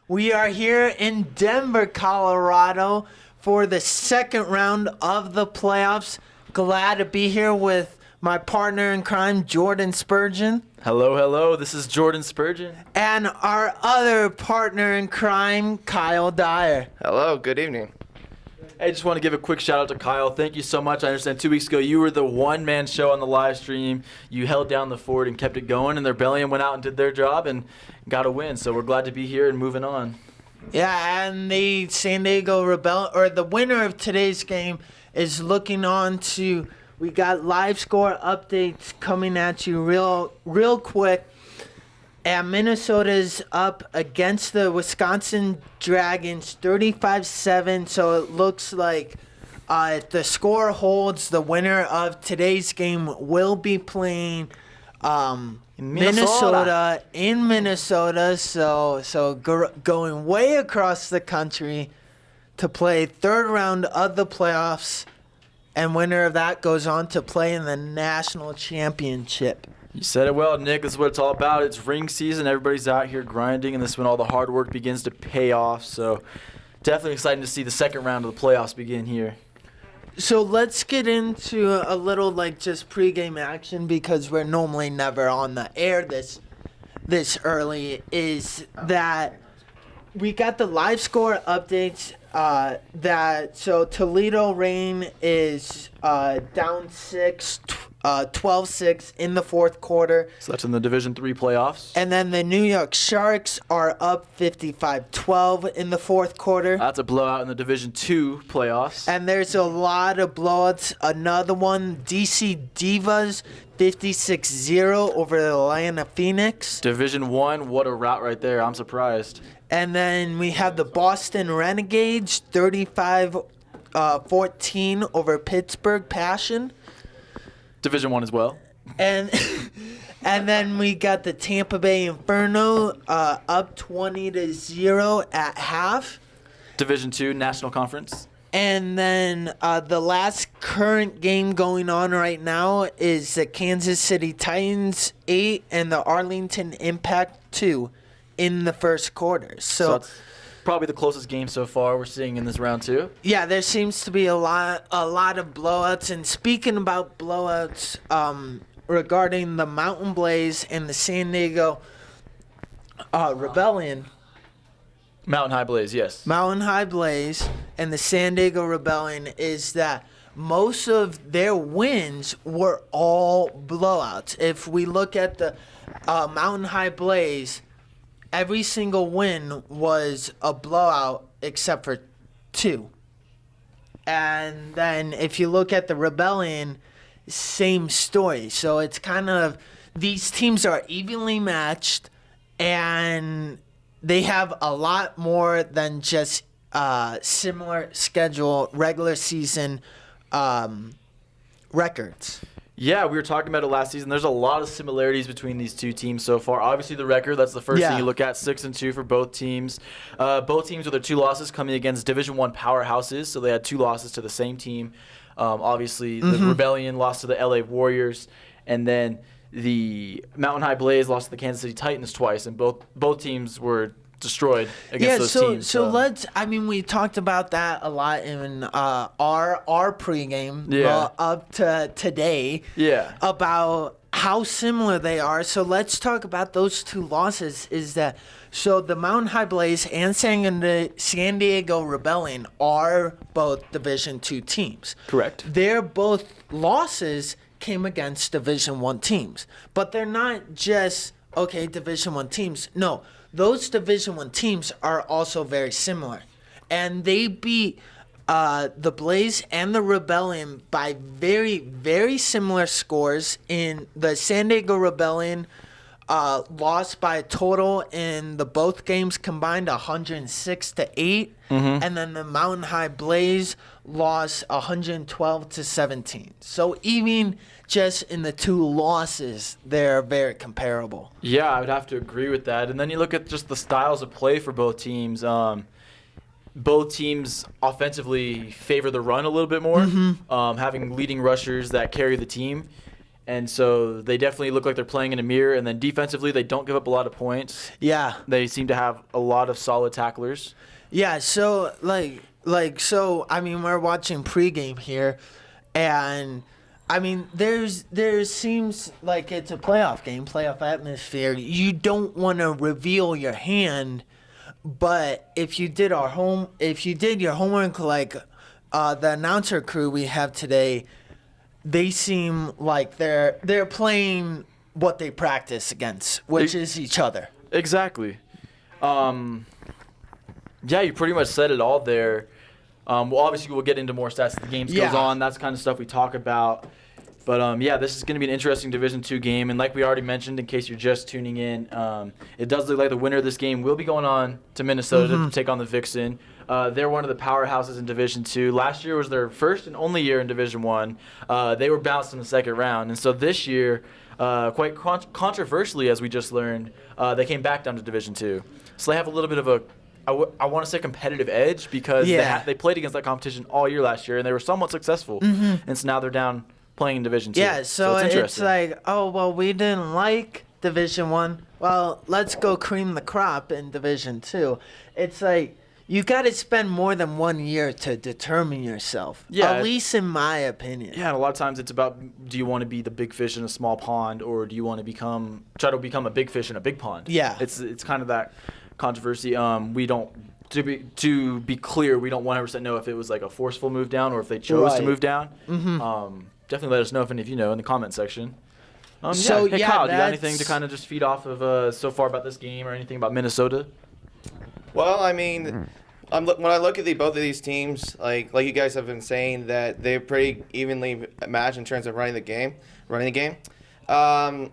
We are here in Denver, Colorado for the second round of the playoffs. Glad to be here with my partner in crime, Jordan Spurgeon. Hello. This is Jordan Spurgeon. And our other partner in crime, Kyle Dyer. Hello, good evening. I just want to give a quick shout out to Kyle. Thank you so much. I understand 2 weeks ago you were the one-man show on the live stream. You held down the fort and kept it going, and the Rebellion went out and did their job and got a win. So we're glad to be here and moving on. Yeah, and the San Diego the winner of today's game is looking on to. We got live score updates coming at you real quick. And Minnesota's up against the Wisconsin Dragons 35-7. So it looks like if the score holds, the winner of today's game will be playing Minnesota in Minnesota. So going way across the country to play third round of the playoffs. And winner of that goes on to play in the national championship. You said it well, Nick. This is what it's all about. It's ring season. Everybody's out here grinding, and this is when all the hard work begins to pay off. So definitely exciting to see the second round of the playoffs begin here. So let's get into a little just pregame action because we're normally never on the air this early. Is that we got the live score updates so Toledo Reign is down 12-6 in the fourth quarter. So that's in the Division III playoffs. And then the New York Sharks are up 55-12 in the fourth quarter. That's a blowout in the Division II playoffs. And there's a lot of blowouts. Another one, DC Divas 56-0 over the Atlanta Phoenix. Division I, what a rout right there. I'm surprised. And then we have the Boston Renegades 35-14 over Pittsburgh Passion. Division I as well. And then we got the Tampa Bay Inferno up 20-0 at half. Division II National Conference. And then the last current game going on right now is the Kansas City Titans 8 and the Arlington Impact 2 in the first quarter. So that's probably the closest game so far we're seeing in this round two. Yeah, there seems to be a lot of blowouts. And speaking about blowouts, regarding the Mountain Blaze and the San Diego Rebellion. Mountain High Blaze, yes. Mountain High Blaze and the San Diego Rebellion is that most of their wins were all blowouts. If we look at the Mountain High Blaze, every single win was a blowout except for 2. And then if you look at the Rebellion, same story. So it's kind of, these teams are evenly matched and they have a lot more than just similar schedule, regular season records. Yeah, we were talking about it last season. There's a lot of similarities between these two teams so far. Obviously, the record, that's the first thing you look at, 6-2 for both teams. Both teams with their 2 losses coming against Division I powerhouses, so they had 2 losses to the same team. Obviously, the Rebellion lost to the LA Warriors, and then the Mountain High Blaze lost to the Kansas City Titans twice, and both teams were destroyed against those teams. So we talked about that a lot in our pregame up to today about how similar they are. So let's talk about those 2 losses. So the Mountain High Blaze and San Diego Rebellion are both Division II teams. Correct. They're both losses came against Division I teams. But they're not just, Division I teams. No. Those Division I teams are also very similar. And they beat the Blaze and the Rebellion by very, very similar scores. In the San Diego Rebellion lost by a total in the both games combined 106-8. And then the Mountain High Blaze lost 112-17. So even just in the 2 losses, they're very comparable. Yeah, I would have to agree with that. And then you look at just the styles of play for both teams. Both teams offensively favor the run a little bit more, having leading rushers that carry the team. And so they definitely look like they're playing in a mirror. And then defensively, they don't give up a lot of points. Yeah. They seem to have a lot of solid tacklers. Yeah, so so I mean, we're watching pregame here, and I mean, there seems like it's a playoff game, playoff atmosphere. You don't want to reveal your hand, but if you did your homework, like the announcer crew we have today, they seem like they're playing what they practice against, which is each other. Exactly. Yeah, you pretty much said it all there. Well, obviously, we'll get into more stats as the game goes on. That's the kind of stuff we talk about. But, yeah, this is going to be an interesting Division II game. And like we already mentioned, in case you're just tuning in, it does look like the winner of this game will be going on to Minnesota to take on the Vixen. They're one of the powerhouses in Division II. Last year was their first and only year in Division I. They were bounced in the second round. And so this year, quite controversially, as we just learned, they came back down to Division II. So they have a little bit of a I want to say competitive edge because they played against that competition all year last year, and they were somewhat successful. And so now they're down playing in Division II. Yeah, so it's like, oh, well, we didn't like Division I. Well, let's go cream the crop in Division II. It's like you got to spend more than 1 year to determine yourself, at least in my opinion. Yeah, and a lot of times it's about, do you want to be the big fish in a small pond, or do you want to try to become a big fish in a big pond? Yeah. It's kind of that controversy. We don't, to be clear, we don't 100% know if it was like a forceful move down or if they chose to move down. Definitely let us know if any of you know in the comment section. Kyle, do you got anything to kind of just feed off of so far about this game or anything about Minnesota? Well, I mean, when I look at both of these teams, like you guys have been saying, that they're pretty evenly matched in terms of running the game. The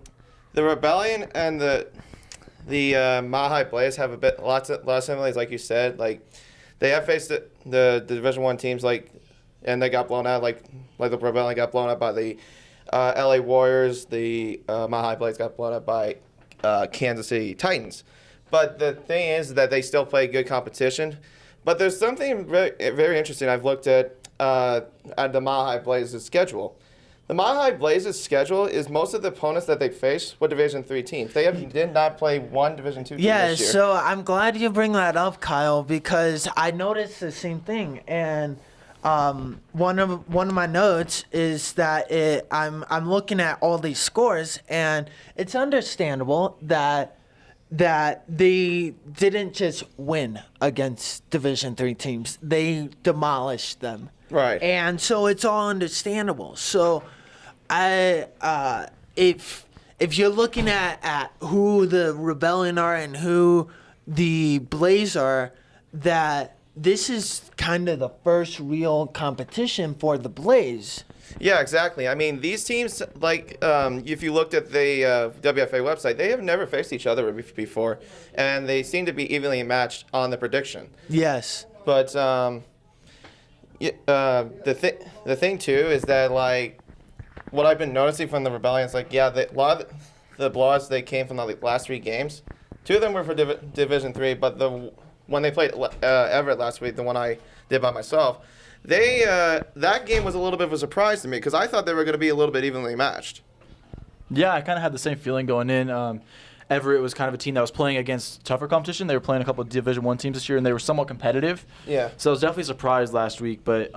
Rebellion and the Mile Blaze have a lot of similarities, like you said. Like they have faced the Division I teams, and they got blown out. Like the Rebellion got blown out by the LA Warriors. The Mile Blaze got blown out by Kansas City Titans. But the thing is that they still play good competition. But there's something very, very interesting. I've looked at the Mile Blaze's schedule. The Mile Blaze's schedule is most of the opponents that they face were Division III teams. They did not play one Division II team this year. Yeah, so I'm glad you bring that up, Kyle, because I noticed the same thing. And one of my notes is that I'm looking at all these scores, and it's understandable that they didn't just win against Division III teams. They demolished them. Right. And so it's all understandable. So if you're looking at who the Rebellion are and who the Blaze are, that this is kind of the first real competition for the Blaze. Yeah, exactly. I mean, these teams, if you looked at the WFA website, they have never faced each other before, and they seem to be evenly matched on the prediction. Yes. But the thing too is that what I've been noticing from the Rebellion is a lot of the blowouts, they came from the last 3 games. 2 of them were for Division III, but when they played Everett last week, the one I did by myself, that game was a little bit of a surprise to me because I thought they were going to be a little bit evenly matched. Yeah, I kind of had the same feeling going in. Everett was kind of a team that was playing against tougher competition. They were playing a couple of Division I teams this year, and they were somewhat competitive. Yeah. So I was definitely surprised last week, but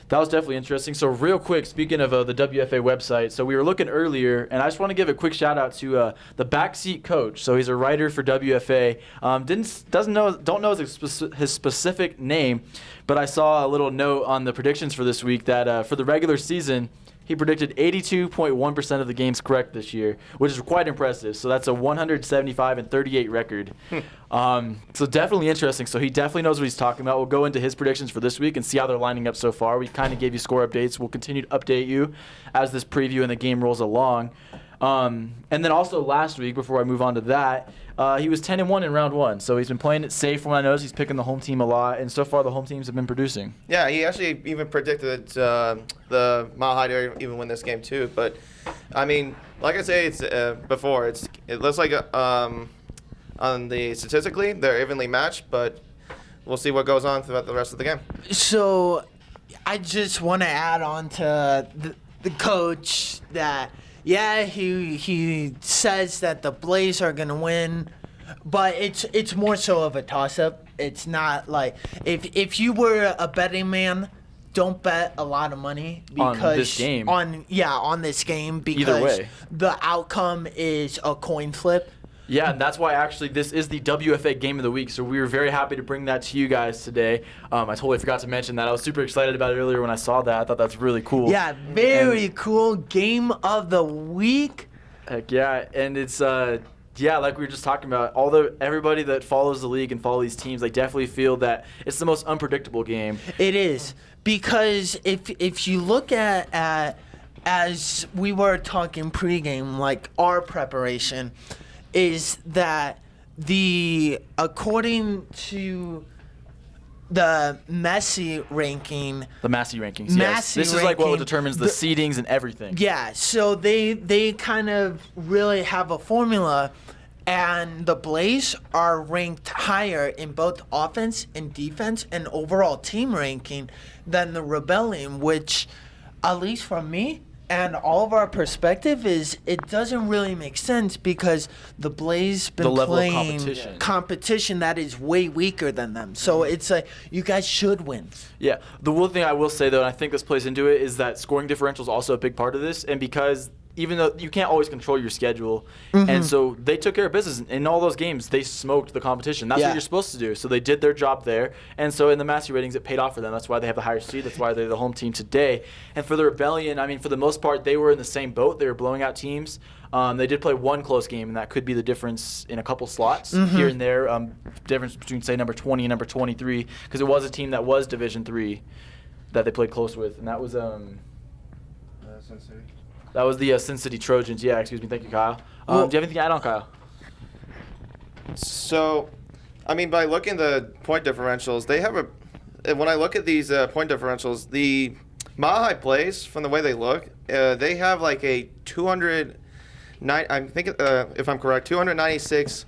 that was definitely interesting. So real quick, speaking of the WFA website, so we were looking earlier, and I just want to give a quick shout out to the backseat coach. So he's a writer for WFA. Don't know his specific name, but I saw a little note on the predictions for this week that for the regular season, he predicted 82.1% of the games correct this year, which is quite impressive. So that's a 175-38 record. So definitely interesting. So he definitely knows what he's talking about. We'll go into his predictions for this week and see how they're lining up so far. We kind of gave you score updates. We'll continue to update you as this preview and the game rolls along. And then also last week, before I move on to that, he was 10-1 in round 1. So he's been playing it safe from what I noticed. He's picking the home team a lot, and so far the home teams have been producing. Yeah, he actually even predicted the Mile High to even win this game too. But I mean, like I say, it's before it looks like on the statistically they're evenly matched, but we'll see what goes on throughout the rest of the game. So I just want to add on to the coach that, he says that the Blaze are going to win, but it's more so of a toss-up. It's not like if you were a betting man, don't bet a lot of money because on this game. On this game because Either way. the outcome is a coin flip. Yeah, and that's why actually this is the WFA Game of the Week, so we were very happy to bring that to you guys today. I totally forgot to mention that. I was super excited about it earlier when I saw that. I thought that's really cool. Yeah, very cool Game of the Week. Heck yeah, and it's like we were just talking about, everybody that follows the league and follow these teams, they definitely feel that it's the most unpredictable game. It is, because if you look at as we were talking pregame, like our preparation is that according to the Messi ranking. The Massey rankings, yes. This is like what determines the seedings and everything. Yeah, so they kind of really have a formula, and the Blaze are ranked higher in both offense and defense and overall team ranking than the Rebellion, which, at least from me and all of our perspective, is it doesn't really make sense because the Blaze been playing competition that is way weaker than them. So it's like, you guys should win. Yeah. The one thing I will say, though, and I think this plays into it, is that scoring differential is also a big part of this. And because even though you can't always control your schedule, and so they took care of business. In all those games, they smoked the competition. That's what you're supposed to do. So they did their job there. And so in the Massey ratings, it paid off for them. That's why they have the higher seed. That's why they're the home team today. And for the Rebellion, I mean, for the most part, they were in the same boat. They were blowing out teams. They did play one close game, and that could be the difference in a couple slots here and there. Difference between, say, number 20 and number 23, because it was a team that was Division III that they played close with, and that was Sin City. That was the Sin City Trojans. Yeah, excuse me. Thank you, Kyle. Do you have anything to add on, Kyle? So, I mean, by looking at the point differentials, they have when I look at these point differentials, the Mile High Blaze, from the way they look, they have like a 209. I'm thinking, if I'm correct, 296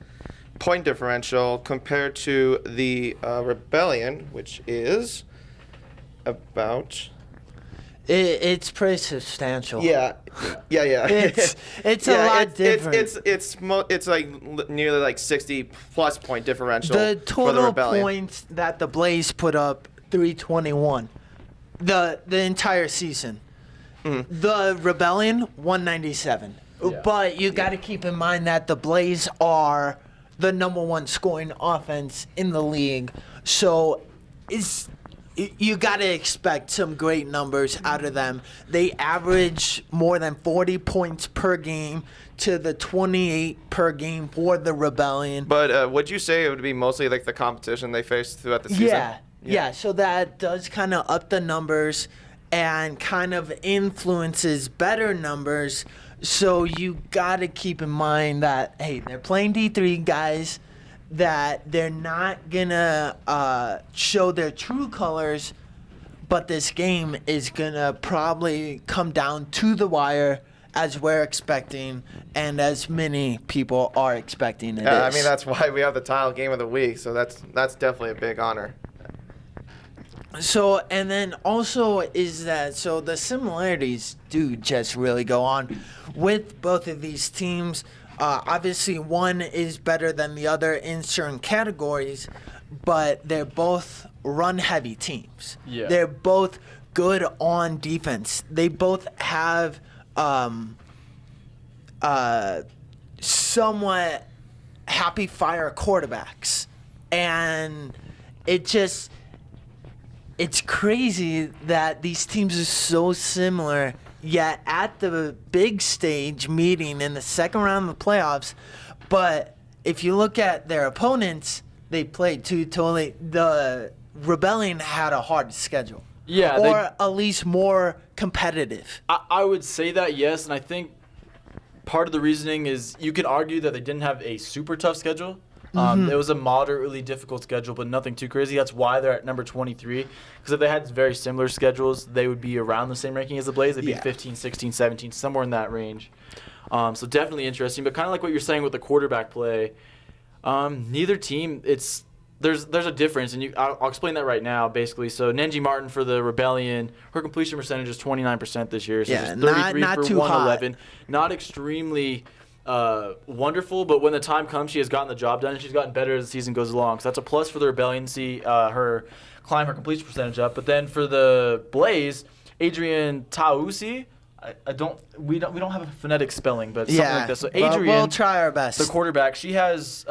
point differential compared to the Rebellion, which is about. It's pretty substantial. Yeah. It's a lot different. It's like nearly like 60 plus point differential. The for the total Rebellion. points that the Blaze put up, 321. The entire season. The Rebellion, 197. Yeah. But you got to keep in mind that the Blaze are the number one scoring offense in the league. So you got to expect some great numbers out of them. They average more than 40 points per game to the 28 per game for the Rebellion. But would you say it would be mostly like the competition they faced throughout the season? Yeah. So that does kind of up the numbers and kind of influences better numbers. So you got to keep in mind that, hey, they're playing D3 guys, that they're not going to show their true colors, but this game is going to probably come down to the wire as we're expecting and as many people are expecting it is. I mean, that's why we have the title game of the week, so that's definitely a big honor. So, and then also is that, so the similarities do just really go on with both of these teams. Obviously, one is better than the other in certain categories, but they're both run-heavy teams. Yeah. They're both good on defense. They both have somewhat happy-fire quarterbacks. And it's crazy that these teams are so similar. Yet at the big stage meeting in the second round of the playoffs, but if you look at their opponents, they played two totally. The Rebellion had a hard schedule. Yeah, or at least more competitive. I would say that, yes, and I think part of the reasoning is you could argue that they didn't have a super tough schedule. It was a moderately difficult schedule, but nothing too crazy. That's why they're at number 23. Because if they had very similar schedules, they would be around the same ranking as the Blaze. They'd be 15, 16, 17, somewhere in that range. So definitely interesting. But kind of like what you're saying with the quarterback play, neither team, there's a difference, and I'll explain that right now, basically. So Nenji Martin for the Rebellion, her completion percentage is 29% this year. So Yeah, just 33 not for too 111. Not extremely wonderful, but when the time comes, she has gotten the job done, and she's gotten better as the season goes along. So that's a plus for the Rebellion. See her climb her completion percentage up. But then for the Blaze, Adrian Tausi. We don't have a phonetic spelling, but something like this. So Adrian, we'll try our best. the quarterback, she has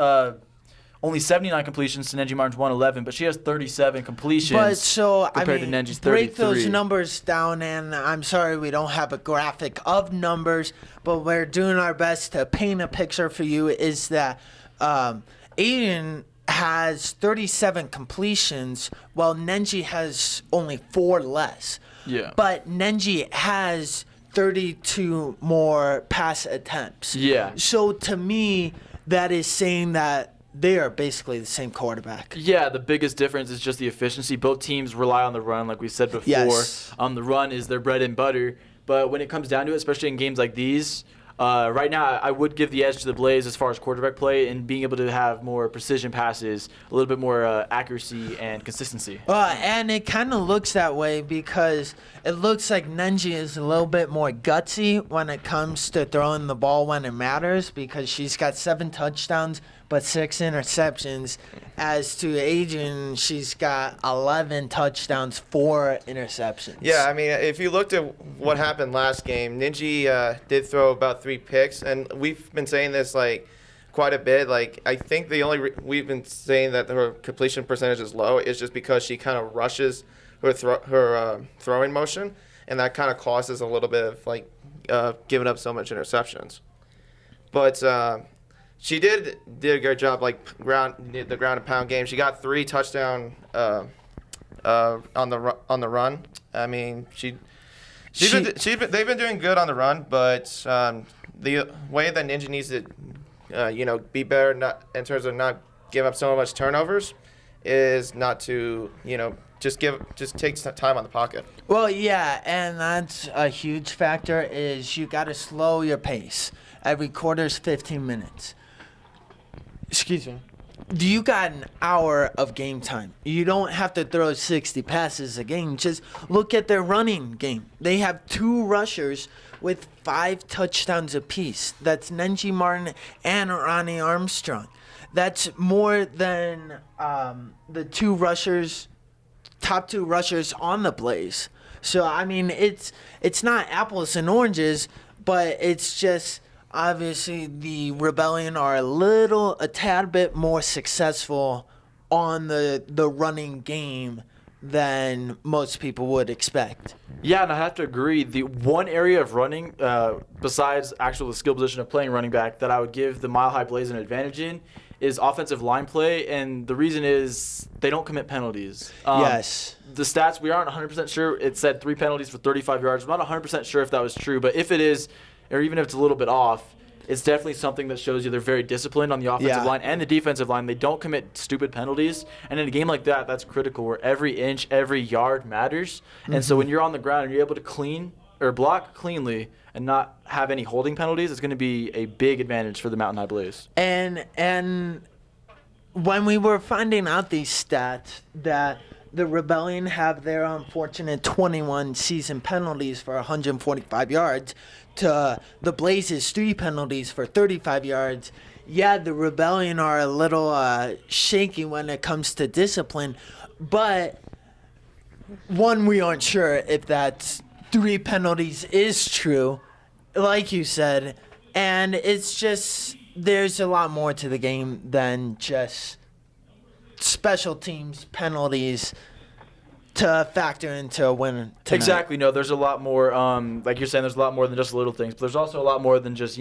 only 79 completions to Nenji Martin's 111, but she has 37 completions. But so compared I mean, to Nenji's break 33. those numbers down, and I'm sorry we don't have a graphic of numbers, but we're doing our best to paint a picture for you. Is that Aiden has 37 completions, while Nenji has only 4 less. Yeah. But Nenji has 32 more pass attempts. Yeah. So to me, that is saying that they are basically the same quarterback. Yeah, the biggest difference is just the efficiency. Both teams rely on the run, like we said before. Yes. The run is their bread and butter. But when it comes down to it, especially in games like these, right now I would give the edge to the Blaze as far as quarterback play and being able to have more precision passes, a little bit more accuracy and consistency. And it kind of looks that way because it looks like Nenji is a little bit more gutsy when it comes to throwing the ball when it matters, because she's got 7 touchdowns but 6 interceptions. As to Adrian, she's got 11 touchdowns, 4 interceptions. Yeah, I mean, if you looked at what happened last game, Ninji did throw about 3 picks, and we've been saying this like quite a bit. Like, I think the only we've been saying that her completion percentage is low is just because she kind of rushes her throwing motion, and that kind of causes a little bit of like giving up so much interceptions. But she did a great job, like the ground and pound game. She got 3 touchdown on the run. I mean, they've been doing good on the run, but the way that Ninja needs to, be better, in terms of not give up so much turnovers, is not to, just take some time on the pocket. Well, yeah, and that's a huge factor. Is you got to slow your pace. Every quarter's 15 minutes. Excuse me. You got an hour of game time. You don't have to throw 60 passes a game. Just look at their running game. They have 2 rushers with 5 touchdowns apiece. That's Nenji Martin and Ronnie Armstrong. That's more than the 2 rushers, top 2 rushers on the Blaze. So, I mean, it's not apples and oranges, but it's just... Obviously, the Rebellion are a tad bit more successful on the running game than most people would expect. Yeah, and I have to agree. The one area of running, besides actual the skill position of playing running back, that I would give the Mile High Blaze an advantage in is offensive line play, and the reason is they don't commit penalties. Yes. The stats, we aren't 100% sure. It said 3 penalties for 35 yards. I'm not 100% sure if that was true, but if it is, or even if it's a little bit off, it's definitely something that shows you they're very disciplined on the offensive line and the defensive line. They don't commit stupid penalties. And in a game like that, that's critical, where every inch, every yard matters. Mm-hmm. And so when you're on the ground and you're able to clean or block cleanly and not have any holding penalties, it's going to be a big advantage for the Mountain High Blaze. And when we were finding out these stats, that the Rebellion have their unfortunate 21 season penalties for 145 yards to the Blaze's 3 penalties for 35 yards. Yeah, the Rebellion are a little shaky when it comes to discipline, but we aren't sure if that 3 penalties is true, like you said, and it's just there's a lot more to the game than just special teams penalties to factor into a win tonight. Exactly. No, there's a lot more, like you're saying, there's a lot more than just little things. But there's also a lot more than just,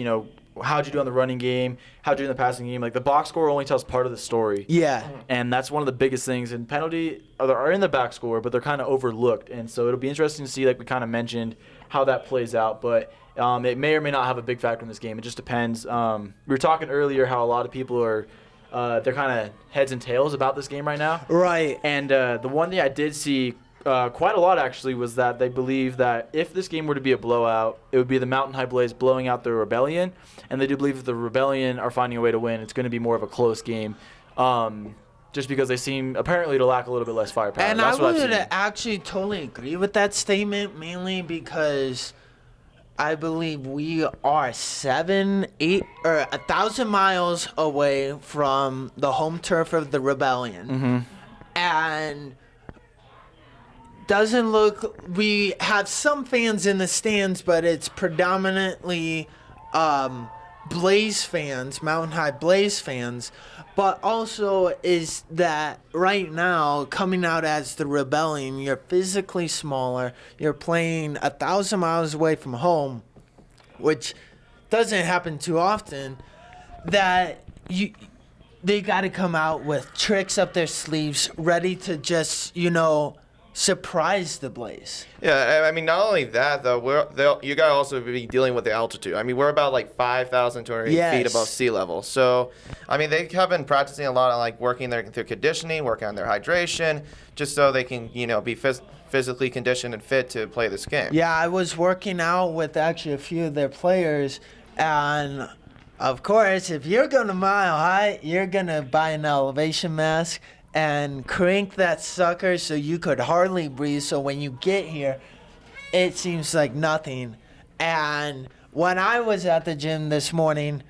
how'd you do on the running game, how'd you do in the passing game. Like, the box score only tells part of the story. Yeah. And that's one of the biggest things. And penalty are in the back score, but they're kind of overlooked. And so it'll be interesting to see, like we kind of mentioned, how that plays out. But it may or may not have a big factor in this game. It just depends. We were talking earlier how a lot of people are they're kind of heads and tails about this game right now. Right. And the one thing I did see quite a lot, actually, was that they believe that if this game were to be a blowout, it would be the Mountain High Blaze blowing out the Rebellion. And they do believe if the Rebellion are finding a way to win, it's going to be more of a close game. just because they seem apparently to lack a little bit less firepower. And That's I what I've would seen. actually totally agree with that statement, mainly because I believe we are 1,000 miles away from the home turf of the Rebellion. And doesn't look, we have some fans in the stands, but it's predominantly Blaze fans, Mountain High Blaze fans. But also is that right now, coming out as the Rebellion, you're physically smaller. You're playing 1,000 miles away from home, which doesn't happen too often. That they got to come out with tricks up their sleeves, ready to just, surprise the Blaze. Yeah, I mean, not only that, though, you got to also be dealing with the altitude. I mean, we're about like 5,200 feet above sea level. So, I mean, they have been practicing a lot on like working their conditioning, working on their hydration, just so they can, be physically conditioned and fit to play this game. Yeah, I was working out with actually a few of their players, and of course, if you're going to Mile High, you're going to buy an elevation mask and crank that sucker so you could hardly breathe. So when you get here, it seems like nothing. And when I was at the gym this morning,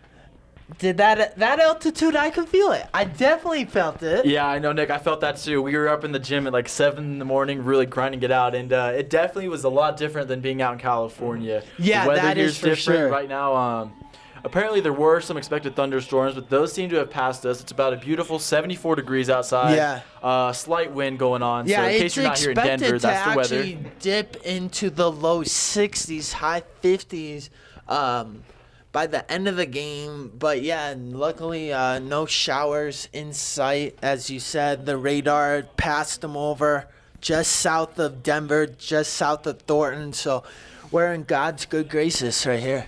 that altitude, I could feel it. I definitely felt it. Yeah, I know, Nick. I felt that too. We were up in the gym at like 7 in the morning, really grinding it out, and it definitely was a lot different than being out in California. Yeah, the weather that here's is for different sure. right now. Apparently, there were some expected thunderstorms, but those seem to have passed us. It's about a beautiful 74 degrees outside. Yeah. Slight wind going on. Yeah, so in it's case you're not here in expected Denver, to that's the weather. actually dip into the low 60s, high 50s by the end of the game. But yeah, luckily no showers in sight. As you said, the radar passed them over just south of Denver, just south of Thornton. So we're in God's good graces right here.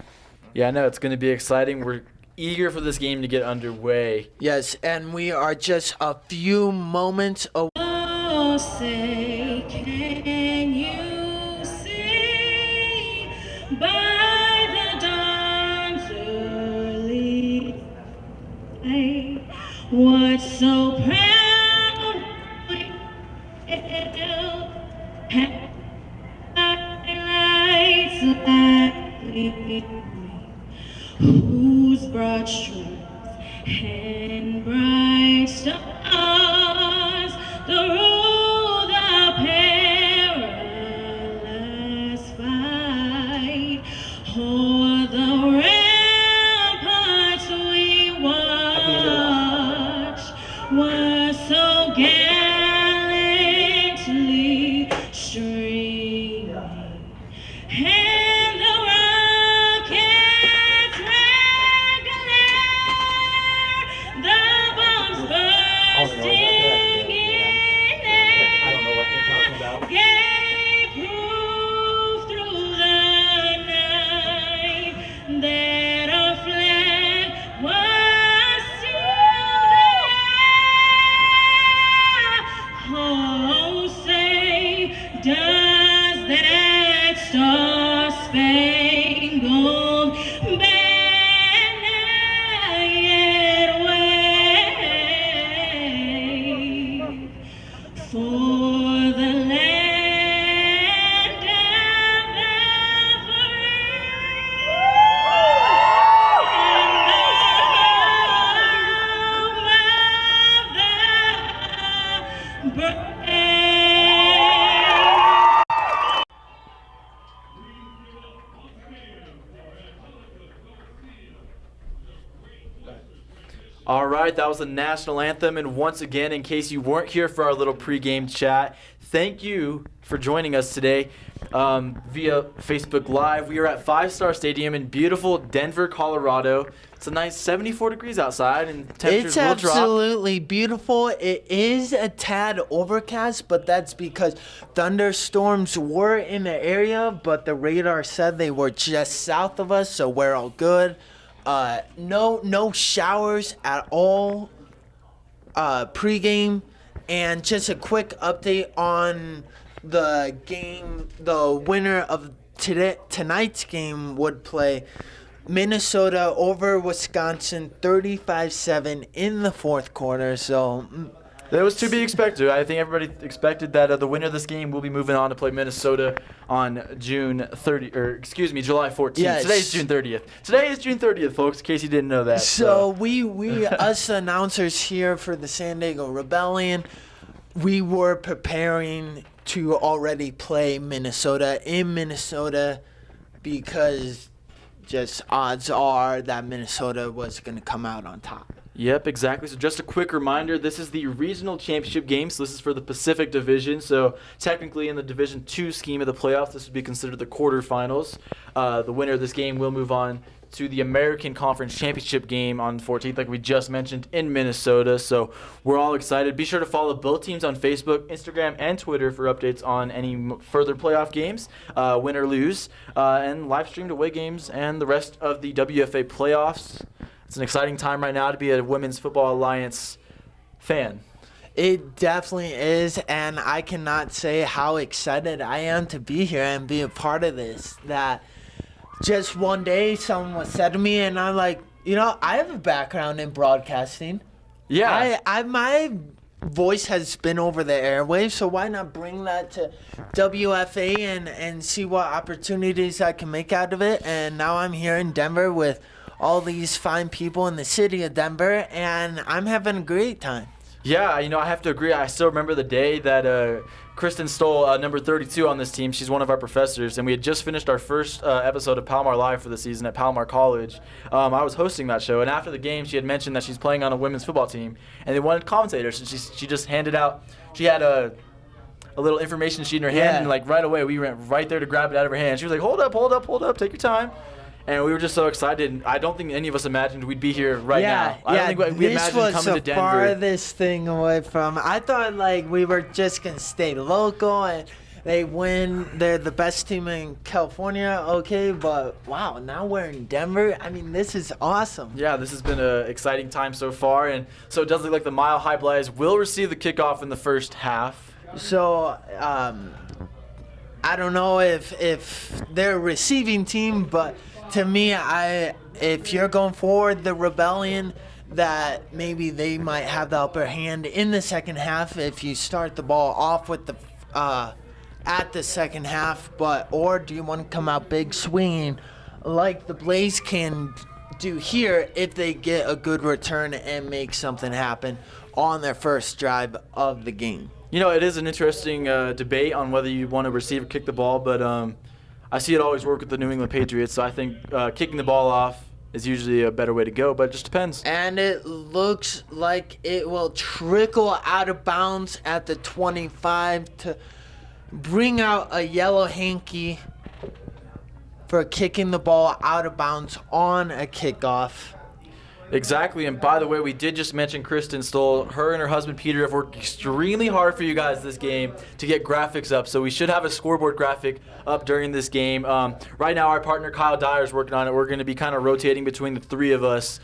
Yeah, I know. It's going to be exciting. We're eager for this game to get underway. Yes, and we are just a few moments away. Oh, say, can you see by the dawn's early light what so proudly hailed highlights lightly, whose broad strokes and bright stars the road the perilous fight o'er the ramparts we watch was so gallantly streaming, and the rockets regular, the bombs bursting in air, gave proof through the night that our flag was still there. Oh, say, does that star-spangled banner yet wave for the land and the free and the home of the brave? All right, that was the national anthem. And once again, in case you weren't here for our little pregame chat, thank you for joining us today via Facebook Live. We are at 5 Star Stadium in beautiful Denver, Colorado. It's a nice 74 degrees outside, and temperatures It's will drop. absolutely beautiful. It is a tad overcast, but that's because thunderstorms were in the area, but the radar said they were just south of us, so we're all good. No showers at all pregame. And just a quick update on the game. The winner of tonight's game would play Minnesota over Wisconsin 35-7 in the fourth quarter. So That was to be expected. I think everybody expected that the winner of this game will be moving on to play Minnesota on July 14th. Yes. Today's June 30th. Today is June 30th, folks, in case you didn't know that. So we us announcers here for the San Diego Rebellion, we were preparing to already play Minnesota in Minnesota because just odds are that Minnesota was going to come out on top. Yep, exactly. So just a quick reminder, this is the regional championship game, so this is for the Pacific Division. So technically in the Division 2 scheme of the playoffs, this would be considered the quarterfinals. The winner of this game will move on to the American Conference Championship game on the 14th, like we just mentioned, in Minnesota. So we're all excited. Be sure to follow both teams on Facebook, Instagram, and Twitter for updates on any further playoff games, win or lose, and live streamed away games and the rest of the WFA playoffs. It's an exciting time right now to be a Women's Football Alliance fan. It definitely is, and I cannot say how excited I am to be here and be a part of this. That just one day someone was said to me, and I'm like, I have a background in broadcasting. Yeah. My voice has been over the airwaves, so why not bring that to WFA and see what opportunities I can make out of it? And now I'm here in Denver with all these fine people in the city of Denver, and I'm having a great time. Yeah, I have to agree. I still remember the day that Kristen Stoll, number 32 on this team, she's one of our professors, and we had just finished our first episode of Palomar Live for the season at Palomar College. I was hosting that show, and after the game, she had mentioned that she's playing on a women's football team, and they wanted commentators, and she just handed out, she had a little information sheet in her hand, and right away, we went right there to grab it out of her hand. She was like, hold up, take your time. And we were just so excited. I don't think any of us imagined we'd be here now. I don't think we imagined coming to Denver. This was the farthest thing away from. I thought we were just gonna stay local and they win. They're the best team in California. Okay, but wow, now we're in Denver. I mean, this is awesome. Yeah, this has been an exciting time so far, and so it does look like the Mile High Blaze will receive the kickoff in the first half. So I don't know if they're a receiving team, but to me, if you're going forward, the Rebellion, that maybe they might have the upper hand in the second half if you start the ball off with the at the second half. Or do you want to come out big swinging like the Blaze can do here if they get a good return and make something happen on their first drive of the game? It is an interesting debate on whether you want to receive or kick the ball, but I see it always work with the New England Patriots, so I think kicking the ball off is usually a better way to go, but it just depends. And it looks like it will trickle out of bounds at the 25 to bring out a yellow hanky for kicking the ball out of bounds on a kickoff. Exactly, and by the way, we did just mention Kristen Stoll. Her and her husband Peter have worked extremely hard for you guys this game to get graphics up, so we should have a scoreboard graphic up during this game. Right now, our partner Kyle Dyer is working on it. We're going to be kind of rotating between the three of us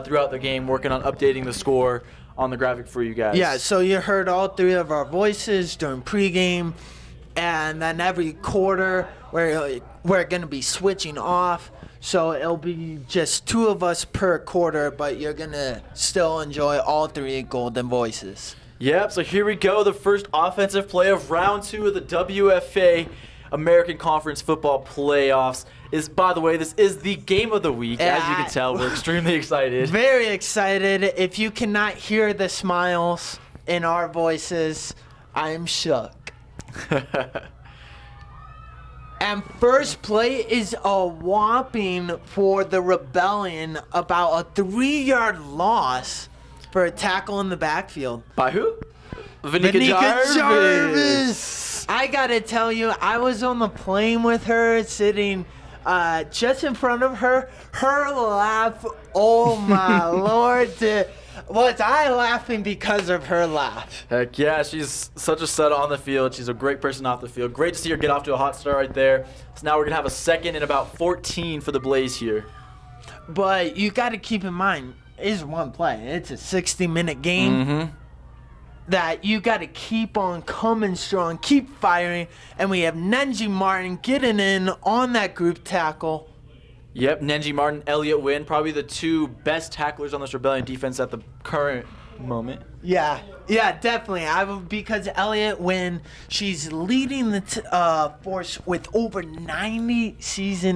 throughout the game, working on updating the score on the graphic for you guys. Yeah, so you heard all three of our voices during pregame, and then every quarter we're going to be switching off. So it'll be just two of us per quarter, but you're going to still enjoy all three golden voices. Yep, so here we go. The first offensive play of round 2 of the WFA American Conference Football Playoffs is, by the way, this is the game of the week. As you can tell, we're extremely excited. Very excited. If you cannot hear the smiles in our voices, I'm shook. And first play is a whopping for the Rebellion, about a 3-yard loss for a tackle in the backfield. By who? Vanika Jarvis. I gotta tell you, I was on the plane with her, sitting just in front of her. Her laugh, oh my lord. Was I laughing because of her laugh? Heck yeah, she's such a stud on the field. She's a great person off the field. Great to see her get off to a hot start right there. So now we're going to have a second and about 14 for the Blaze here. But you got to keep in mind, it's one play. It's a 60-minute game that you got to keep on coming strong, keep firing. And we have Nenji Martin getting in on that group tackle. Yep, Nenji Martin, Elliott Wynn, probably the two best tacklers on this Rebellion defense at the current moment. Yeah, definitely. Because Elliott, when she's leading the force with over 90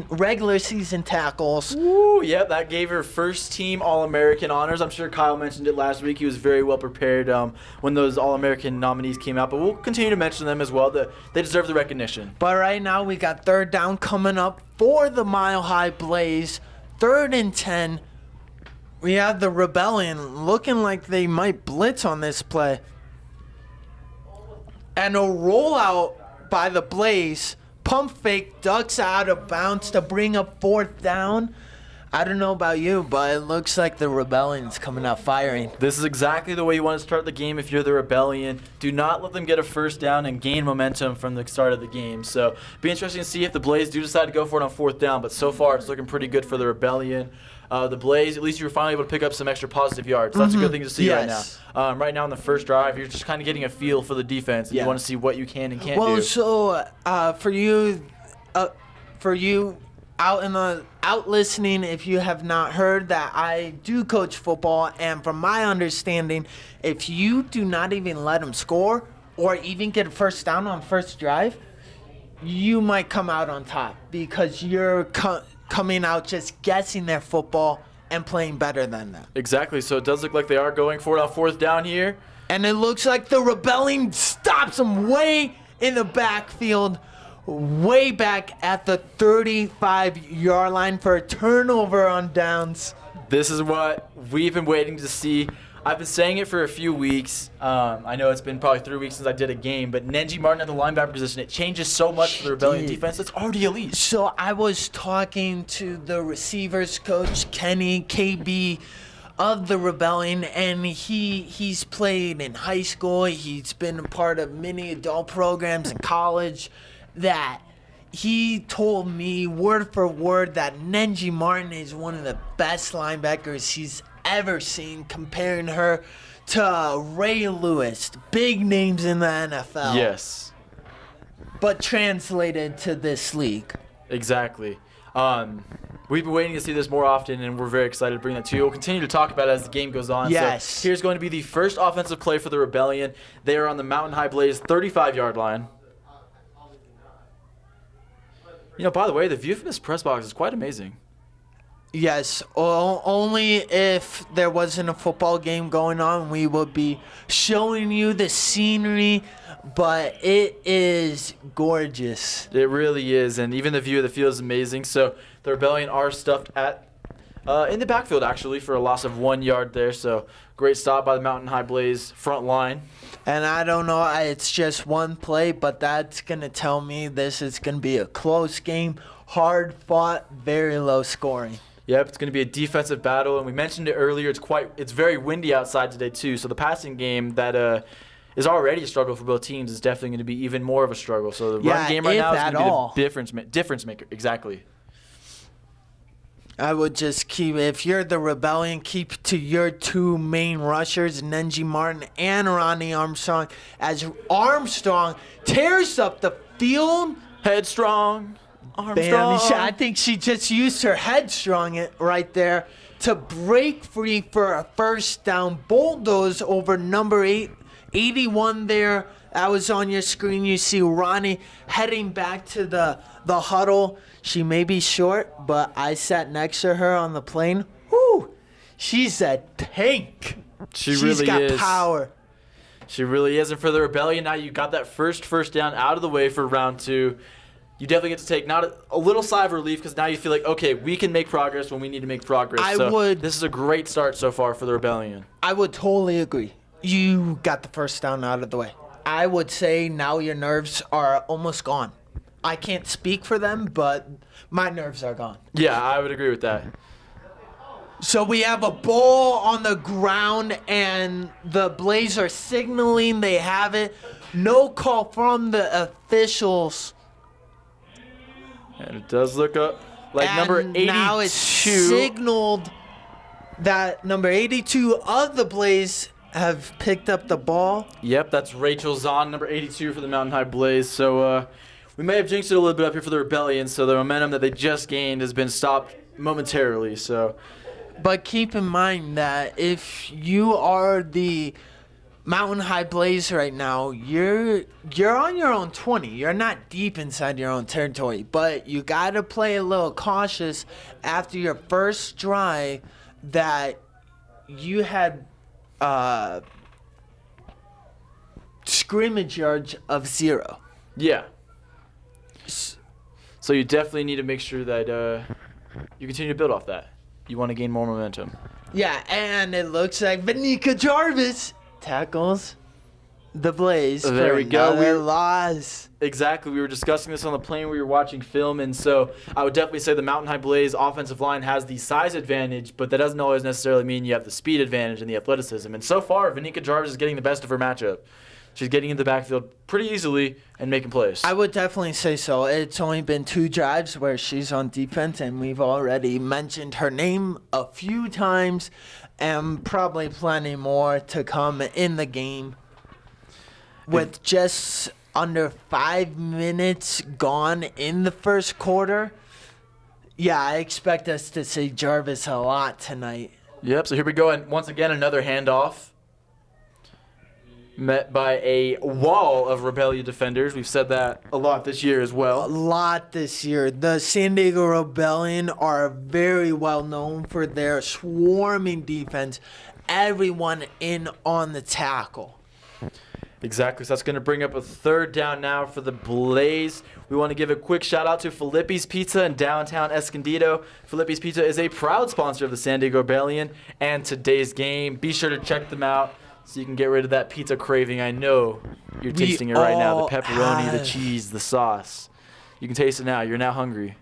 regular season tackles. Woo, yep, that gave her first team All-American honors. I'm sure Kyle mentioned it last week. He was very well prepared when those All-American nominees came out, but we'll continue to mention them as well. They deserve the recognition. But right now we got third down coming up for the Mile High Blaze. 3rd and 10. We have the Rebellion looking like they might blitz on this play. And a rollout by the Blaze. Pump fake, ducks out of bounds to bring up 4th down. I don't know about you, but it looks like the Rebellion's coming out firing. This is exactly the way you want to start the game if you're the Rebellion. Do not let them get a first down and gain momentum from the start of the game. So be interesting to see if the Blaze do decide to go for it on 4th down, but so far it's looking pretty good for the Rebellion. The Blaze, at least you were finally able to pick up some extra positive yards. That's a good thing to see right now. Right now in the first drive, you're just kind of getting a feel for the defense. And you want to see what you can and can't do. Well, so for you out listening, if you have not heard that I do coach football, and from my understanding, if you do not even let them score or even get a first down on first drive, you might come out on top because you're coming out just guessing their football and playing better than them. Exactly. So it does look like they are going for it on 4th down here. And it looks like the Rebellion stops them way in the backfield, way back at the 35-yard line for a turnover on downs. This is what we've been waiting to see. I've been saying it for a few weeks. I know it's been probably 3 weeks since I did a game, but Nenji Martin at the linebacker position, it changes so much for the Rebellion defense. It's already elite. So I was talking to the receivers coach, Kenny, KB, of the Rebellion, and he's played in high school. He's been a part of many adult programs in college. That he told me word for word that Nenji Martin is one of the best linebackers he's ever seen, comparing her to Ray Lewis, big names in the NFL. Yes. But translated to this league. Exactly. We've been waiting to see this more often, and we're very excited to bring that to you. We'll continue to talk about it as the game goes on. Yes. So here's going to be the first offensive play for the Rebellion. They are on the Mountain High Blaze 35-yard line. You know, by the way, the view from this press box is quite amazing. Yes, only if there wasn't a football game going on, we would be showing you the scenery, but it is gorgeous. It really is, and even the view of the field is amazing. So the Rebellion are stuffed in the backfield, actually, for a loss of 1 yard there. So great stop by the Mountain High Blaze front line. And I don't know, it's just one play, but that's going to tell me this is going to be a close game, hard fought, very low scoring. Yep, it's going to be a defensive battle, and we mentioned it earlier. It's very windy outside today too. So the passing game that is already a struggle for both teams is definitely going to be even more of a struggle. So the run game right now is going to be the difference maker. Exactly. I would just keep, if you're the Rebellion, keep to your 2 main rushers, Nenji Martin and Ronnie Armstrong, as Armstrong tears up the field. Headstrong. Bam, I think she just used her headstrong right there to break free for a first down. Bulldoze over number 81 there. That was on your screen. You see Ronnie heading back to the huddle. She may be short, but I sat next to her on the plane. Whoo! She's a tank. She's got power. She really is. And for the Rebellion, now you got that first down out of the way for round 2. You definitely get to take not a little sigh of relief because now you feel like, okay, we can make progress when we need to make progress. This is a great start so far for the Rebellion. I would totally agree. You got the first down out of the way. I would say now your nerves are almost gone. I can't speak for them, but my nerves are gone. Yeah, I would agree with that. So we have a ball on the ground, and the Blaze are signaling they have it. No call from the officials. And it does look like number 82. Now it's signaled that number 82 of the Blaze have picked up the ball. Yep, that's Rachel Zahn, number 82 for the Mountain High Blaze. So we may have jinxed it a little bit up here for the Rebellion. So the momentum that they just gained has been stopped momentarily. So But keep in mind that if you are the Mountain High Blaze right now, you're on your own 20. You're not deep inside your own territory, but you got to play a little cautious after your first drive that you had scrimmage yards of 0. Yeah. So you definitely need to make sure that you continue to build off that. You want to gain more momentum. Yeah, and it looks like Vanika Jarvis tackles the Blaze. There for we go. another loss. Exactly. We were discussing this on the plane. We were watching film, and so I would definitely say the Mountain High Blaze offensive line has the size advantage, but that doesn't always necessarily mean you have the speed advantage and the athleticism. And so far, Vanika Jarvis is getting the best of her matchup. She's getting in the backfield pretty easily and making plays. I would definitely say so. It's only been 2 drives where she's on defense, and we've already mentioned her name a few times, and probably plenty more to come in the game. With just under 5 minutes gone in the first quarter, yeah, I expect us to see Jarvis a lot tonight. Yep, so here we go. And once again, another handoff. Met by a wall of Rebellion defenders. We've said that a lot this year as A well. lot this year. The San Diego Rebellion are very well known for their swarming defense. Everyone in on the tackle. Exactly. So that's going to bring up a 3rd down now for the Blaze. We want to give a quick shout out to Filippi's Pizza in downtown Escondido. Filippi's Pizza is a proud sponsor of the San Diego Rebellion and today's game. Be sure to check them out so you can get rid of that pizza craving. I know you're tasting it right now. The pepperoni, the cheese, the sauce. You can taste it now. You're now hungry.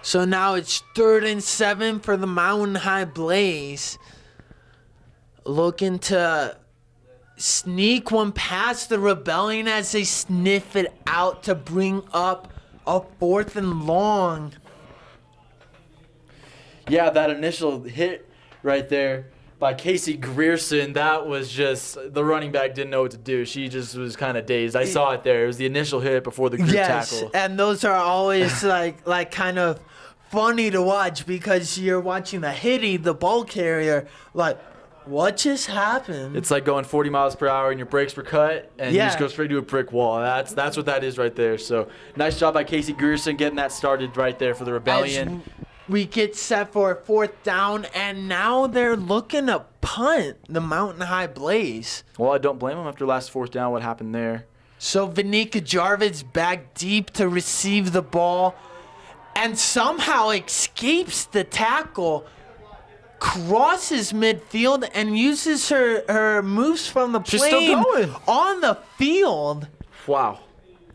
So now it's 3rd and 7 for the Mountain High Blaze. Looking to sneak one past the Rebellion as they sniff it out to bring up a 4th and long. Yeah, that initial hit right there by Casey Grierson, that was just, the running back didn't know what to do. She just was kind of dazed. I saw it there. It was the initial hit before the group tackle. And those are always like kind of funny to watch because you're watching the hitty, the ball carrier, like, what just happened? It's like going 40 miles per hour and your brakes were cut and you just go straight to a brick wall. That's what that is right there. So nice job by Casey Grierson getting that started right there for the Rebellion. We get set for a 4th down, and now they're looking to punt the Mountain High Blaze. Well, I don't blame them after last 4th down, what happened there. So Vanika Jarvis back deep to receive the ball and somehow escapes the tackle, crosses midfield, and uses her moves from the She's still plane going. on the field Wow.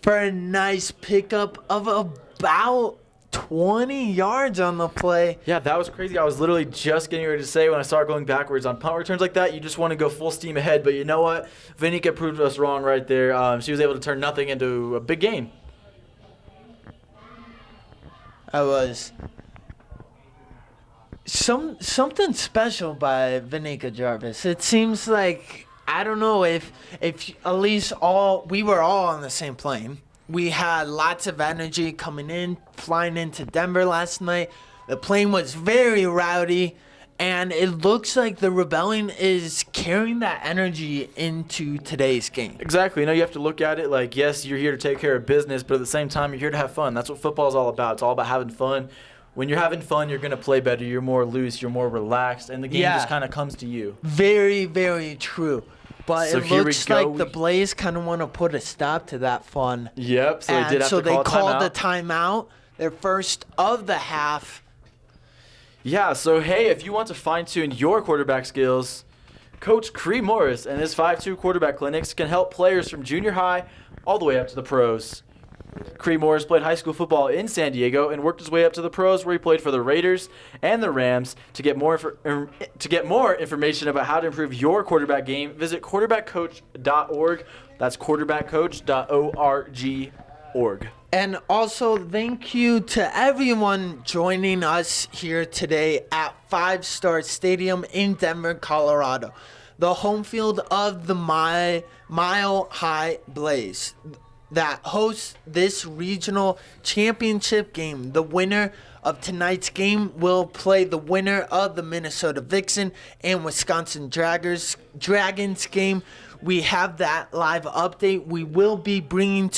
for a nice pickup of about 20 yards on the play. Yeah, that was crazy. I was literally just getting ready to say when I started going backwards on punt returns like that, you just want to go full steam ahead. But you know what? Vanika proved us wrong right there. She was able to turn nothing into a big gain. I was something special by Vanika Jarvis. It seems like, I don't know if at least we were all on the same plane. We had lots of energy coming in, flying into Denver last night. The plane was very rowdy, and it looks like the Rebellion is carrying that energy into today's game. Exactly. You know, you have to look at it like, yes, you're here to take care of business, but at the same time, you're here to have fun. That's what football is all about. It's all about having fun. When you're having fun, you're going to play better. You're more loose. You're more relaxed, and the game just kind of comes to you. Very, very true. But So it here we looks go. like the Blaze kind of want to put a stop to that fun. Yep, so they And did have so to call a they called timeout. the timeout, their first of the half. Yeah, so hey, if you want to fine-tune your quarterback skills, Coach Cree Morris and his 5-2 quarterback clinics can help players from junior high all the way up to the pros. Cree Morris played high school football in San Diego and worked his way up to the pros, where he played for the Raiders and the Rams. To get more information about how to improve your quarterback game, visit quarterbackcoach.org. That's quarterbackcoach.org. And also, thank you to everyone joining us here today at 5 Star Stadium in Denver, Colorado, the home field of the Mile High Blaze. that hosts this regional championship game. The winner of tonight's game will play the winner of the Minnesota Vixen and Wisconsin Dragons game. We have that live update. We will be bringing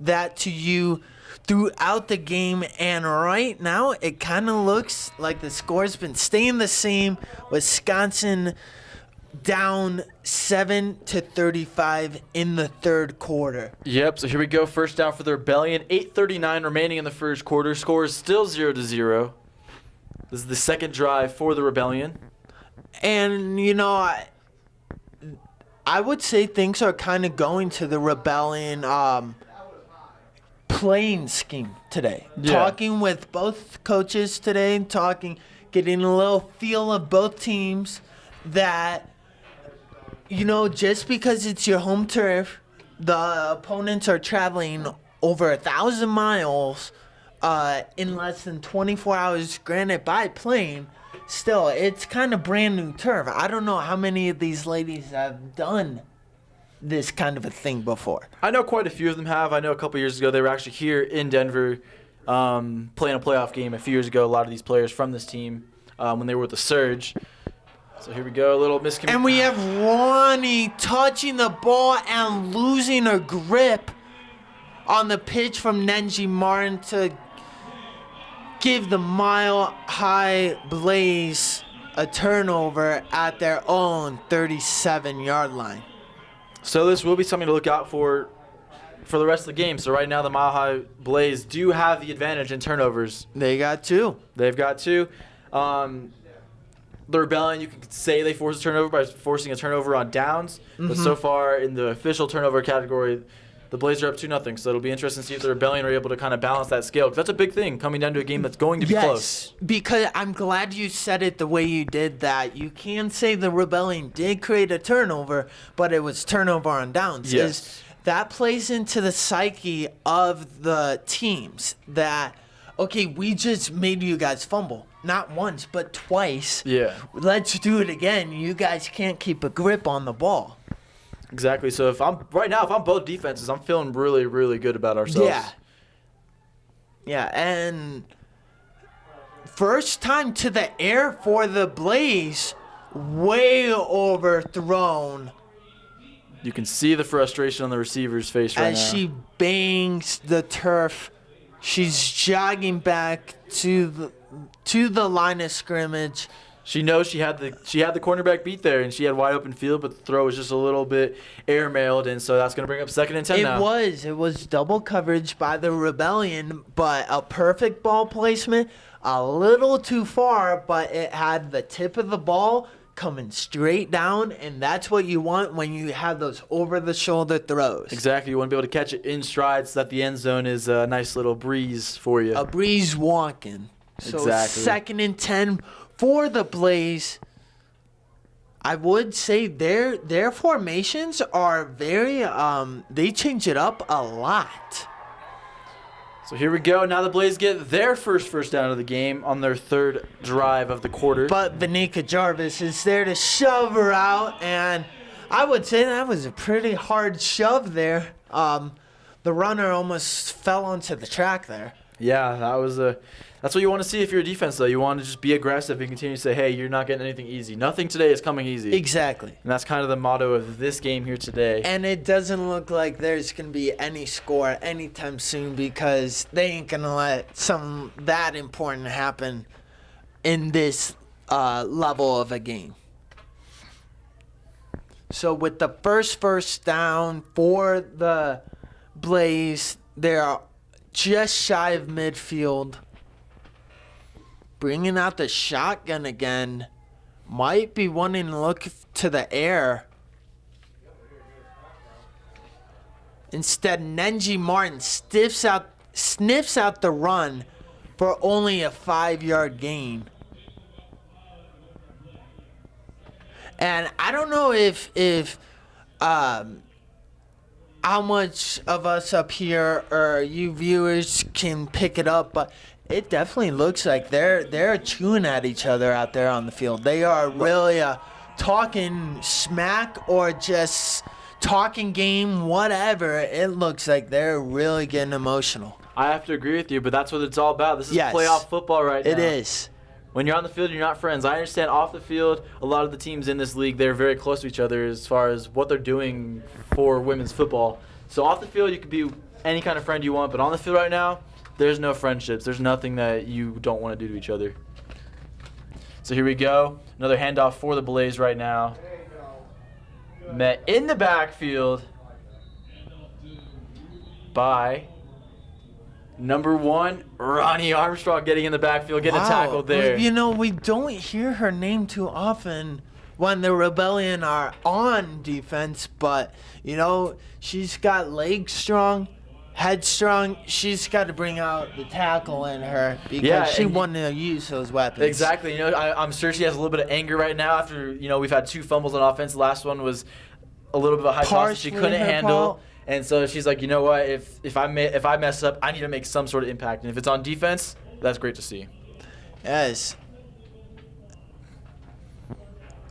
that to you throughout the game, and right now it kind of looks like the score's been staying the same. Wisconsin down 7-35 in the third quarter. Yep, so here we go. First down for the Rebellion. 8:39 remaining in the first quarter. Score is still 0-0. This is the second drive for the Rebellion. And, I would say things are kind of going to the Rebellion playing scheme today. Yeah. Talking with both coaches today, getting a little feel of both teams, that, just because it's your home turf, the opponents are traveling over 1,000 miles in less than 24 hours, granted by plane. Still, it's kind of brand new turf. I don't know how many of these ladies have done this kind of a thing before. I know quite a few of them have. I know a couple years ago they were actually here in Denver playing a playoff game a few years ago. A lot of these players from this team when they were with the Surge. So here we go, a little miscommunication. And we have Ronnie touching the ball and losing her grip on the pitch from Nenji Martin to give the Mile High Blaze a turnover at their own 37-yard line. So this will be something to look out for the rest of the game. So right now the Mile High Blaze do have the advantage in turnovers. They got two. They've got two. The Rebellion, you can say they forced a turnover by forcing a turnover on downs. But so far in the official turnover category, the Blaze are up 2-0. So it'll be interesting to see if the Rebellion are able to kind of balance that scale. Because that's a big thing coming down to a game that's going to be close. Because I'm glad you said it the way you did, that you can say the Rebellion did create a turnover, but it was turnover on downs. Yes. That plays into the psyche of the teams that, okay, we just made you guys fumble. Not once, but twice. Yeah. Let's do it again. You guys can't keep a grip on the ball. Exactly. So if I'm both defenses, I'm feeling really, really good about ourselves. Yeah, and first time to the air for the Blaze, way overthrown. You can see the frustration on the receiver's face right now. As she bangs the turf, she's jogging back to the line of scrimmage. She knows she had the cornerback beat there, and she had wide open field, but the throw was just a little bit airmailed, and so that's going to bring up 2nd and 10 now. It was double coverage by the Rebellion, but a perfect ball placement, a little too far, but it had the tip of the ball coming straight down, and that's what you want when you have those over-the-shoulder throws. Exactly. You want to be able to catch it in stride so that the end zone is a nice little breeze for you. A breeze walking. So Exactly. 2nd and 10 for the Blaze. I would say their formations are very they change it up a lot. So here we go. Now the Blaze get their first down of the game on their 3rd drive of the quarter. But Vanika Jarvis is there to shove her out, and I would say that was a pretty hard shove there. The runner almost fell onto the track there. Yeah, that's what you want to see if you're a defense, though. You want to just be aggressive and continue to say, hey, you're not getting anything easy. Nothing today is coming easy. Exactly. And that's kind of the motto of this game here today. And it doesn't look like there's going to be any score anytime soon, because they ain't going to let something that important happen in this level of a game. So with the first down for the Blaze, they're just shy of midfield. Bringing out the shotgun again. Might be wanting to look to the air. Instead, Nenji Martin sniffs out the run for only a 5-yard gain. And I don't know if how much of us up here or you viewers can pick it up, but it definitely looks like they're chewing at each other out there on the field. They are really talking smack or just talking game, whatever, it looks like they're really getting emotional. I have to agree with you, but that's what it's all about. This is Yes. playoff football right now. It is. When you're on the field, you're not friends. I understand off the field, a lot of the teams in this league, they're very close to each other as far as what they're doing for women's football. So off the field, you could be any kind of friend you want, but on the field right now, there's no friendships. There's nothing that you don't want to do to each other. So here we go. Another handoff for the Blaze right now. Met in the backfield by number 1, Ronnie Armstrong, getting in the backfield, getting a tackle there. You know, we don't hear her name too often when the Rebellion are on defense, but, you know, she's got legs strong, head strong. She's got to bring out the tackle in her because she wanted to use those weapons. Exactly. You know, I'm sure she has a little bit of anger right now after, you know, we've had 2 fumbles on offense. The last one was a little bit of a high toss that she couldn't handle. And so she's like, you know what? If I mess up, I need to make some sort of impact. And if it's on defense, that's great to see. Yes.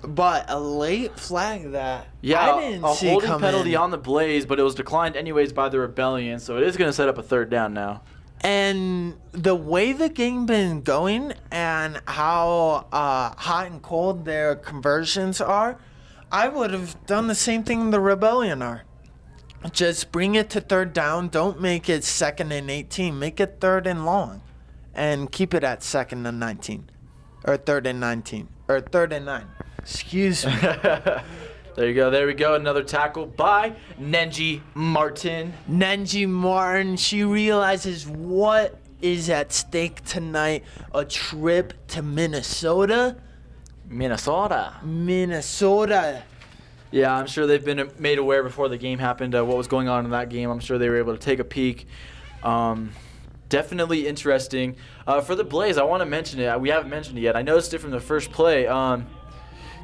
But a late flag that I didn't see a holding come penalty in. on the Blaze, but it was declined anyways by the Rebellion. So it is going to set up a 3rd down now. And the way the game been going and how hot and cold their conversions are, I would have done the same thing the Rebellion are. Just bring it to 3rd down. Don't make it 2nd and 18. Make it 3rd and long. And keep it at 2nd and 19. Or 3rd and 19. Or 3rd and 9. Excuse me. There you go. There we go. Another tackle by Nenji Martin. Nenji Martin, she realizes what is at stake tonight. A trip to Minnesota. Minnesota. Yeah, I'm sure they've been made aware before the game happened what was going on in that game. I'm sure they were able to take a peek. Definitely interesting. For the Blaze, I want to mention it. We haven't mentioned it yet. I noticed it from the first play.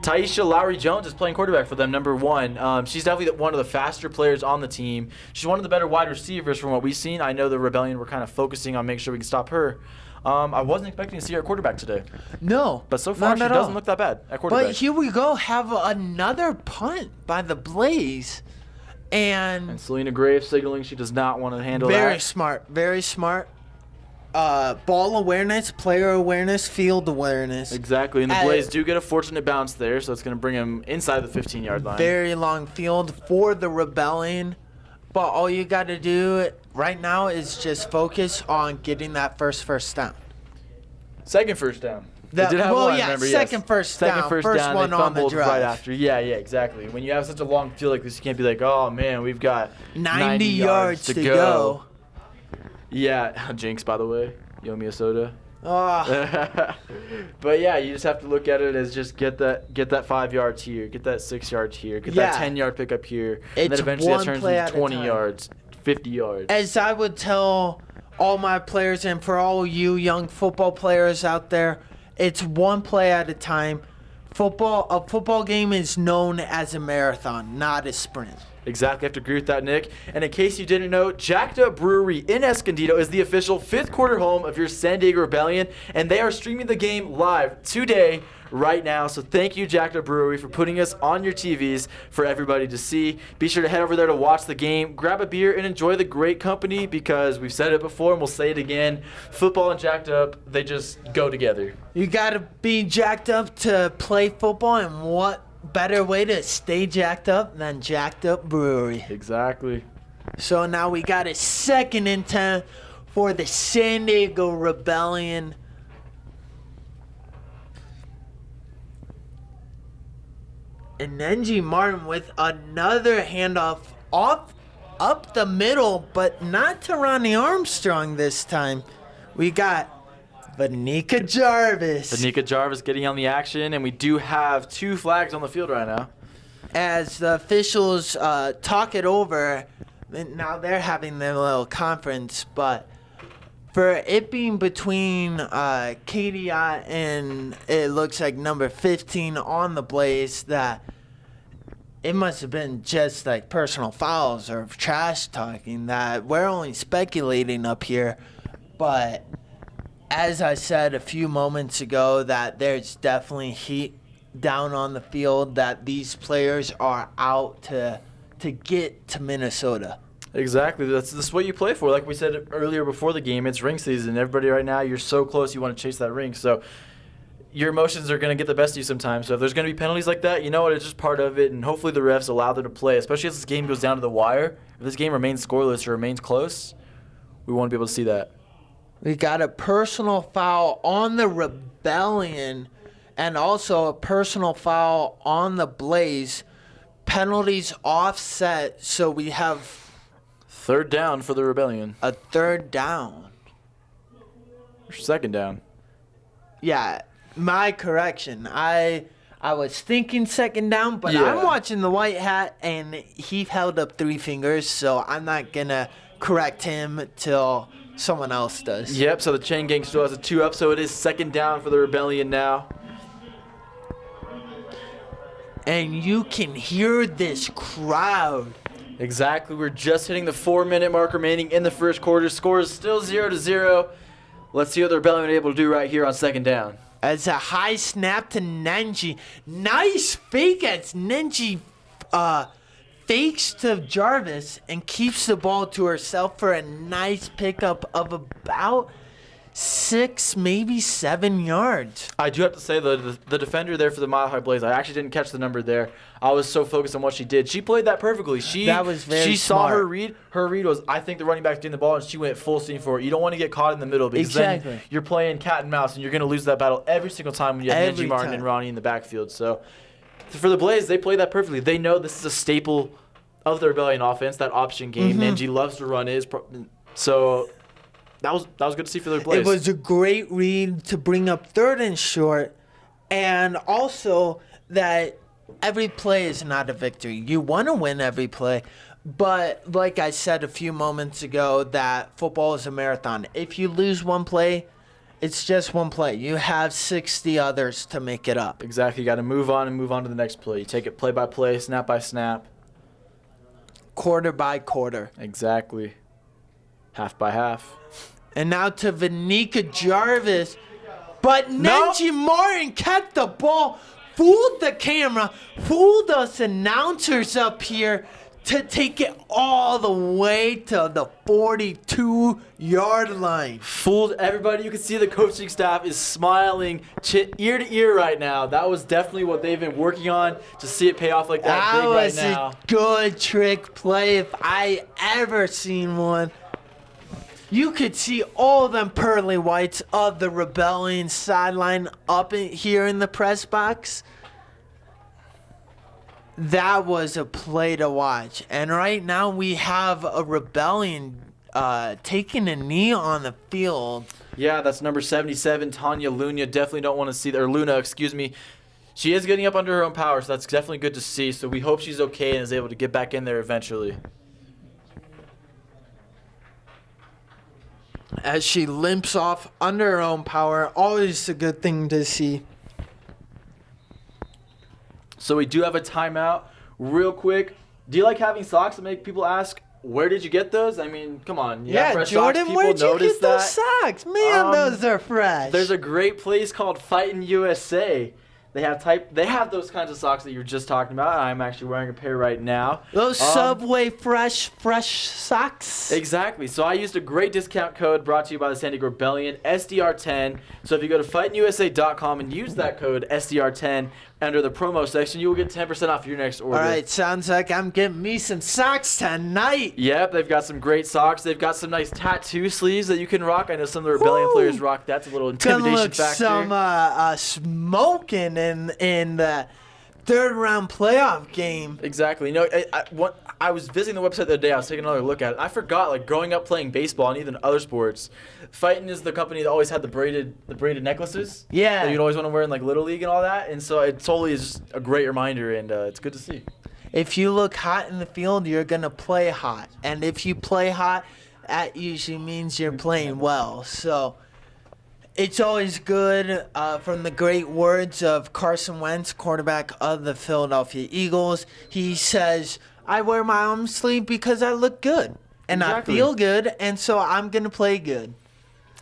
Taisha Lowry-Jones is playing quarterback for them, number 1. She's definitely one of the faster players on the team. She's one of the better wide receivers from what we've seen. I know the Rebellion were kind of focusing on making sure we can stop her. I wasn't expecting to see her at quarterback today. No. But so far, she doesn't look that bad at quarterback. But here we go. Have another punt by the Blaze. And Selena Graves signaling she does not want to handle that. very smart. Very smart. Ball awareness, player awareness, field awareness. Exactly. And the Blaze do get a fortunate bounce there, so it's going to bring him inside the 15-yard line. Very long field for the Rebellion. But all you got to do right now is just focus on getting that first down. Second first down. They did have one, remember? Second first down. First down, one they on the fumbled drive. right after. Yeah, exactly. When you have such a long field like this, you can't be like, oh, man, we've got 90 yards to go. Yeah, Jinx, by the way. You owe me a soda. Oh. But yeah, you just have to look at it as just get that 5 yards here, get that 6 yards here, get that 10-yard pickup here, and then eventually that turns into 20 yards, 50 yards. As I would tell all my players and for all you young football players out there, it's one play at a time. A football game is known as a marathon, not a sprint. Exactly. I have to agree with that, Nick. And in case you didn't know, Jacked Up Brewery in Escondido is the official 5th quarter home of your San Diego Rebellion, and they are streaming the game live today, right now. So thank you, Jacked Up Brewery, for putting us on your TVs for everybody to see. Be sure to head over there to watch the game, grab a beer, and enjoy the great company because we've said it before and we'll say it again. Football and Jacked Up, they just go together. You got to be jacked up to play football, and what better way to stay jacked up than Jacked Up Brewery. Exactly. So now we got a 2nd and 10 for the San Diego Rebellion. And Nenji Martin with another handoff up the middle, but not to Ronnie Armstrong this time. We got Vanika Jarvis. Vanika Jarvis getting on the action, and we do have 2 flags on the field right now. As the officials talk it over, now they're having their little conference, but for it being between Katie and it looks like number 15 on the Blaze, that it must have been just like personal fouls or trash talking, that we're only speculating up here. But as I said a few moments ago, that there's definitely heat down on the field, that these players are out to to get to Minnesota. Exactly. That's what you play for. Like we said earlier before the game, it's ring season. Everybody right now, you're so close, you want to chase that ring. So your emotions are going to get the best of you sometimes. So if there's going to be penalties like that, you know what? It's just part of it, and hopefully the refs allow them to play, especially as this game goes down to the wire. If this game remains scoreless or remains close, we want to be able to see that. We got a personal foul on the Rebellion and also a personal foul on the Blaze. Penalties offset, so we have Third down for the Rebellion. a third down. Or second down. Yeah, my correction. I was thinking second down, but Yeah. I'm watching the white hat, and he held up 3 fingers, so I'm not going to correct him till someone else does. Yep, so the chain gang still has a 2 up, so it is second down for the Rebellion now. And you can hear this crowd. Exactly. We're just hitting the 4-minute mark remaining in the first quarter. Score is still 0-0. Let's see what the Rebellion are able to do right here on second down. As a high snap to Nenji. Nice fake as Nenji fakes to Jarvis and keeps the ball to herself for a nice pickup of about 6, maybe 7 yards. I do have to say, the defender there for the Mile High Blaze, I actually didn't catch the number there. I was so focused on what she did. She played that perfectly. That was very She saw smart. her read. Her read was, I think the running back's getting the ball, and she went full steam for it. You don't want to get caught in the middle because Exactly. then you're playing cat and mouse, and you're going to lose that battle every single time when you have Every Nenji Martin time. and Ronnie in the backfield. So for the Blaze, they play that perfectly. They know this is a staple of the Rebellion offense, that option game. Nenji loves to run his. So that was good to see for the Blaze. It was a great read to bring up third and short, and also that every play is not a victory. You want to win every play, but like I said a few moments ago, that football is a marathon. If you lose one play, it's just one play. You have 60 others to make it up. Exactly. You got to move on and move on to the next play. You take it play by play, snap by snap. Quarter by quarter. Exactly. Half by half. And now to Vanika Jarvis. But No. Nenji Martin kept the ball, fooled the camera, fooled us announcers up here to take it all the way to the 42-yard line. Fooled everybody. You can see the coaching staff is smiling ear to ear right now. That was definitely what they've been working on to see it pay off like that That big right was now. a good trick play if I ever seen one. You could see all them pearly whites of the Rebellion sideline up here in the press box. That was a play to watch. And right now we have a Rebellion taking a knee on the field. Yeah, that's number 77, Tanya Luna. Definitely don't want to see that. Or Luna, excuse me. She is getting up under her own power, so that's definitely good to see. So we hope she's okay and is able to get back in there eventually. As she limps off under her own power, always a good thing to see. So we do have a timeout. Real quick, do you like having socks that make people ask, where did you get those? I mean, come on. You have Yeah, fresh Jordan, socks. where'd People you notice get those that. socks? Man, Um, those are fresh. There's a great place called Fightin' USA. They have those kinds of socks that you were just talking about. I'm actually wearing a pair right now. Those Subway fresh socks. Exactly. So I used a great discount code brought to you by the San Diego Rebellion, SDR10. So if you go to fightinusa.com and use that code SDR10 under the promo section, you will get 10% off your next order. All right, sounds like I'm getting me some socks tonight. Yep, they've got some great socks. They've got some nice tattoo sleeves that you can rock. I know some of the Rebellion Woo! players rock. That's a little Gonna intimidation look factor. some smoking in the third round playoff game. Exactly. You know, I was visiting the website the other day. I was taking another look at it. I forgot, like, growing up playing baseball and even other sports, Fightin' is the company that always had the braided necklaces. Yeah. That you'd always want to wear in, like, Little League and all that. And so it totally is just a great reminder, and it's good to see. If you look hot in the field, you're gonna play hot, and if you play hot, that usually means you're playing well. So it's always good, from the great words of Carson Wentz, quarterback of the Philadelphia Eagles. He says, I wear my arm sleeve because I look good and Exactly. I feel good, and so I'm going to play good.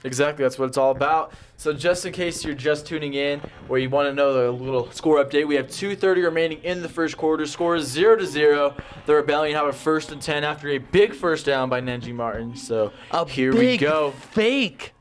Exactly, that's what it's all about. So just in case you're just tuning in or you want to know the little score update, we have 2:30 remaining in the first quarter. Score is 0-0. The Rebellion have a 1st and 10 after a big first down by Nenji Martin. So here we go. Fake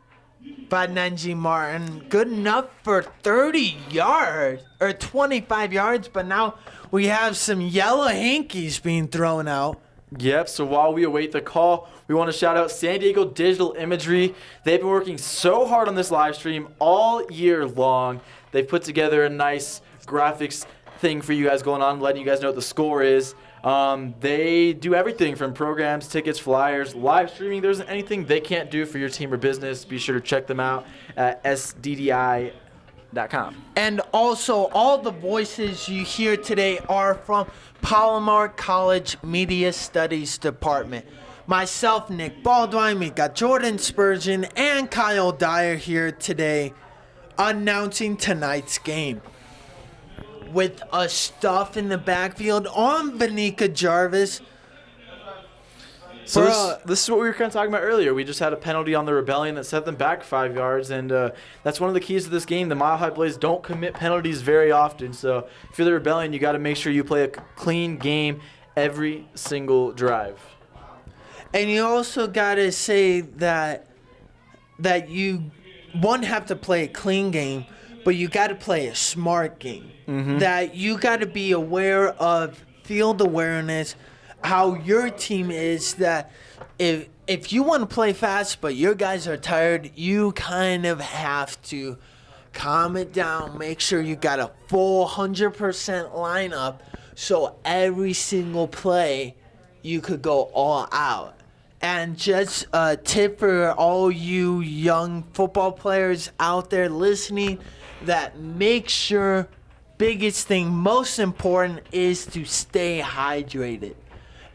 by Nenji Martin. Good enough for 30 yards or 25 yards, but now we have some yellow hankies being thrown out. Yep, so while we await the call, we want to shout out San Diego Digital Imagery. They've been working so hard on this live stream all year long. They've put together a nice graphics thing for you guys going on, letting you guys know what the score is. They do everything from programs, tickets, flyers, live streaming. There isn't anything they can't do for your team or business. Be sure to check them out at sddi.com. And also, all the voices you hear today are from Palomar College Media Studies Department. Myself, Nick Baldwin, we got Jordan Spurgeon and Kyle Dyer here today announcing tonight's game. With a stuff in the backfield on Vanika Jarvis. So this is what we were kind of talking about earlier. We just had a penalty on the Rebellion that set them back 5 yards, and that's one of the keys to this game. The Mile High Blaze don't commit penalties very often, so if you're the Rebellion, you got to make sure you play a clean game every single drive. And you also got to say that you, one, have to play a clean game, but you got to play a smart game. Mm-hmm. That you got to be aware of field awareness, how your team is, that if you want to play fast but your guys are tired, you kind of have to calm it down, make sure you got a full 100% lineup so every single play you could go all out. And just a tip for all you young football players out there listening, that make sure, biggest thing, most important, is to stay hydrated.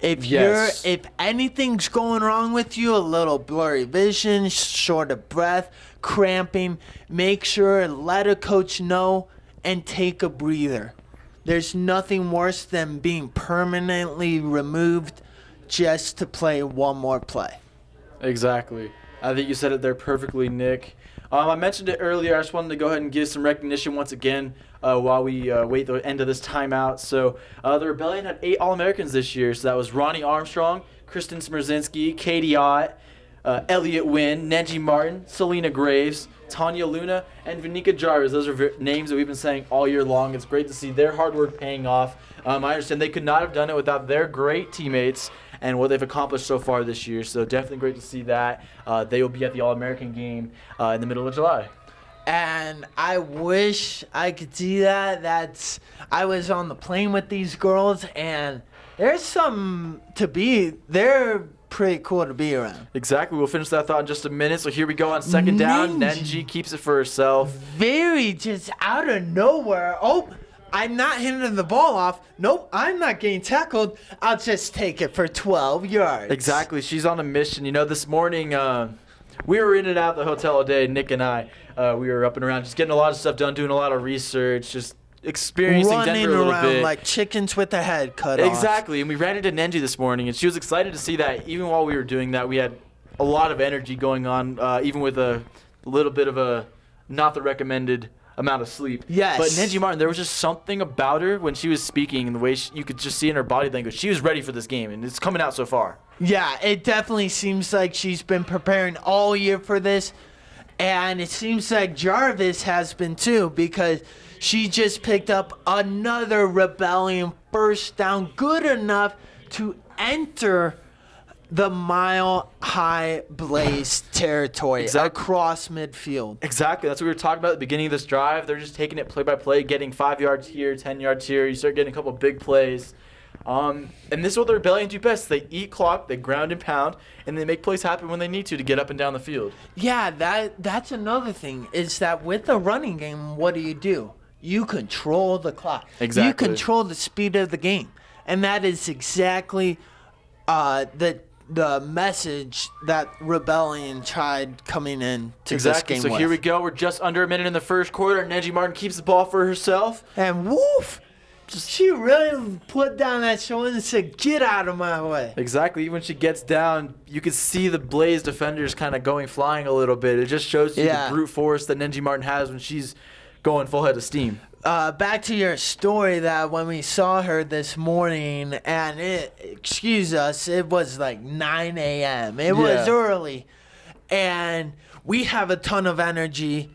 If anything's going wrong with you, a little blurry vision, short of breath, cramping, make sure, let a coach know and take a breather. There's nothing worse than being permanently removed just to play one more play. Exactly. I think you said it there perfectly, Nick. I mentioned it earlier. I just wanted to go ahead and give some recognition once again while we wait the end of this timeout. So the Rebellion had 8 All-Americans this year. So that was Ronnie Armstrong, Kristen Smierzinski, Katie Ott, Elliot Wynn, Nenji Martin, Selena Graves, Tanya Luna, and Vanika Jarvis. Those are names that we've been saying all year long. It's great to see their hard work paying off. I understand they could not have done it without their great teammates and what they've accomplished so far this year. So definitely great to see that. They will be at the All-American game in the middle of July. And I wish I could see that. I was on the plane with these girls, and there's something to be. They're pretty cool to be around. Exactly. We'll finish that thought in just a minute. So here we go on second down. Nenji keeps it for herself. Very just out of nowhere. Oh, I'm not handing the ball off. Nope, I'm not getting tackled. I'll just take it for 12 yards. Exactly. She's on a mission. You know, this morning we were in and out the hotel all day, Nick and I. We were up and around just getting a lot of stuff done, doing a lot of research, just experiencing Denver a little bit. Running around like chickens with their head cut off. Exactly. And we ran into Nenji this morning, and she was excited to see that. Even while we were doing that, we had a lot of energy going on, even with a little bit of a not the recommended amount of sleep. Yes. But Nenji Martin, there was just something about her when she was speaking and the way you could just see in her body language. She was ready for this game, and it's coming out so far. Yeah, it definitely seems like she's been preparing all year for this. And it seems like Jarvis has been too, because she just picked up another Rebellion first down, good enough to enter the Mile High Blaze territory across midfield. Exactly. That's what we were talking about at the beginning of this drive. They're just taking it play by play, getting 5 yards here, 10 yards here. You start getting a couple big plays. And this is what the Rebellion do best. They eat clock, they ground and pound, and they make plays happen when they need to get up and down the field. Yeah, that's another thing, is that with the running game, what do? You control the clock. Exactly. You control the speed of the game. And that is exactly the message that Rebellion tried coming in to this game So with. here we go. We're just under a minute in the first quarter. Nenji Martin keeps the ball for herself. And woof! She really put down that shoulder and said, "Get out of my way." Exactly. Even when she gets down, you can see the Blaze defenders kind of going flying a little bit. It just shows you the brute force that Nenji Martin has when she's going full head of steam. Back to your story that when we saw her this morning, and excuse us, it was like 9 a.m. It was early, and we have a ton of energy.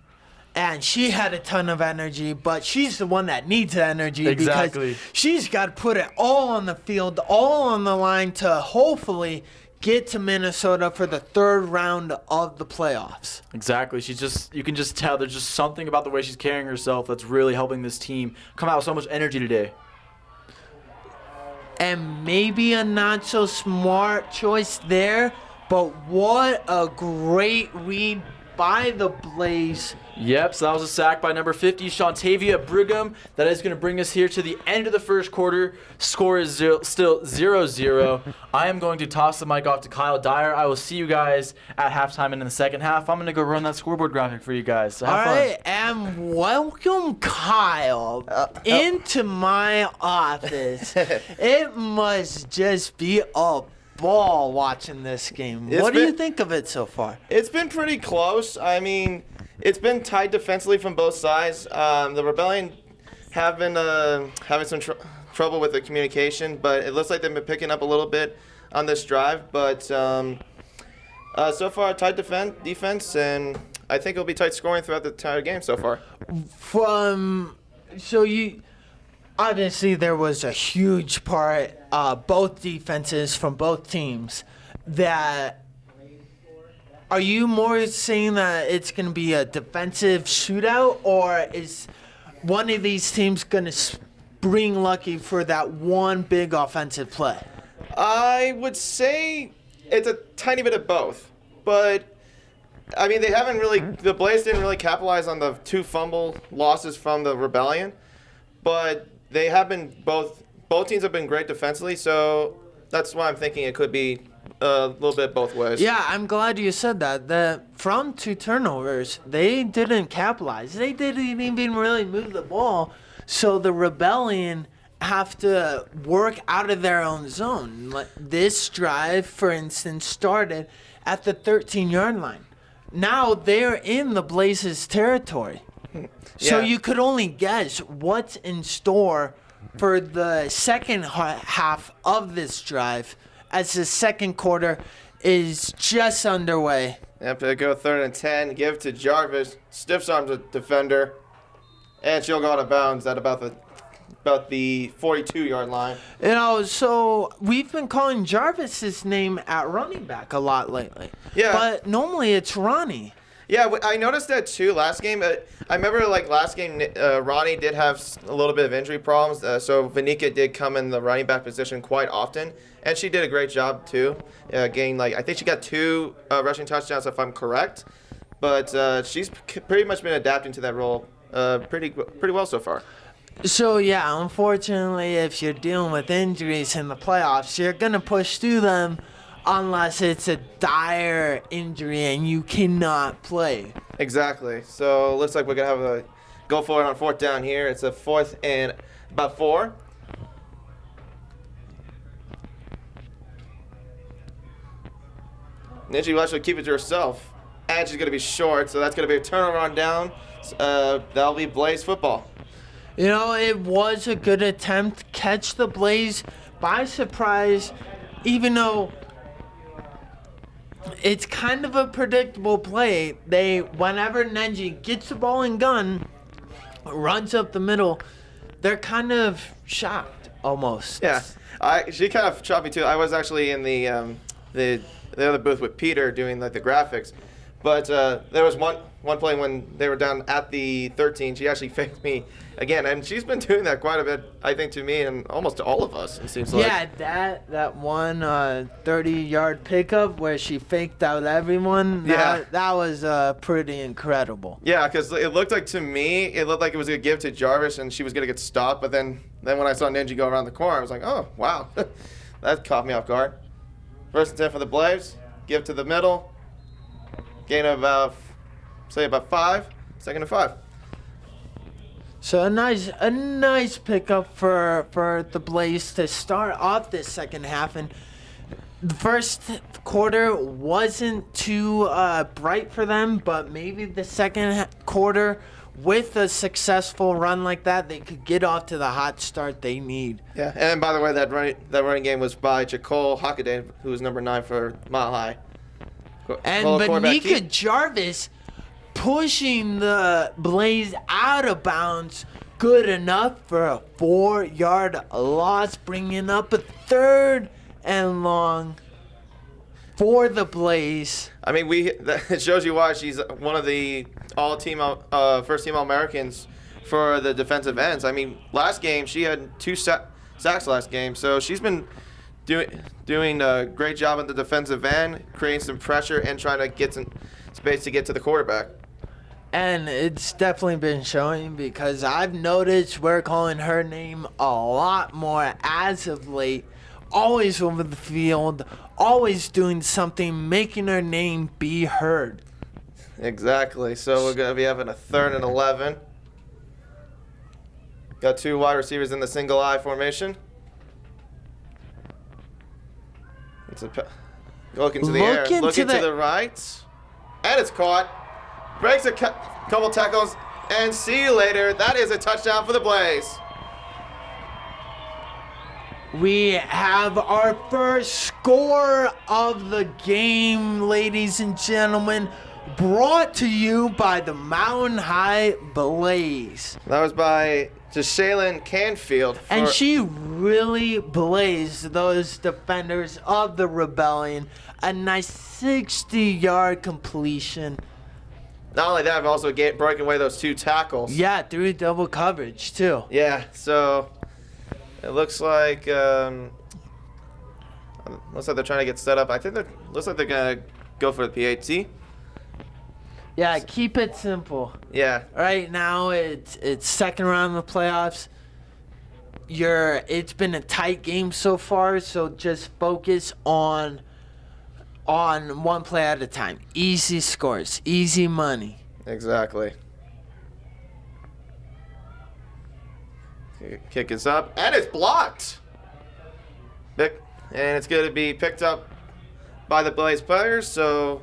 And she had a ton of energy, but she's the one that needs the energy because she's got to put it all on the field, all on the line to hopefully get to Minnesota for the third round of the playoffs. Exactly. You can just tell there's just something about the way she's carrying herself that's really helping this team come out with so much energy today. And maybe a not so smart choice there, but what a great read by the Blaze. Yep, so that was a sack by number 50, Shantavia Brigham. That is going to bring us here to the end of the first quarter. Score is still 0-0. I am going to toss the mic off to Kyle Dyer. I will see you guys at halftime and in the second half. I'm going to go run that scoreboard graphic for you guys. So have fun. All right, and welcome Kyle into my office. It must just be a ball watching this game. What do you think of it so far? It's been pretty close. I mean, it's been tight defensively from both sides. The Rebellion have been having some trouble with the communication, but it looks like they've been picking up a little bit on this drive. But so far, tight defense, and I think it'll be tight scoring throughout the entire game so far. Obviously, there was a huge part, both defenses from both teams, that. Are you more saying that it's going to be a defensive shootout, or is one of these teams going to spring lucky for that one big offensive play? I would say it's a tiny bit of both. But, I mean, the Blaze didn't really capitalize on the 2 fumble losses from the Rebellion. But they have been both teams have been great defensively, so that's why I'm thinking it could be a little bit both ways. Yeah, I'm glad you said that. From 2 turnovers, they didn't capitalize. They didn't even really move the ball. So the Rebellion have to work out of their own zone. This drive, for instance, started at the 13-yard line. Now they're in the Blazes' territory. So you could only guess what's in store for the second half of this drive, as the second quarter is just underway. Yep, to go 3rd and 10, give to Jarvis, stiffs arms the defender, and she'll go out of bounds at about the 42-yard line. So we've been calling Jarvis's name at running back a lot lately. Yeah. But normally it's Ronnie. Yeah, I noticed that too last game. I remember last game, Ronnie did have a little bit of injury problems, so Vanika did come in the running back position quite often, and she did a great job too. Getting I think she got 2 rushing touchdowns if I'm correct, but she's pretty much been adapting to that role pretty well so far. So yeah, unfortunately, if you're dealing with injuries in the playoffs, you're gonna push through them. Unless it's a dire injury and you cannot play. Exactly. So looks like we're going to have a go for it on 4th down here. It's a 4th and about 4. Ninja will actually keep it to herself. And she's going to be short, so that's going to be a turnover on down. That'll be Blaze football. It was a good attempt. Catch the Blaze by surprise, even though it's kind of a predictable play. Whenever Nenji gets the ball and gun, runs up the middle, they're kind of shocked almost. Yeah, she kind of shocked me too. I was actually in the other booth with Peter doing the graphics, but there was one play when they were down at the 13. She actually faked me again, and she's been doing that quite a bit, I think, to me and almost to all of us, it seems like. Yeah, that one 30-yard pickup where she faked out everyone, that was pretty incredible. Yeah, because it looked like it was going to give to Jarvis and she was going to get stopped, but then when I saw Ninja go around the corner, I was like, oh, wow, that caught me off guard. 1st and 10 for the Blaze, give to the middle, gain of about 5, 2nd and 5. So a nice pickup for the Blaze to start off this second half, and the first quarter wasn't too bright for them, but maybe the second quarter, with a successful run like that, they could get off to the hot start they need. Yeah, and by the way, that running game was by Jacole Hockaday, who was number 9 for Mile High. And Quarterback Benika keep. Jarvis pushing the Blaze out of bounds, good enough for a 4-yard loss, bringing up a 3rd and long for the Blaze. I mean, it shows you why she's one of the all-team, first-team All-Americans for the defensive ends. I mean, last game she had 2 sacks last game, so she's been doing a great job at the defensive end, creating some pressure and trying to get some space to get to the quarterback. And it's definitely been showing, because I've noticed we're calling her name a lot more as of late. Always over the field, always doing something, making her name be heard. Exactly. So we're going to be having a 3rd and 11. Got 2 wide receivers in the single eye formation. Looking to the air, looking to the right, and it's caught. Breaks a couple tackles, and see you later. That is a touchdown for the Blaze. We have our first score of the game, ladies and gentlemen, brought to you by the Mountain High Blaze. That was by Jashaylin Canfield. And she really blazed those defenders of the Rebellion. A nice 60-yard completion. Not only that, I've also broken away those 2 tackles. Yeah, through double coverage, too. Yeah, so it looks like they're trying to get set up. I think looks like they're going to go for the PAT. Yeah, keep it simple. Yeah. Right now, it's second round of the playoffs. It's been a tight game so far, so just focus on one play at a time. Easy scores, easy money. Exactly. Kick is up, and it's blocked. And it's going to be picked up by the Blaze players, so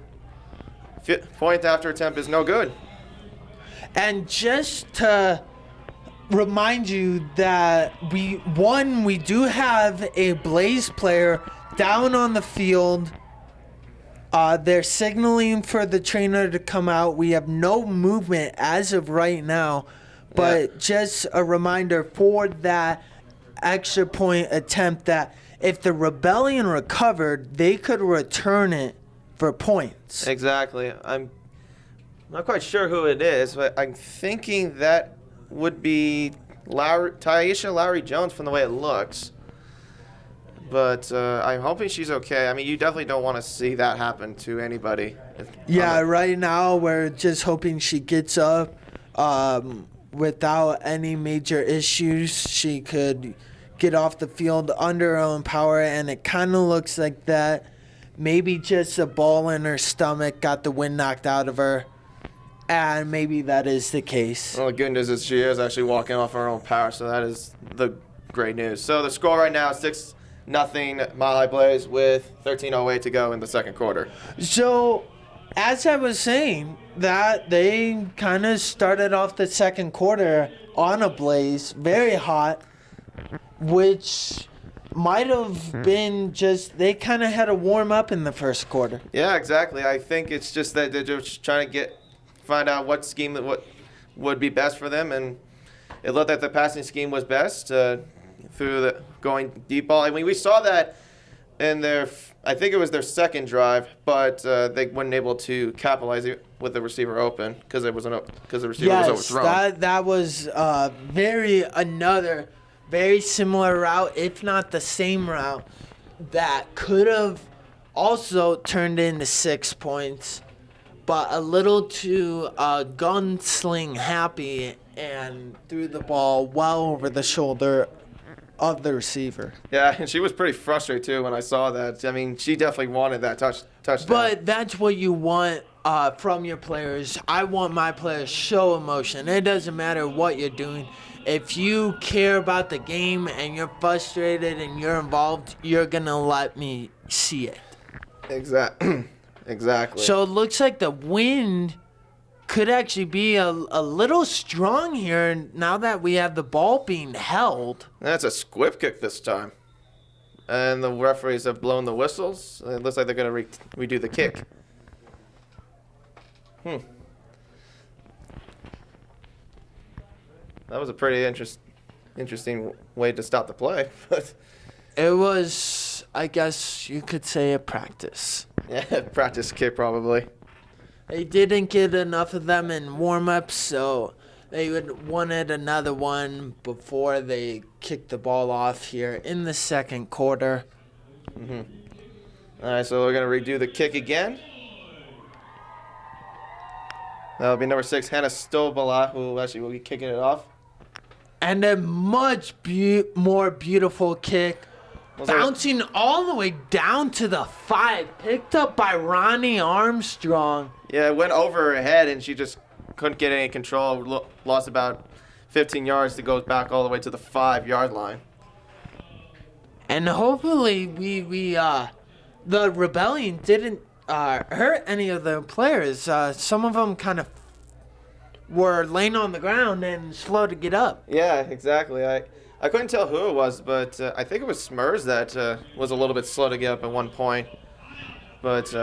point after attempt is no good. And just to remind you that we do have a Blaze player down on the field. They're signaling for the trainer to come out. We have no movement as of right now, but just a reminder for that extra point attempt that if the Rebellion recovered, they could return it for points. Exactly. I'm not quite sure who it is, but I'm thinking that would be Taisha Lowry Jones from the way it looks. But I'm hoping she's okay. I mean, you definitely don't want to see that happen to anybody. Yeah, right now we're just hoping she gets up without any major issues. She could get off the field under her own power, and it kind of looks like that. Maybe just a ball in her stomach got the wind knocked out of her, and maybe that is the case. Well, the good news is she is actually walking off her own power, so that is the great news. So the score right now is 6-0 Mile High Blaze with 13:08 to go in the second quarter. So, as I was saying, that they kind of started off the second quarter on a blaze, very hot, which might have been just they kind of had to warm up in the first quarter. Yeah, exactly. I think it's just that they're just trying to find out what scheme what would be best for them, and it looked like the passing scheme was best through the going deep ball. I mean, we saw that in I think it was their second drive, but they weren't able to capitalize it with the receiver open because the receiver was overthrown. That was another very similar route, if not the same route, that could have also turned into 6 points, but a little too gunsling happy and threw the ball well over the shoulder of the receiver. Yeah, and she was pretty frustrated too when I saw that. I mean, she definitely wanted that touchdown. But that's what you want from your players. I want my players to show emotion. It doesn't matter what you're doing. If you care about the game and you're frustrated and you're involved, you're going to let me see it. Exactly. So it looks like the wind could actually be a little strong here now that we have the ball being held. That's a squib kick this time. And the referees have blown the whistles. It looks like they're going to redo the kick. That was a pretty interesting way to stop the play. It was, I guess you could say, a practice. Yeah, practice kick probably. They didn't get enough of them in warm-up, so they wanted another one before they kicked the ball off here in the second quarter. All right, so we're going to redo the kick again. That'll be number 6, Hannah Stobala, who actually will be kicking it off. And a much more beautiful kick, bouncing all the way down to the 5, picked up by Ronnie Armstrong. Yeah, it went over her head, and she just couldn't get any control. Lost about 15 yards to go back all the way to the 5-yard line. And hopefully the Rebellion didn't hurt any of the players. Some of them kind of were laying on the ground and slow to get up. Yeah, exactly. I couldn't tell who it was, but I think it was Smurs that was a little bit slow to get up at one point. But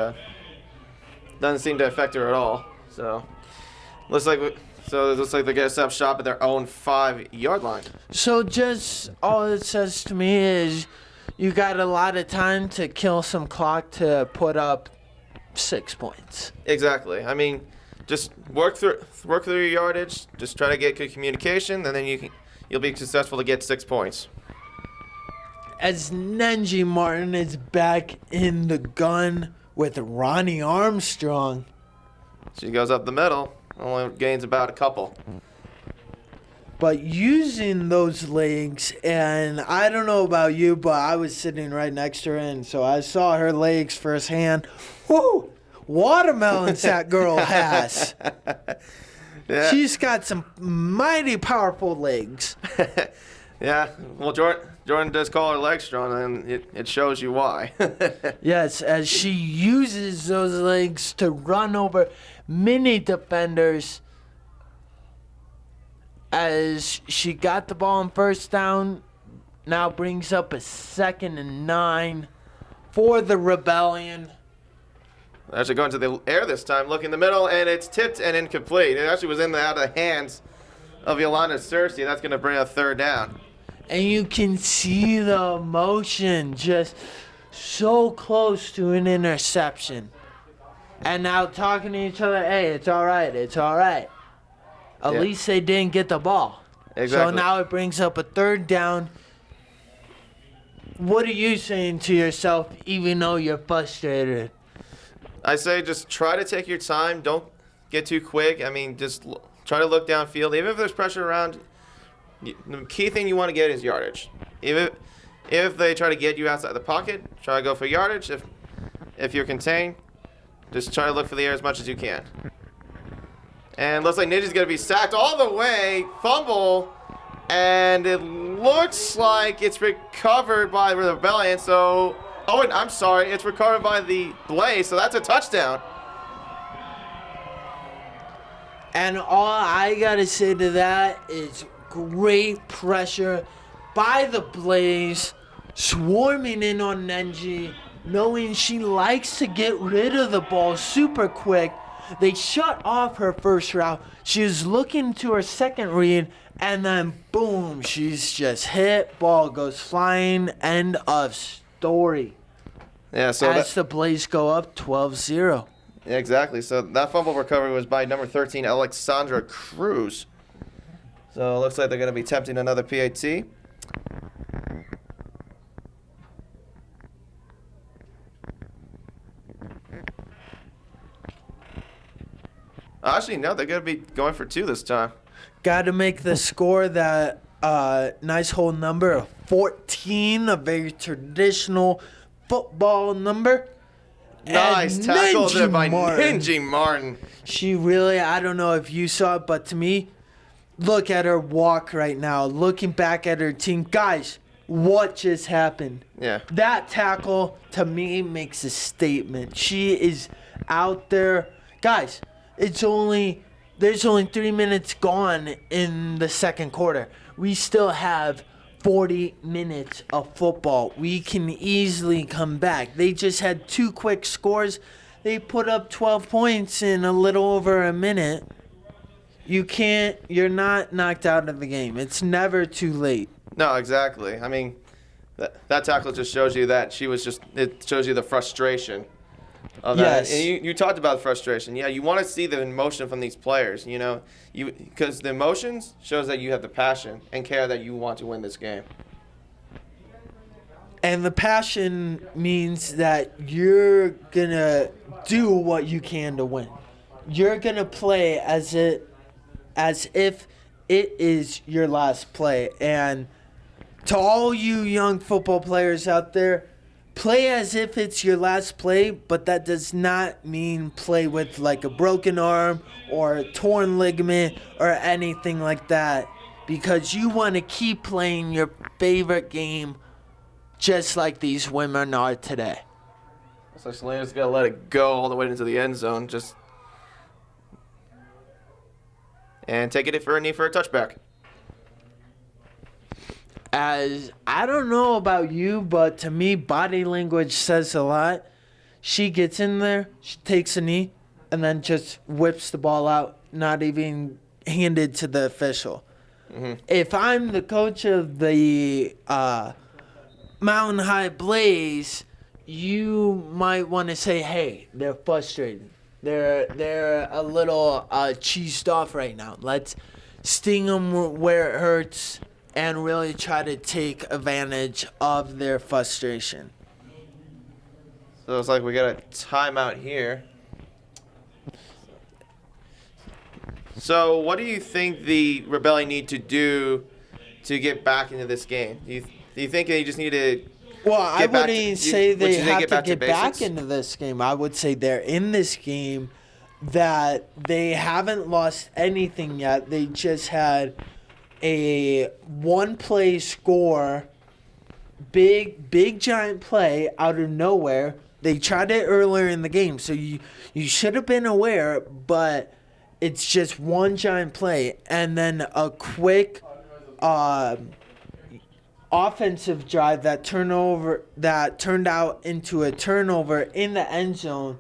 doesn't seem to affect her at all. So looks like they get set up shop at their own 5-yard line. So just all it says to me is you got a lot of time to kill some clock to put up 6 points. Exactly. I mean, just work through your yardage. Just try to get good communication, and then you'll be successful to get 6 points. As Nenji Martin is back in the gun with Ronnie Armstrong. She goes up the middle, only gains about a couple. But using those legs, and I don't know about you, but I was sitting right next to her, and so I saw her legs firsthand. Whoo! Watermelons that girl has. Yeah. She's got some mighty powerful legs. Yeah, well, Jordan does call her legs strong, and it shows you why. Yes, as she uses those legs to run over many defenders. As she got the ball on first down, now brings up a 2nd and 9 for the Rebellion. Actually going to the air this time, look in the middle, and it's tipped and incomplete. It actually was out of the hands of Yolanda Cersei. That's going to bring a 3rd down. And you can see the emotion just so close to an interception. And now talking to each other, hey, it's all right, it's all right. At Yeah. least they didn't get the ball. Exactly. So now it brings up a 3rd down. What are you saying to yourself, even though you're frustrated? I say just try to take your time. Don't get too quick. I mean, just try to look downfield. Even if there's pressure around, the key thing you want to get is yardage. If they try to get you outside the pocket, try to go for yardage. If you're contained, just try to look for the air as much as you can. And looks like Ninja's going to be sacked all the way. Fumble. And it looks like it's recovered by the Rebellion. So, and I'm sorry. It's recovered by the Blaze. So that's a touchdown. And all I got to say to that is great pressure by the Blaze, swarming in on Nenji, knowing she likes to get rid of the ball super quick. They shut off her first route. She was looking to her second read, and then boom, she's just hit. Ball goes flying. End of story. Yeah, so as the Blaze go up 12-0. Yeah, exactly. So that fumble recovery was by number 13, Alexandra Cruz. So it looks like they're going to be attempting another PAT. Actually, no, they're going to be going for 2 this time. Got to make the score that nice whole number of 14, a very traditional football number. Nice And tackle there by Martin. Ninji Martin. She really, I don't know if you saw it, but to me, look at her walk right now, looking back at her team. Guys, what just happened? Yeah. That tackle, to me, makes a statement. She is out there. Guys, there's only 3 minutes gone in the second quarter. We still have 40 minutes of football. We can easily come back. They just had 2 quick scores. They put up 12 points in a little over a minute. You're not knocked out of the game. It's never too late. No, exactly. I mean, that tackle just shows you that it shows you the frustration of that. Yes. And you talked about frustration. Yeah, you want to see the emotion from these players, because the emotions shows that you have the passion and care that you want to win this game. And the passion means that you're going to do what you can to win. You're going to play as if it is your last play. And to all you young football players out there, play as if it's your last play, but that does not mean play with like a broken arm or a torn ligament or anything like that, because you want to keep playing your favorite game just like these women are today. So Selena's got to let it go all the way into the end zone. And take it for a knee for a touchback. As I don't know about you, but to me, body language says a lot. She gets in there, she takes a knee, and then just whips the ball out, not even handed to the official. Mm-hmm. If I'm the coach of the Mountain High Blaze, you might want to say, hey, they're frustrated. They're a little cheesed off right now. Let's sting them where it hurts and really try to take advantage of their frustration. So it's like we got a timeout here. So what do you think the Rebellion need to do to get back into this game? Do you think they just need to... Well, I wouldn't say they have to get back basics? into this game. I would say they're in this game, that they haven't lost anything yet. They just had a one-play score, big giant play out of nowhere. They tried it earlier in the game, so you should have been aware, but it's just one giant play. And then a quick offensive drive that turned out into a turnover in the end zone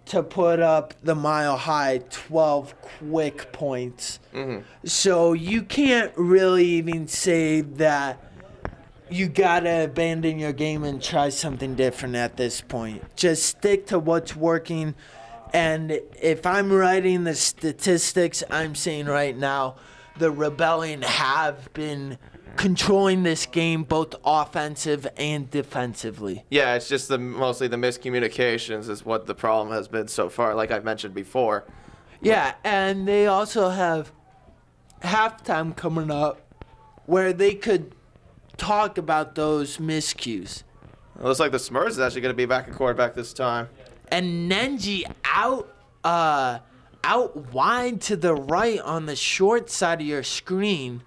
to put up the mile-high 12 quick points. Mm-hmm. So you can't really even say that you got to abandon your game and try something different at this point. Just stick to what's working. And if I'm writing the statistics, I'm saying right now the Rebellion have been controlling this game both offensive and defensively. Yeah, it's just mostly the miscommunications is what the problem has been so far, like I've mentioned before. Yeah, and they also have halftime coming up where they could talk about those miscues. It looks like the Smurfs is actually going to be back at quarterback this time. And Nenji out wide to the right on the short side of your screen.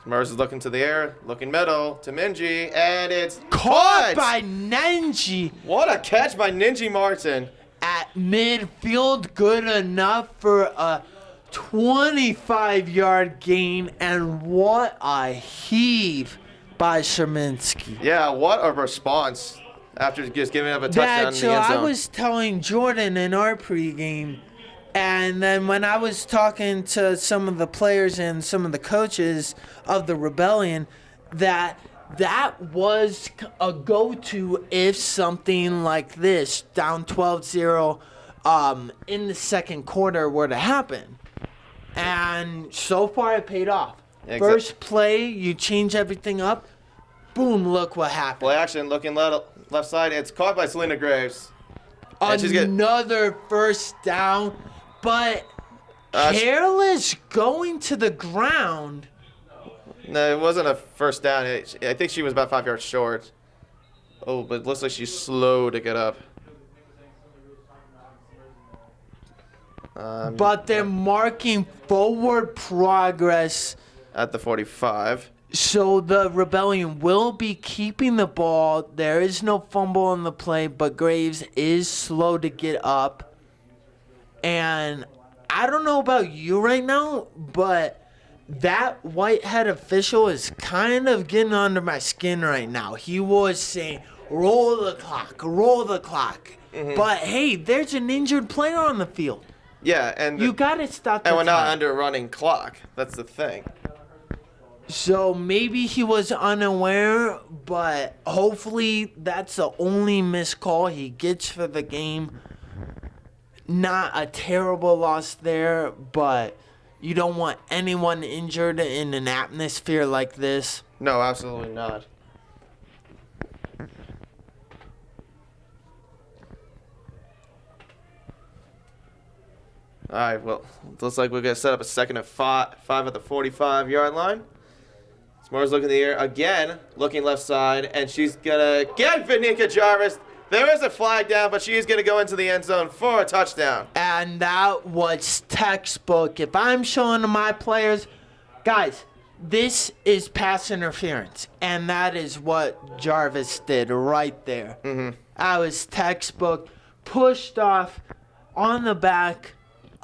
Smurfs is looking to the air, looking middle to Minji, and it's caught by Nenji. What a catch by Ninji Martin. At midfield, good enough for a 25-yard gain, and what a heave by Sherminsky. Yeah, what a response after just giving up a touchdown in the end zone. I was telling Jordan in our pregame, and then when I was talking to some of the players and some of the coaches of the Rebellion, that was a go-to if something like this, down 12-0 in the second quarter, were to happen. And so far it paid off. First play, you change everything up, boom, look what happened. Play action, looking left side, it's caught by Selena Graves. Another first down, but careless going to the ground. No, it wasn't a first down. I think she was about 5 yards short. Oh, but it looks like she's slow to get up. But they're marking forward progress. At the 45. So the Rebellion will be keeping the ball. There is no fumble on the play, but Graves is slow to get up. And I don't know about you right now, but that Whitehead official is kind of getting under my skin right now. He was saying, roll the clock, roll the clock. Mm-hmm. But, hey, there's an injured player on the field. Yeah, and You got to stop the and we're not time. under a running clock. That's the thing. So maybe he was unaware, but hopefully that's the only missed call he gets for the game. Not a terrible loss there, but you don't want anyone injured in an atmosphere like this. No, absolutely not. All right, well, looks like we're going to set up a second and five at the 45-yard line. S'mores looking in the air again, looking left side, and she's going to get Vanika Jarvis. There is a flag down, but she's going to go into the end zone for a touchdown. And that was textbook. If I'm showing to my players, guys, this is pass interference. And that is what Jarvis did right there. Mm-hmm. That was textbook. Pushed off on the back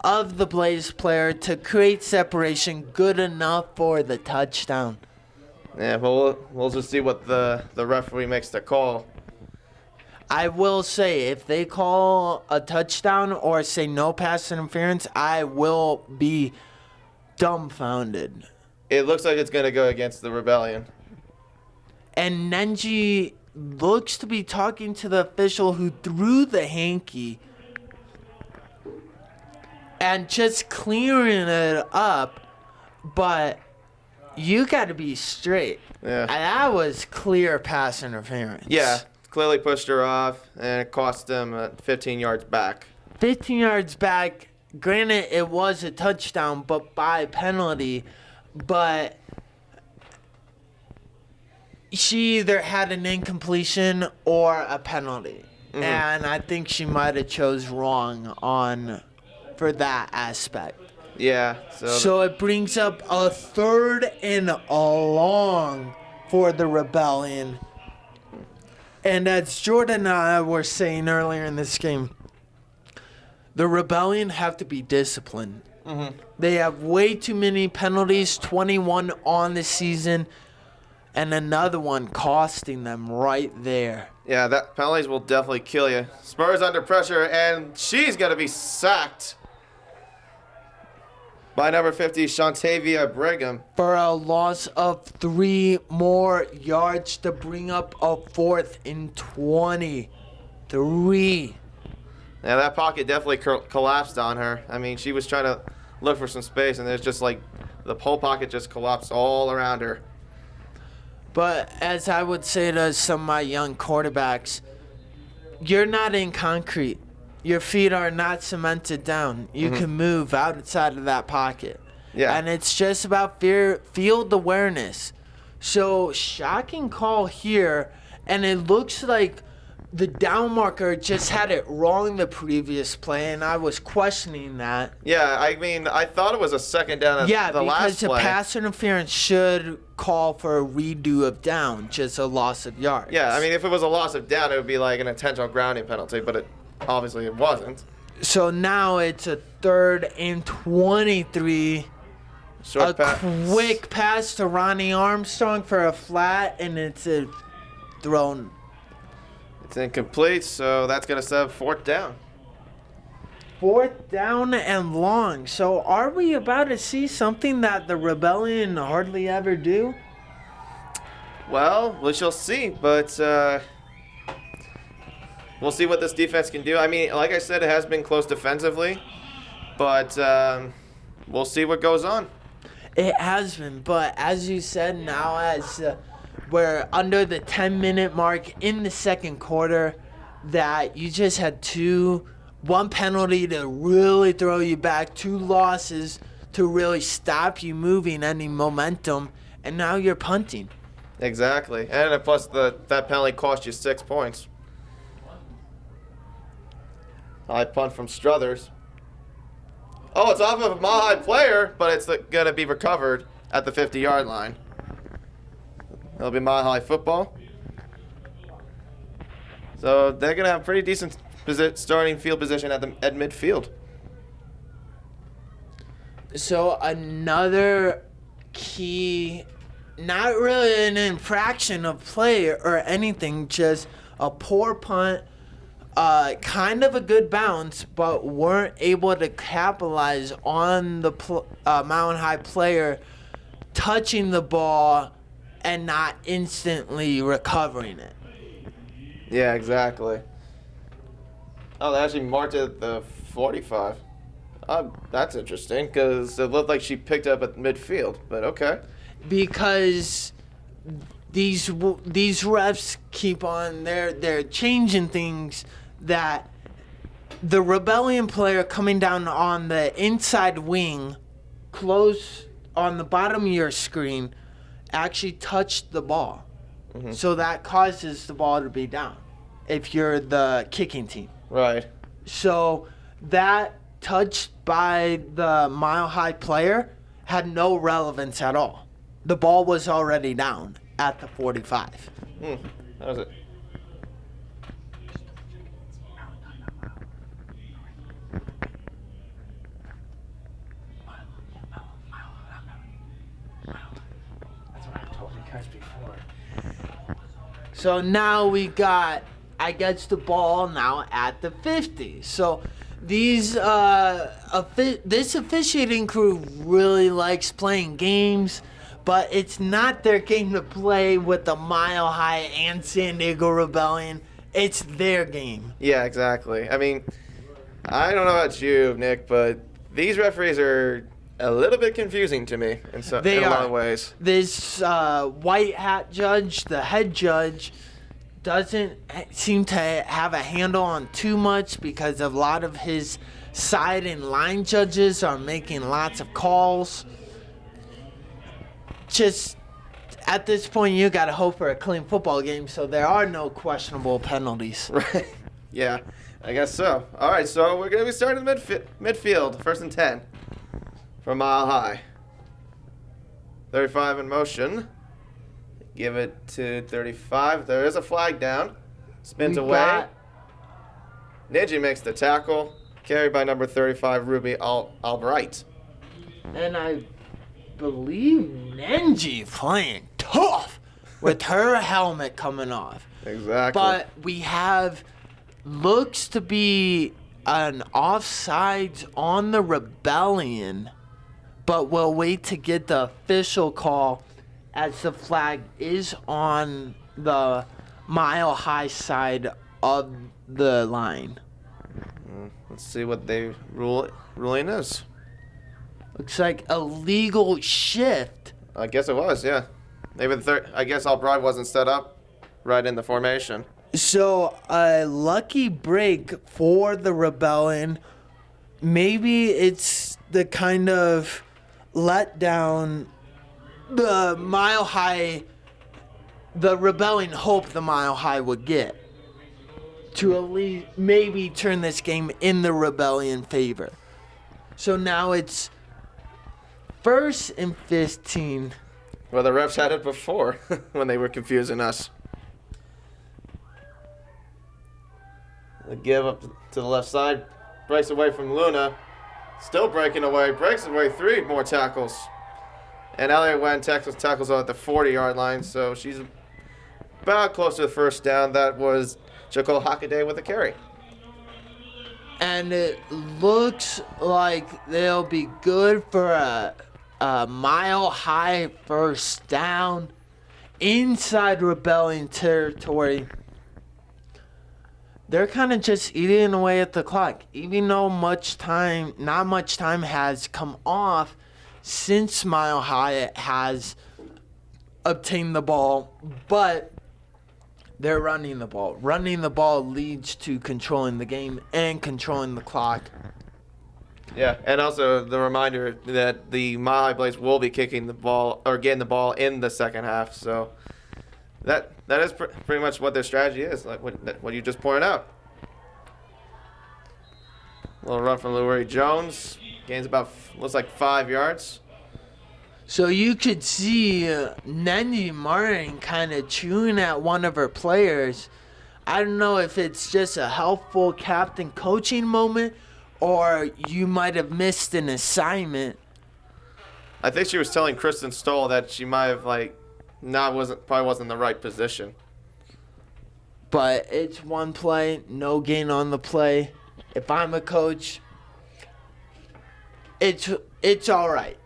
of the Blaze player to create separation good enough for the touchdown. Yeah, but we'll just see what the referee makes the call. I will say, if they call a touchdown or say no pass interference, I will be dumbfounded. It looks like it's going to go against the Rebellion. And Nenji looks to be talking to the official who threw the hanky and just clearing it up, but you got to be straight. Yeah. That was clear pass interference. Yeah, clearly pushed her off, and it cost them 15 yards back. 15 yards back. Granted, it was a touchdown, but by penalty. But she either had an incompletion or a penalty. Mm-hmm. And I think she might have chose wrong for that aspect. Yeah. So it brings up a 3rd and a long for the Rebellion. And as Jordan and I were saying earlier in this game, the Rebellion have to be disciplined. Mm-hmm. They have way too many penalties, 21 on the season, and another one costing them right there. Yeah, that penalties will definitely kill you. Spurs under pressure, and she's going to be sacked by number 50, Shantavia Brigham. For a loss of 3 more yards to bring up a 4th and 23. Yeah, that pocket definitely collapsed on her. I mean, she was trying to look for some space, and there's just like the whole pocket just collapsed all around her. But as I would say to some of my young quarterbacks, you're not in concrete. Your feet are not cemented down. You can move outside of that pocket. Yeah. And it's just about field awareness. So, shocking call here. And it looks like the down marker just had it wrong the previous play. And I was questioning that. Yeah, I mean, I thought it was a second down at the last because play. the pass interference should call for a redo of down, just a loss of yards. Yeah, I mean, if it was a loss of down, it would be like an intentional grounding penalty, but obviously it wasn't. So now it's a 3rd and 23. Short pass. Quick pass to Ronnie Armstrong for a flat, and it's a thrown. It's incomplete, so that's going to set up 4th down. 4th down and long. So are we about to see something that the Rebellion hardly ever do? Well, we shall see, but we'll see what this defense can do. I mean, like I said, it has been close defensively, but we'll see what goes on. It has been, but as you said, now as we're under the 10-minute mark in the second quarter, that you just had one penalty to really throw you back, 2 losses to really stop you moving any momentum, and now you're punting. Exactly, and plus that penalty cost you 6 points. High punt from Struthers. Oh, it's off of a Mile High player, but it's going to be recovered at the 50-yard line. It'll be Mile High football. So they're going to have pretty decent starting field position at midfield. So another key, not really an infraction of play or anything, just a poor punt, kind of a good bounce, but weren't able to capitalize on the Mountain High player touching the ball and not instantly recovering it. Yeah, exactly. Oh, they actually marked it at the 45. That's interesting because it looked like she picked up at midfield, but okay. Because these refs keep on, they're changing things that the Rebellion player coming down on the inside wing, close on the bottom of your screen, actually touched the ball. Mm-hmm. So that causes the ball to be down if you're the kicking team. Right. So that touch by the Mile High player had no relevance at all. The ball was already down at the 45. That was it. That's what I told you guys before. So now we got, I guess, the ball now at the 50. So these this officiating crew really likes playing games, but it's not their game to play with the Mile High and San Diego Rebellion. It's their game. Yeah, exactly. I mean, I don't know about you, Nick, but these referees are a little bit confusing to me in a lot of ways. This white hat judge, the head judge, doesn't seem to have a handle on too much because a lot of his side and line judges are making lots of calls. Just at this point, you got to hope for a clean football game, so there are no questionable penalties. Right. Yeah, I guess so. All right, so we're going to be starting midfield, 1st and 10 from Mile High. 35 in motion. Give it to 35. There is a flag down. Spins away. Niji makes the tackle. Carried by number 35, Ruby Albright. And I believe Nenji playing tough with her helmet coming off. Exactly. But we have, looks to be an offsides on the Rebellion, but we'll wait to get the official call as the flag is on the Mile High side of the line. Let's see what they ruling is. Looks like a legal shift. I guess it was, yeah. Maybe I guess Albright wasn't set up right in the formation. So a lucky break for the Rebellion. Maybe it's the kind of letdown the Mile High, the Rebellion hoped the Mile High would get to at least maybe turn this game in the Rebellion favor. So now it's 1st and 15. Well, the refs had it before when they were confusing us. The give up to the left side. Breaks away from Luna. Still breaking away. Breaks away 3 more tackles. And Elliot Wen tackles at the 40-yard line, so she's about close to the first down. That was Jacob Hockaday with a carry. And it looks like they'll be good for a Mile High first down inside Rebellion territory. They're kind of just eating away at the clock, even though not much time has come off since Mile High has obtained the ball, but they're running the ball. Running the ball leads to controlling the game and controlling the clock. Yeah, and also the reminder that the Mile High Blades will be kicking the ball or getting the ball in the second half. So that is pretty much what their strategy is, like what you just pointed out. A little run from Lourie Jones. Gains about, looks like 5 yards. So you could see Nendy Martin kind of chewing at one of her players. I don't know if it's just a helpful captain coaching moment or you might have missed an assignment. I think she was telling Kristen Stoll that she might have probably wasn't in the right position. But it's one play, no gain on the play. If I'm a coach, it's all right.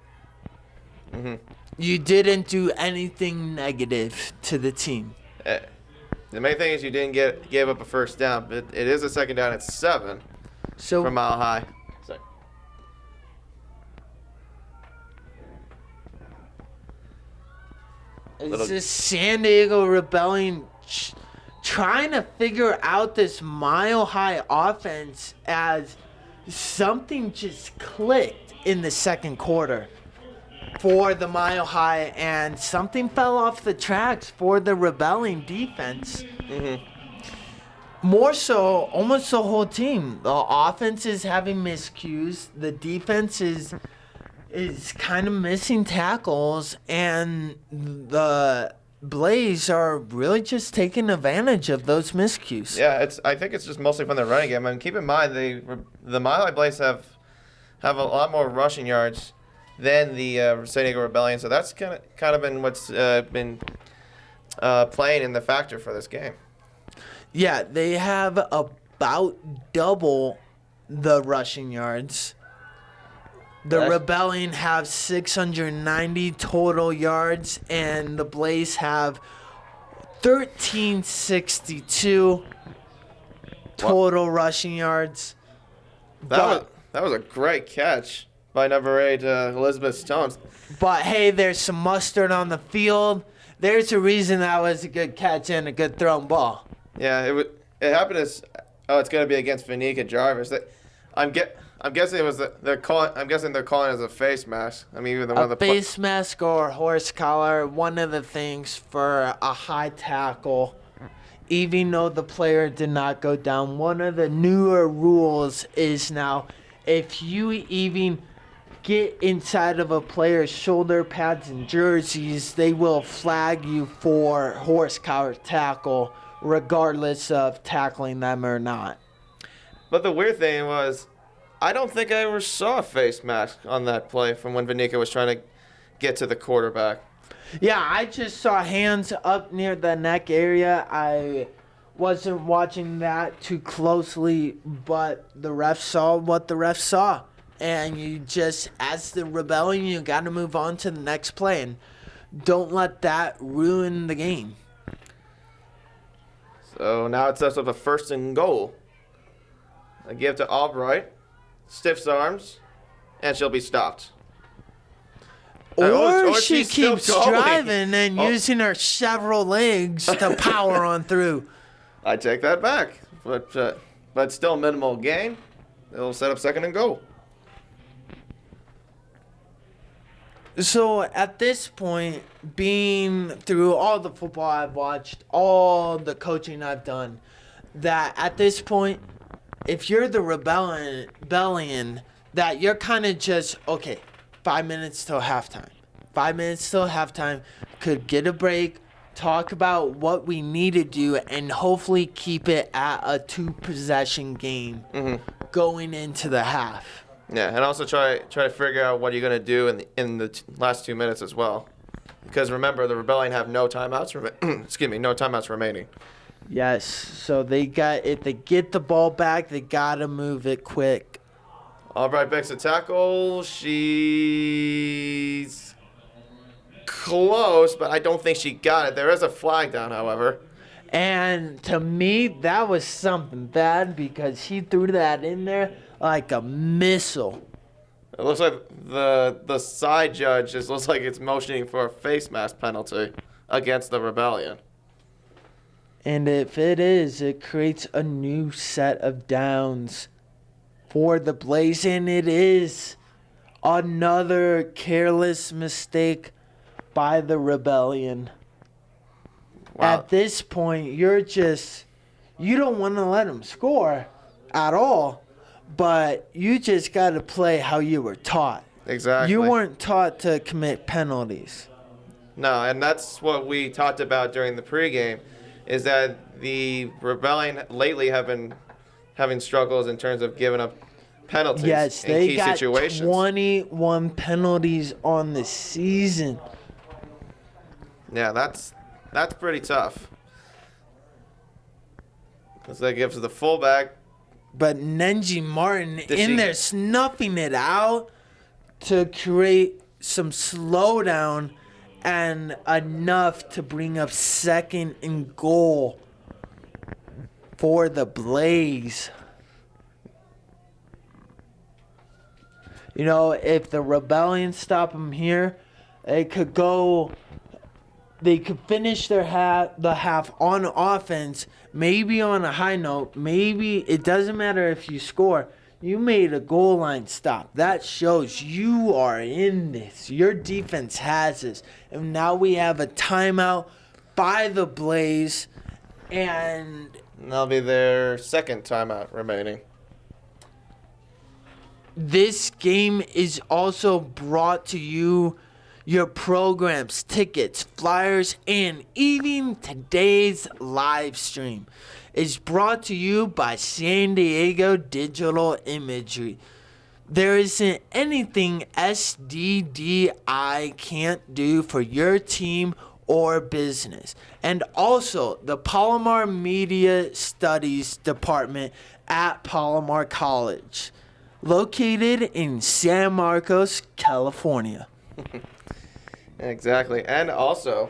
Mm-hmm. You didn't do anything negative to the team. The main thing is you didn't give up a first down, but it is a second down at 7 So from Mile High. is this San Diego Rebellion trying to figure out this Mile High offense as something just clicked in the second quarter for the Mile High and something fell off the tracks for the Rebellion defense. Mm-hmm. More so, almost the whole team. The offense is having miscues. The defense is kind of missing tackles, and the Blaze are really just taking advantage of those miscues. Yeah, I think it's just mostly from the running game. And keep in mind, the Mile High Blaze have a lot more rushing yards than the San Diego Rebellion, so that's kind of been what's been playing in the factor for this game. Yeah, they have about double the rushing yards. The Rebellion have 690 total yards, and the Blaze have 1,362 total rushing yards. That was a great catch by number 8, Elizabeth Stones. But hey, there's some mustard on the field. There's a reason that was a good catch and a good thrown ball. Yeah, it happened as it's going to be against Vanika Jarvis. I'm guessing it was they're calling it as a face mask. I mean, even a face mask or horse collar. One of the things for a high tackle, even though the player did not go down. One of the newer rules is now, if you even get inside of a player's shoulder pads and jerseys, they will flag you for horse collar tackle, regardless of tackling them or not. But the weird thing was, I don't think I ever saw a face mask on that play from when Vanika was trying to get to the quarterback. Yeah, I just saw hands up near the neck area. I wasn't watching that too closely, but the ref saw what the ref saw. And you just, as the Rebellion, you got to move on to the next play. And don't let that ruin the game. So now it sets up a 1st and goal. I give to Albright. Stiffs arms, and she'll be stopped. Or she keeps driving and using her several legs to power on through. I take that back, but still minimal gain. It'll set up 2nd and goal. So at this point, being through all the football I've watched, all the coaching I've done, that at this point, if you're the Rebellion, that you're kind of just, okay, 5 minutes till halftime. 5 minutes till halftime, could get a break, talk about what we need to do, and hopefully keep it at a 2-possession game going into the half. Yeah, and also try to figure out what you're going to do in the last 2 minutes as well. Because remember, the Rebellion have no timeouts remaining. Yes, so if they get the ball back, they got to move it quick. Albright makes a tackle. She's close, but I don't think she got it. There is a flag down, however. And to me, that was something bad because she threw that in there like a missile. It looks like the side judge looks like it's motioning for a face mask penalty against the Rebellion. And if it is, it creates a new set of downs for the Blaze. And it is another careless mistake by the Rebellion. Wow. At this point, you don't want to let them score at all. but you just got to play how you were taught. Exactly. You weren't taught to commit penalties. No, and that's what we talked about during the pregame, is that the Rebellion lately have been having struggles in terms of giving up penalties Yes, in they key got situations. 21 penalties on the season. Yeah, that's pretty tough. So that gives the fullback. But Nenji Martin Does in she- there snuffing it out to create some slowdown and enough to bring up 2nd and goal for the Blaze. You know, if the Rebellion stop them here, they could finish the half on offense, maybe on a high note. Maybe it doesn't matter if you score. You made a goal line stop. That shows you are in this. Your defense has this. And now we have a timeout by the Blaze. And That'll be their 2nd timeout remaining. this game is also brought to you, your programs, tickets, flyers, and even today's live stream is brought to you by San Diego Digital Imagery. There isn't anything SDDI can't do for your team or business. And also the Palomar Media Studies Department at Palomar College, located in San Marcos, California. Exactly. And also,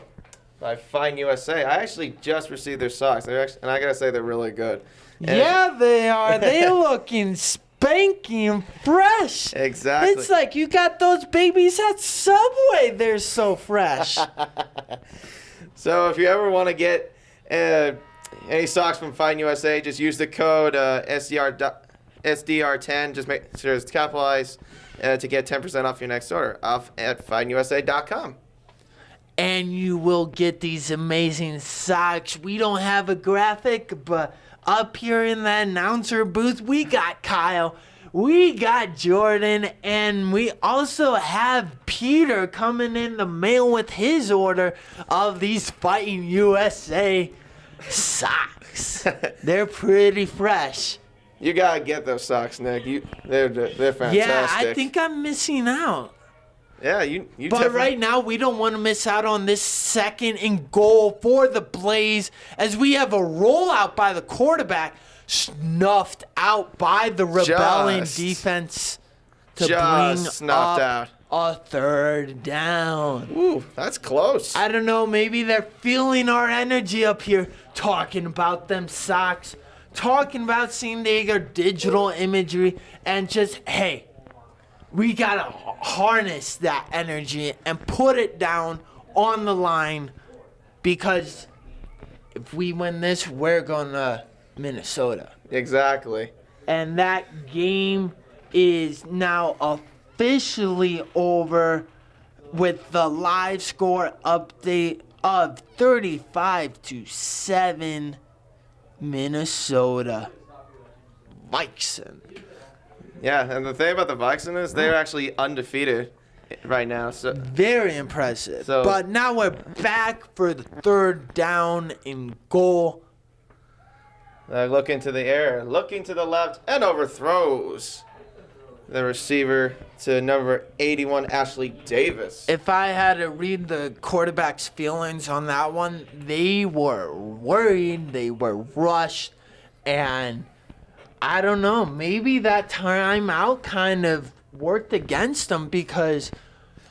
by Fine USA, I actually just received their socks. And I gotta say, they're really good. And Yeah, they are. They looking spanking fresh. Exactly. It's like you got those babies at Subway. They're so fresh. So if you ever want to get any socks from Fine USA, just use the code SDR10. Just make sure it's capitalized to get 10% off your next order off at fineusa.com. And you will get these amazing socks. We don't have a graphic, but up here in the announcer booth, we got Kyle, we got Jordan, and we also have Peter coming in the mail with his order of these Fighting USA socks. They're pretty fresh. You gotta get those socks, Nick. They're fantastic. Yeah, I think I'm missing out. Yeah, you. But definitely- right now, we don't want to miss out on this 2nd and goal for the Blaze, as we have a rollout by the quarterback, snuffed out by the Rebellion Just- defense to just bring snuffed up a 3rd down. Ooh, that's close. I don't know, maybe they're feeling our energy up here, talking about them socks, talking about San Diego Digital Imagery, and just, hey, we got to harness that energy and put it down on the line, because if we win this, we're going to Minnesota. Exactly. And that game is now officially over with the live score update of 35-7 Minnesota Vikes. Yeah, and the thing about the Vikes is they're actually undefeated right now. So Very impressive. So- But now we're back for the 3rd down and goal. looking to the air, looking to the left, and overthrows the receiver to number 81, Ashley Davis. If I had to read the quarterback's feelings on that one, they were worried, they were rushed, and I don't know, maybe that timeout kind of worked against them, because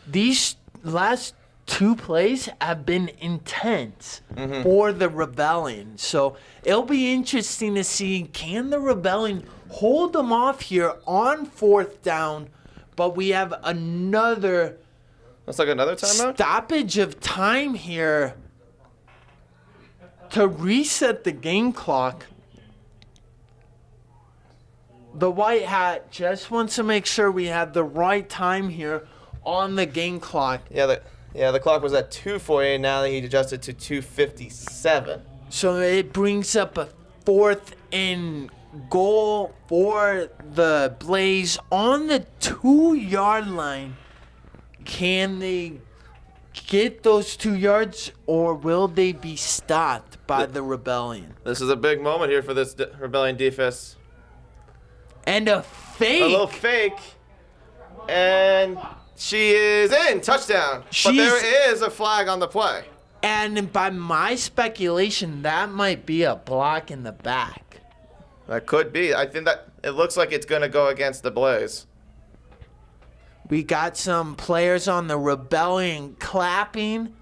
these last 2 plays have been intense for the Rebellion. So it'll be interesting to see, can the Rebellion hold them off here on 4th down, but we have another Looks like another timeout. stoppage of time here to reset the game clock. The White Hat just wants to make sure we have the right time here on the game clock. Yeah, the clock was at 2:48. Now that he adjusted to 2:57. So it brings up a 4th and goal for the Blaze on the 2-yard line. Can they get those 2 yards, or will they be stopped by the Rebellion? This is a big moment here for this Rebellion defense. And a fake. A little fake. And she is in. Touchdown. But there is a flag on the play. And by my speculation, that might be a block in the back. That could be. I think that it looks like it's going to go against the Blaze. We got some players on the Rebellion clapping.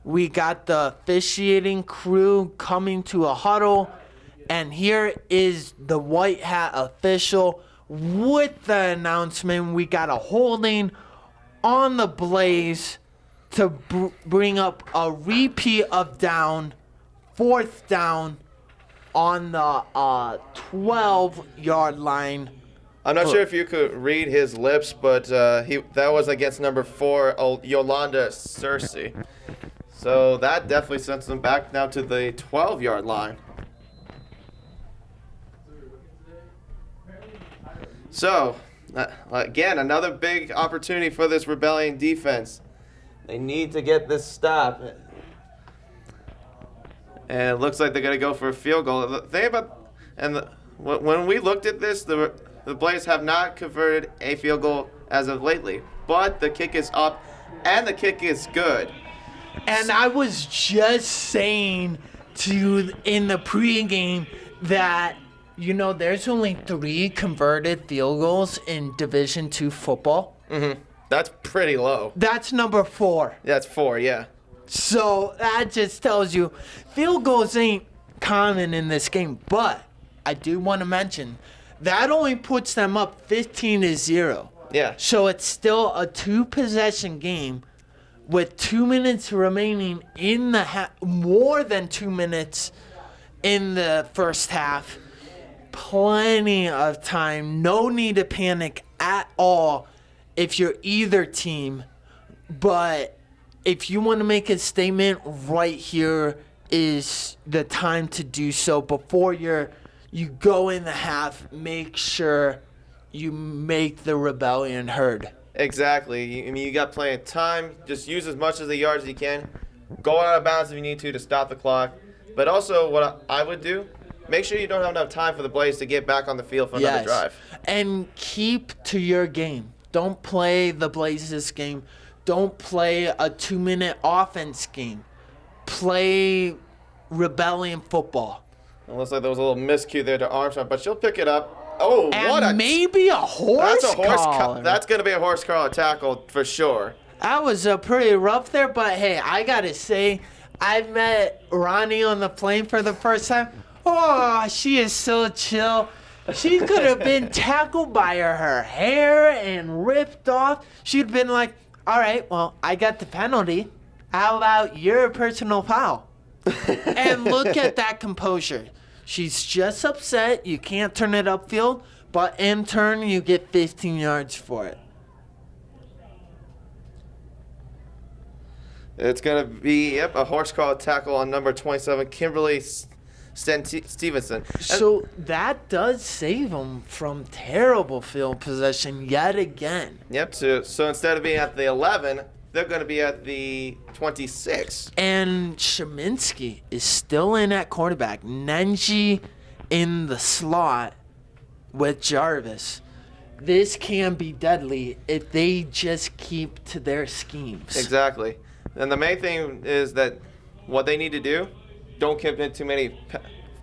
We got the officiating crew coming to a huddle. And here is the white hat official with the announcement. We got a holding on the Blaze to bring up a repeat of down, 4th down on the 12-yard line. I'm not sure if you could read his lips, but that was against number 4, Yolanda Cersei. So that definitely sends them back now to the 12-yard line. So, again, another big opportunity for this Rebellion defense. They need to get this stop. And it looks like they're going to go for a field goal. When we looked at this, the Blaze have not converted a field goal as of lately. But the kick is up, and the kick is good. And I was just saying in the pregame that, there's only 3 converted field goals in Division II football. Mm-hmm. That's pretty low. That's number 4. That's 4, yeah. So that just tells you field goals ain't common in this game. But I do want to mention that only puts them up 15-0. Yeah. So it's still a 2-possession game with 2 minutes remaining in the more than 2 minutes in the first half. Plenty of time. No need to panic at all if you're either team. But if you want to make a statement, right here is the time to do so. Before you go in the half, make sure you make the Rebellion heard. Exactly. You got plenty of time. Just use as much of the yards as you can. Go out of bounds if you need to stop the clock. But also, what I would do, make sure you don't have enough time for the Blaze to get back on the field for another drive. And keep to your game. Don't play the Blazes game. Don't play a 2-minute offense game. Play Rebellion football. It looks like there was a little miscue there to Armstrong, but she'll pick it up. Oh, and maybe a horse collar. That's going to be a horse collar tackle for sure. That was pretty rough there, but hey, I got to say, I met Ronnie on the plane for the first time. Oh, she is so chill. She could have been tackled by her hair and ripped off. She'd been like, all right, well, I got the penalty. How about your personal foul? And look at that composure. She's just upset. You can't turn it upfield, but in turn, you get 15 yards for it. It's going to be, a horse collar tackle on number 27, Kimberly Stevenson. So that does save them from terrible field possession yet again. Yep, so instead of being at the 11, they're going to be at the 26. And Sheminsky is still in at quarterback. Nenji in the slot with Jarvis. This can be deadly if they just keep to their schemes. Exactly. And the main thing is that what they need to do, don't commit too many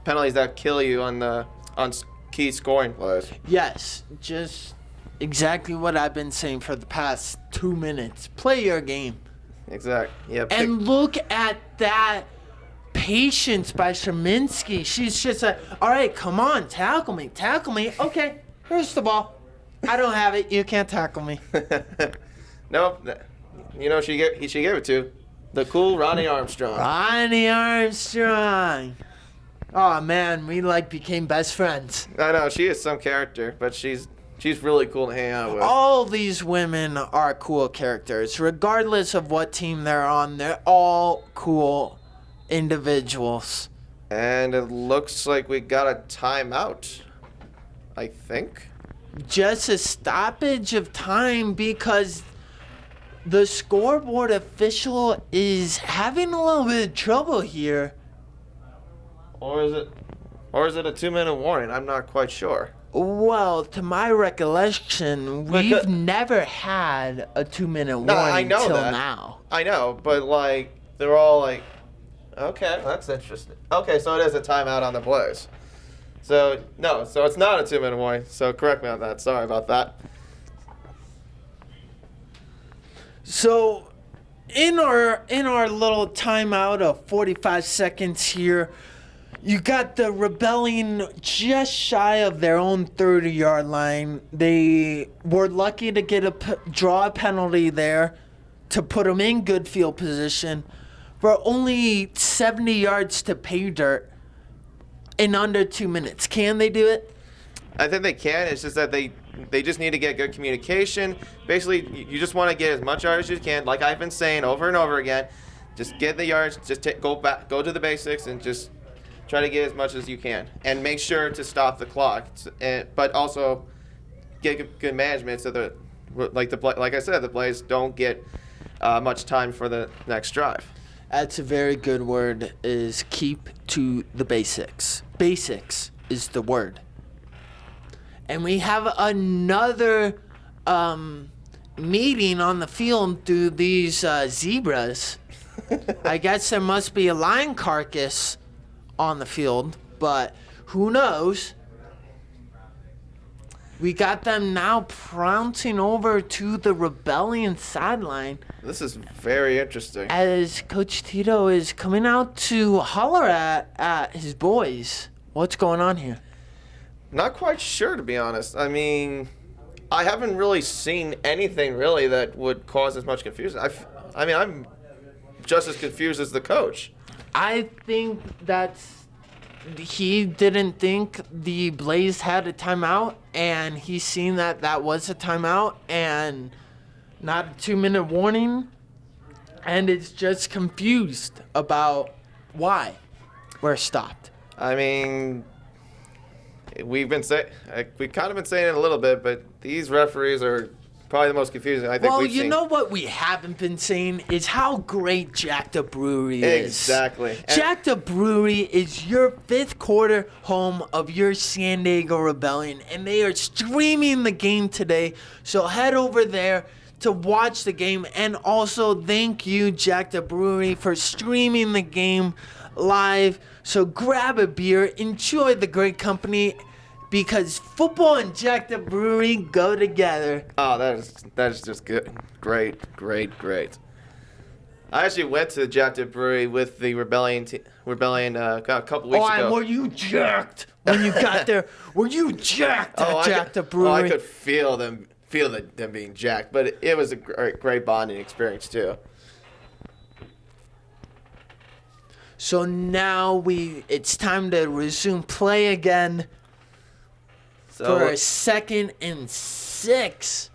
penalties that kill you on key scoring plays. Yes, just exactly what I've been saying for the past 2 minutes. Play your game. Exactly. Yeah. And look at that patience by Sherminsky. She's just like, all right, come on, tackle me. Okay, here's the ball. I don't have it. You can't tackle me. Nope. She gave it to the cool Ronnie Armstrong. Ronnie Armstrong. Oh man, we became best friends. I know she is some character, but she's really cool to hang out with. All these women are cool characters, regardless of what team they're on. They're all cool individuals. And it looks like we got a timeout, I think. Just a stoppage of time because the scoreboard official is having a little bit of trouble here. Or is it a 2-minute warning? I'm not quite sure. Well, to my recollection, we've never had a 2-minute warning I know till that. now. I know, but like they're all like, okay, that's interesting. Okay, so it is a timeout on the Blaze. So it's not a 2-minute warning. So correct me on that. Sorry about that. So, in our little timeout of 45 seconds here, you got the Rebellion just shy of their own 30-yard line. They were lucky to get draw a penalty there to put them in good field position, but only 70 yards to pay dirt in under 2 minutes. Can they do it? I think they can. It's just that they just need to get good communication. Basically, you just want to get as much yardage as you can. Like I've been saying over and over again, just get the yards. Just go to the basics and just try to get as much as you can, and make sure to stop the clock. But also get good management so that, like I said, the Blaze don't get much time for the next drive. That's a very good word. Is keep to the basics. Basics is the word. And we have another meeting on the field through these zebras. I guess there must be a lion carcass on the field, but who knows? We got them now pouncing over to the Rebellion sideline. This is very interesting. As Coach Tito is coming out to holler at his boys. What's going on here? Not quite sure, to be honest. I mean, I haven't really seen anything really that would cause as much confusion. I mean, I'm just as confused as the coach. I think he didn't think the Blaze had a timeout, and he's seen that was a timeout and not a 2-minute warning, and it's just confused about why we're stopped. I mean, we've kind of been saying it a little bit, but these referees are probably the most confusing I think Well, we've seen. you know what we haven't been saying is how great Jacked Up Brewery is. Exactly. Jacked Up Brewery is your fifth quarter home of your San Diego Rebellion, and they are streaming the game today. So head over there to watch the game, and also thank you, Jacked Up Brewery, for streaming the game live. So grab a beer, enjoy the great company, because football and Jacked Up Brewery go together. Oh, that is just good. Great. I actually went to the Jacked Up Brewery with the Rebellion a couple weeks ago. And were you jacked when you got there? Were you jacked at Jacked Up Brewery? I could feel them being jacked, but it was a great bonding experience too. So now it's time to resume play again. For a 2nd and 6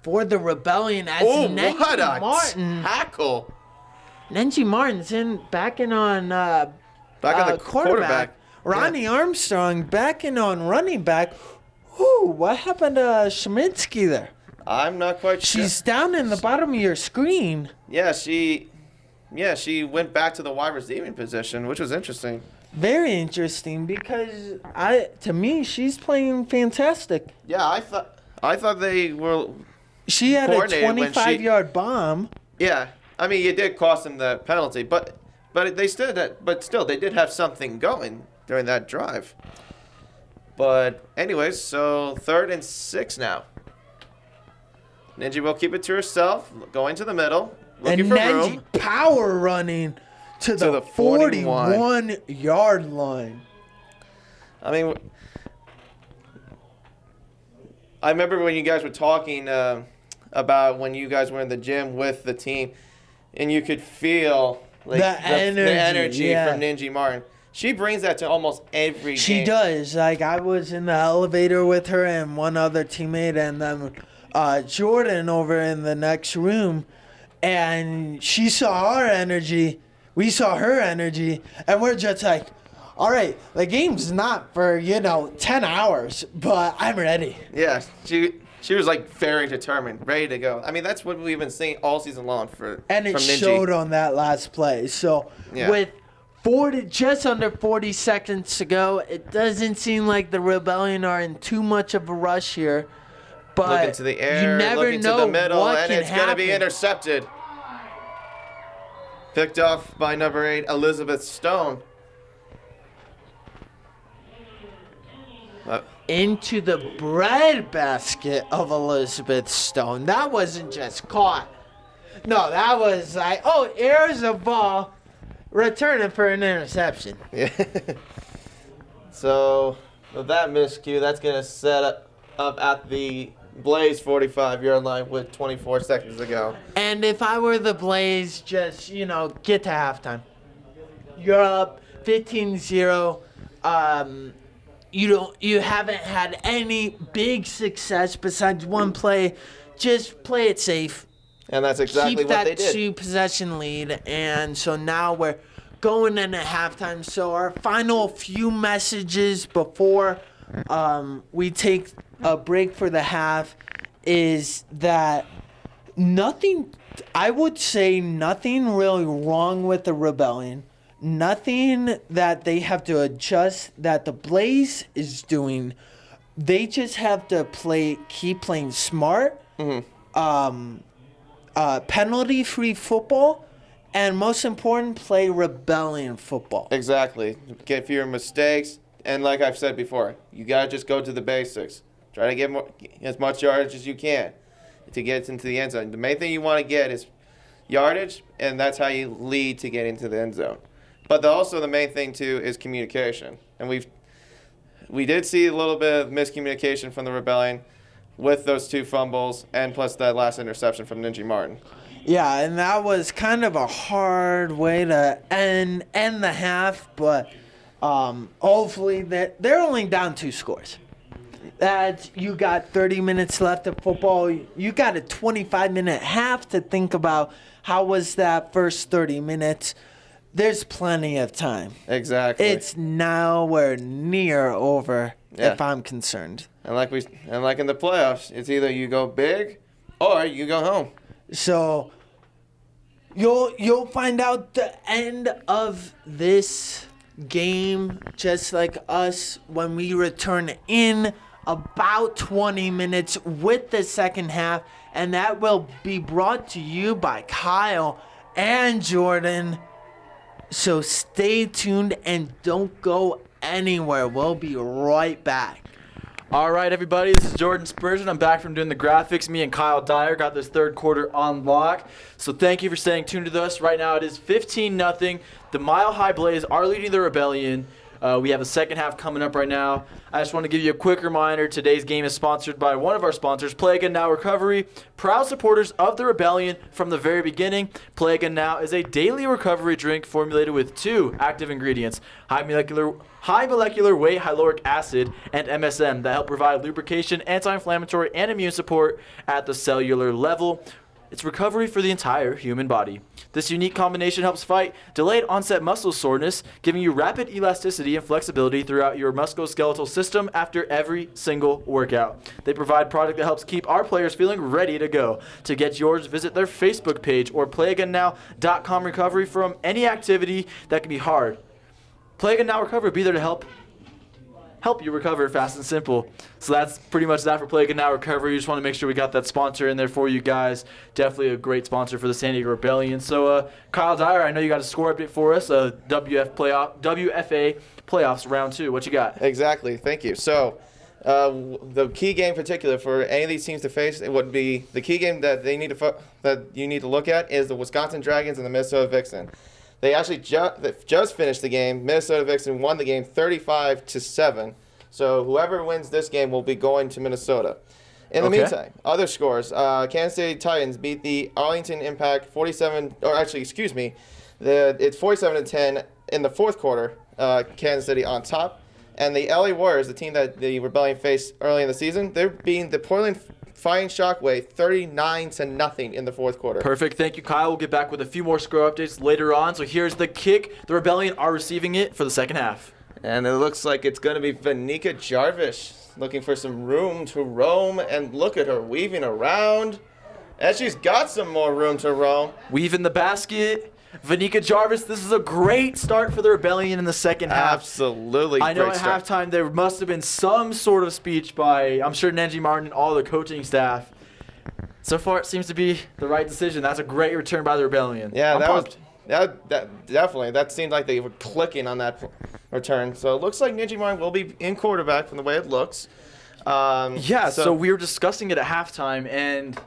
for the Rebellion as what Nenji a Martin. tackle! Nenji Martin's backing on Back on the quarterback. Ronnie Armstrong backing on running back. Ooh, what happened to Sheminsky there? I'm not quite sure. She's down in the bottom of your screen. Yeah, she went back to the wide receiving position, which was interesting. Very interesting because to me she's playing fantastic. Yeah, I thought they were. She had a coordinated when 25-yard bomb. Yeah, I mean it did cost them the penalty, but still they did have something going during that drive. But anyways, so 3rd and 6 now. Nenji will keep it to herself, going to the middle, looking And for Nenji room. power running to the 41-yard line. I mean, I remember when you guys were talking about when you guys were in the gym with the team, and you could feel like the energy from Nenji Martin. She brings that to almost every game. She does. Like, I was in the elevator with her and one other teammate, and then Jordan over in the next room, and she saw our energy, we saw her energy, and we're just like, all right, the game's not for, 10 hours, but I'm ready. Yeah, she was like very determined, ready to go. I mean, that's what we've been seeing all season long And it from Ninja. showed on that last play. So Yeah. with just under 40 seconds to go, it doesn't seem like the Rebellion are in too much of a rush here. But Looking to the air, you never looking know to the middle, what and can it's going to be happen. intercepted. Picked off by number 8, Elizabeth Stone. Into the breadbasket of Elizabeth Stone. That wasn't just caught. No, that was like, oh, here's a ball, returning for an interception. Yeah. So, with that miscue, that's going to set up at the Blaze 45-yard line with 24 seconds to go. And if I were the Blaze, just, get to halftime. You're up 15-0. You haven't had any big success besides one play. Just play it safe. And that's exactly Keep what they that did. 2-possession lead. And so now we're going into halftime. So our final few messages before we take a break for the half is that I would say nothing really wrong with the Rebellion. Nothing that they have to adjust that the Blaze is doing. They just have to keep playing smart, penalty-free football, and most important, play Rebellion football. Exactly. Get fewer mistakes. And like I've said before, you got to just go to the basics. Try to get as much yardage as you can to get into the end zone. The main thing you want to get is yardage, and that's how you lead to get into the end zone. But also the main thing, too, is communication. And we did see a little bit of miscommunication from the Rebellion with those 2 fumbles and plus that last interception from Ninja Martin. Yeah, and that was kind of a hard way to end the half, but hopefully they're only down 2 scores. That you got 30 minutes left of football. You got a 25-minute half to think about how was that first 30 minutes. There's plenty of time. Exactly. It's nowhere near over, Yeah. if I'm concerned. And like in the playoffs, it's either you go big or you go home. So you'll find out the end of this game, just like us, when we return in about 20 minutes with the second half, and that will be brought to you by Kyle and Jordan. So stay tuned and don't go anywhere. We'll be right back. All right, everybody, this is Jordan Spurgeon. I'm back from doing the graphics. Me and Kyle Dyer got this third quarter on lock. So thank you for staying tuned to us. Right now it is 15-0. The Mile High Blaze are leading the Rebellion. We have a second half coming up right now. I just want to give you a quick reminder. Today's game is sponsored by one of our sponsors, Play Again Now Recovery. Proud supporters of the Rebellion from the very beginning. Play Again Now is a daily recovery drink formulated with 2 active ingredients, high molecular weight hyaluronic acid and MSM, that help provide lubrication, anti-inflammatory, and immune support at the cellular level. It's recovery for the entire human body. This unique combination helps fight delayed onset muscle soreness, giving you rapid elasticity and flexibility throughout your musculoskeletal system after every single workout. They provide product that helps keep our players feeling ready to go. To get yours, visit their Facebook page or playagainnow.com recovery from any activity that can be hard. Play Again Now Recovery will be there to help you recover fast and simple. So that's pretty much that for Play Again Now Recovery. You just want to make sure we got that sponsor in there for you guys. Definitely a great sponsor for the San Diego Rebellion. So Kyle Dyer, I know you got a score update for us. WFA playoffs round 2. What you got? Exactly. Thank you. So the key game in particular for any of these teams to face, it would be the key game that you need to look at is the Wisconsin Dragons and the Minnesota Vixen. They actually just finished the game. Minnesota Vixen won the game 35-7. So whoever wins this game will be going to Minnesota. In the meantime, other scores: Kansas City Titans beat the Arlington Impact 47-10 in the fourth quarter. Kansas City on top, and the LA Warriors, the team that the Rebellion faced early in the season, they're beating the Fighting Shockwave 39-0 in the fourth quarter. Perfect. Thank you, Kyle. We'll get back with a few more score updates later on. So here's the kick. The Rebellion are receiving it for the second half. And it looks like it's going to be Vanika Jarvis looking for some room to roam. And look at her weaving around. And she's got some more room to roam. Weaving the basket. Vanika Jarvis, this is a great start for the Rebellion in the second half. Absolutely. I know great at start. halftime there must have been some sort of speech by, I'm sure, Nenji Martin and all the coaching staff. So far, it seems to be the right decision. That's a great return by the Rebellion. Yeah, I'm that pumped. that definitely. That seemed like they were clicking on that return. So it looks like Ninja Martin will be in quarterback from the way it looks. So we were discussing it at halftime, and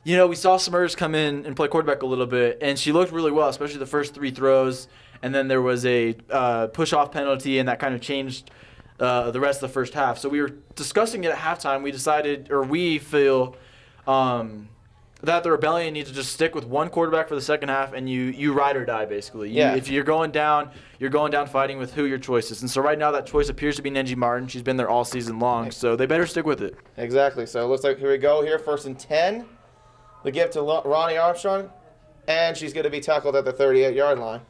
we saw Smurs come in and play quarterback a little bit, and she looked really well, especially the first 3 throws. And then there was a push-off penalty, and that kind of changed the rest of the first half. So we were discussing it at halftime. We feel that the Rebellion needs to just stick with one quarterback for the second half, and you ride or die, basically. If you're going down fighting with who your choice is. And so right now that choice appears to be Nenji Martin. She's been there all season long, so they better stick with it. Exactly. So it looks like here we go here, 1st and 10. The give to Ronnie Armstrong, and she's going to be tackled at the 38-yard line.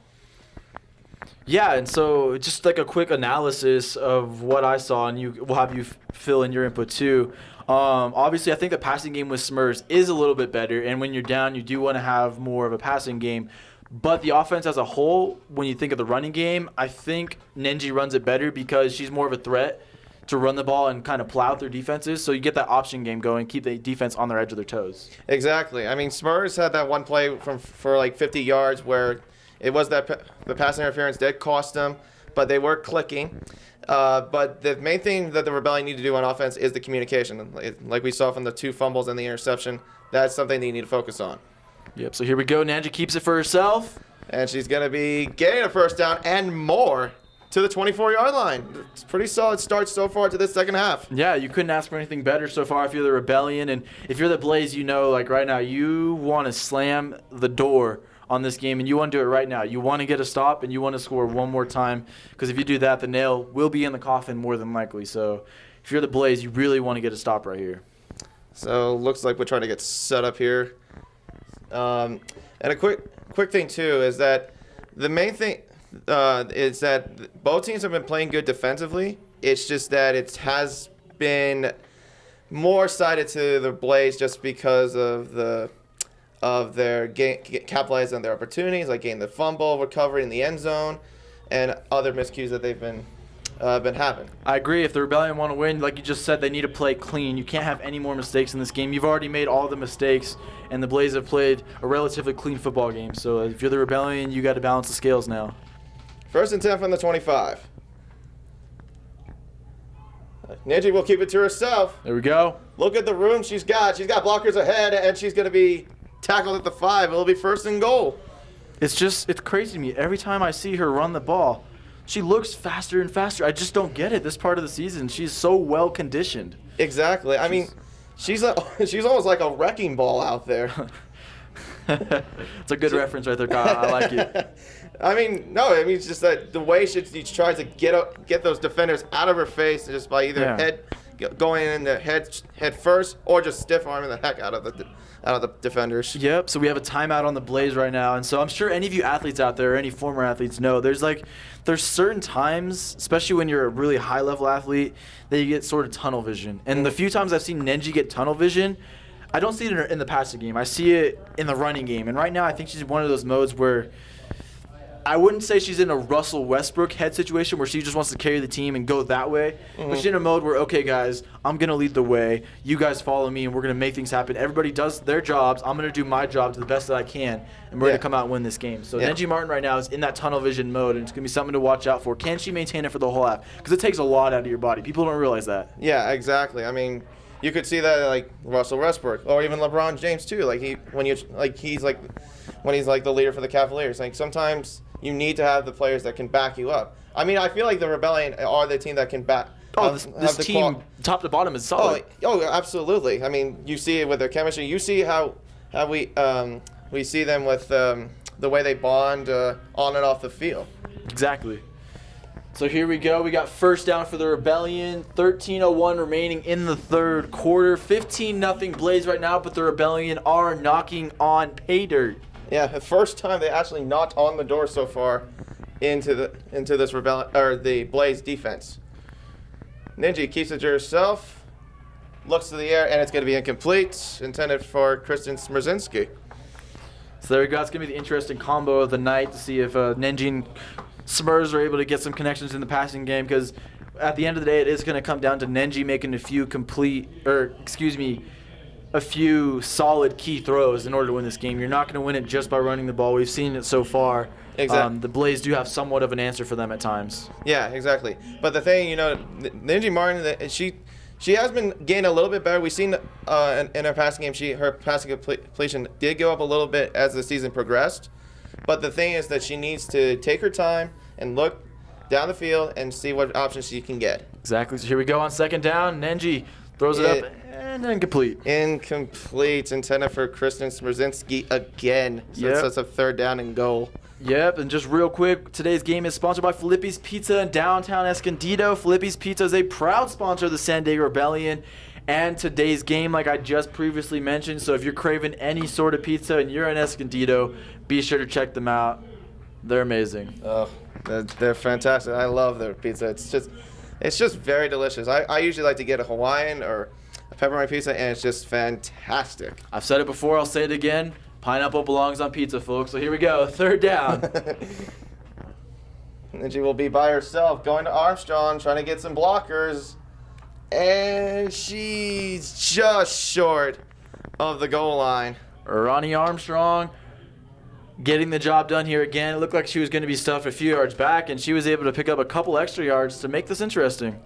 Yeah, and so just like a quick analysis of what I saw, and we'll have you fill in your input too. Obviously, I think the passing game with Smurs is a little bit better, and when you're down, you do want to have more of a passing game. But the offense as a whole, when you think of the running game, I think Nenji runs it better because she's more of a threat to run the ball and kind of plow through defenses. So you get that option game going, keep the defense on their edge of their toes. Exactly. I mean, Smurs had that one play for like 50 yards where it was that the pass interference did cost them, but they were clicking. But the main thing that the Rebellion need to do on offense is the communication. Like we saw from the 2 fumbles and the interception, that's something that you need to focus on. Yep, so here we go. Nenji keeps it for herself. And she's going to be getting a first down and more to the 24-yard line. It's a pretty solid start so far to this second half. Yeah, you couldn't ask for anything better so far if you're the Rebellion. And if you're the Blaze, like right now, you want to slam the door on this game, and you want to do it right now. You want to get a stop, and you want to score one more time, because if you do that, the nail will be in the coffin more than likely. So if you're the Blaze, you really want to get a stop right here. So looks like we're trying to get set up here. And a quick thing, too, is that the main thing is that both teams have been playing good defensively. It's just that it has been more sided to the Blaze just because of their capitalizing on their opportunities, like getting the fumble, recovery in the end zone, and other miscues that they've been having. I agree. If the Rebellion want to win, like you just said, they need to play clean. You can't have any more mistakes in this game. You've already made all the mistakes, and the Blaze have played a relatively clean football game. So if you're the Rebellion, you got to balance the scales now. 1st and 10 from the 25. Ninja will keep it to herself. There we go. Look at the room she's got. She's got blockers ahead, and she's going to be tackled at the 5. It'll be 1st and goal. It's crazy to me. Every time I see her run the ball, she looks faster and faster. I just don't get it this part of the season. She's so well conditioned. Exactly. I mean, she's almost like a wrecking ball out there. It's a good reference right there, Kyle. I like it. It's just that the way she tries to get those defenders out of her face just by either going in the head first or just stiff arming the heck out of the defenders. Yep. So we have a timeout on the Blaze right now, and so I'm sure any of you athletes out there, or any former athletes, know there's certain times, especially when you're a really high level athlete, that you get sort of tunnel vision. And the few times I've seen Nenji get tunnel vision, I don't see it in the passing game. I see it in the running game. And right now, I think she's one of those modes where I wouldn't say she's in a Russell Westbrook head situation where she just wants to carry the team and go that way. But she's in a mode where, okay, guys, I'm going to lead the way. You guys follow me, and we're going to make things happen. Everybody does their jobs. I'm going to do my job to the best that I can, and we're going to come out and win this game. So Nenji Martin right now is in that tunnel vision mode, and it's going to be something to watch out for. Can she maintain it for the whole half? Because it takes a lot out of your body. People don't realize that. Yeah, exactly. I mean, you could see that like Russell Westbrook or even LeBron James too. When he's the leader for the Cavaliers. Like sometimes you need to have the players that can back you up. I mean, I feel like the Rebellion are the team that can back. This team, top to bottom, is solid. Oh, absolutely. I mean, you see it with their chemistry. You see how we see them with the way they bond on and off the field. Exactly. So here we go. We got first down for the Rebellion. 13:01 remaining in the third quarter. 15-0 Blaze right now, but the Rebellion are knocking on pay dirt. Yeah, the first time they actually knocked on the door so far into this Rebellion or the Blaze defense. Ninja keeps it to herself, looks to the air, and it's going to be incomplete. Intended for Kristen Smierzinski. So there we go. It's going to be the interesting combo of the night to see if Nenji and Smurs are able to get some connections in the passing game, because at the end of the day, it is going to come down to Nenji making a few solid key throws in order to win this game. You're not going to win it just by running the ball. We've seen it so far. Exactly. The Blaze do have somewhat of an answer for them at times. Yeah, exactly. But the thing, Ninja Martin, she has been getting a little bit better. We've seen in her passing game, her passing completion did go up a little bit as the season progressed. But the thing is that she needs to take her time and look down the field and see what options she can get. Exactly. So here we go on second down. Nenji throws it up and incomplete. Incomplete. Intended for Kristen Smierzinski again. So that's a third down and goal. Yep, and just real quick, today's game is sponsored by Filippi's Pizza in downtown Escondido. Filippi's Pizza is a proud sponsor of the San Diego Rebellion and today's game, like I just previously mentioned. So if you're craving any sort of pizza and you're in Escondido, be sure to check them out. They're amazing. Oh, they're fantastic. I love their pizza. It's just very delicious. I usually like to get a Hawaiian or a pepperoni pizza, and it's just fantastic. I've said it before, I'll say it again. Pineapple belongs on pizza, folks. So here we go, third down. And she will be by herself, going to Armstrong, trying to get some blockers. And she's just short of the goal line. Ronnie Armstrong getting the job done here again. It looked like she was going to be stuffed a few yards back, and she was able to pick up a couple extra yards to make this interesting.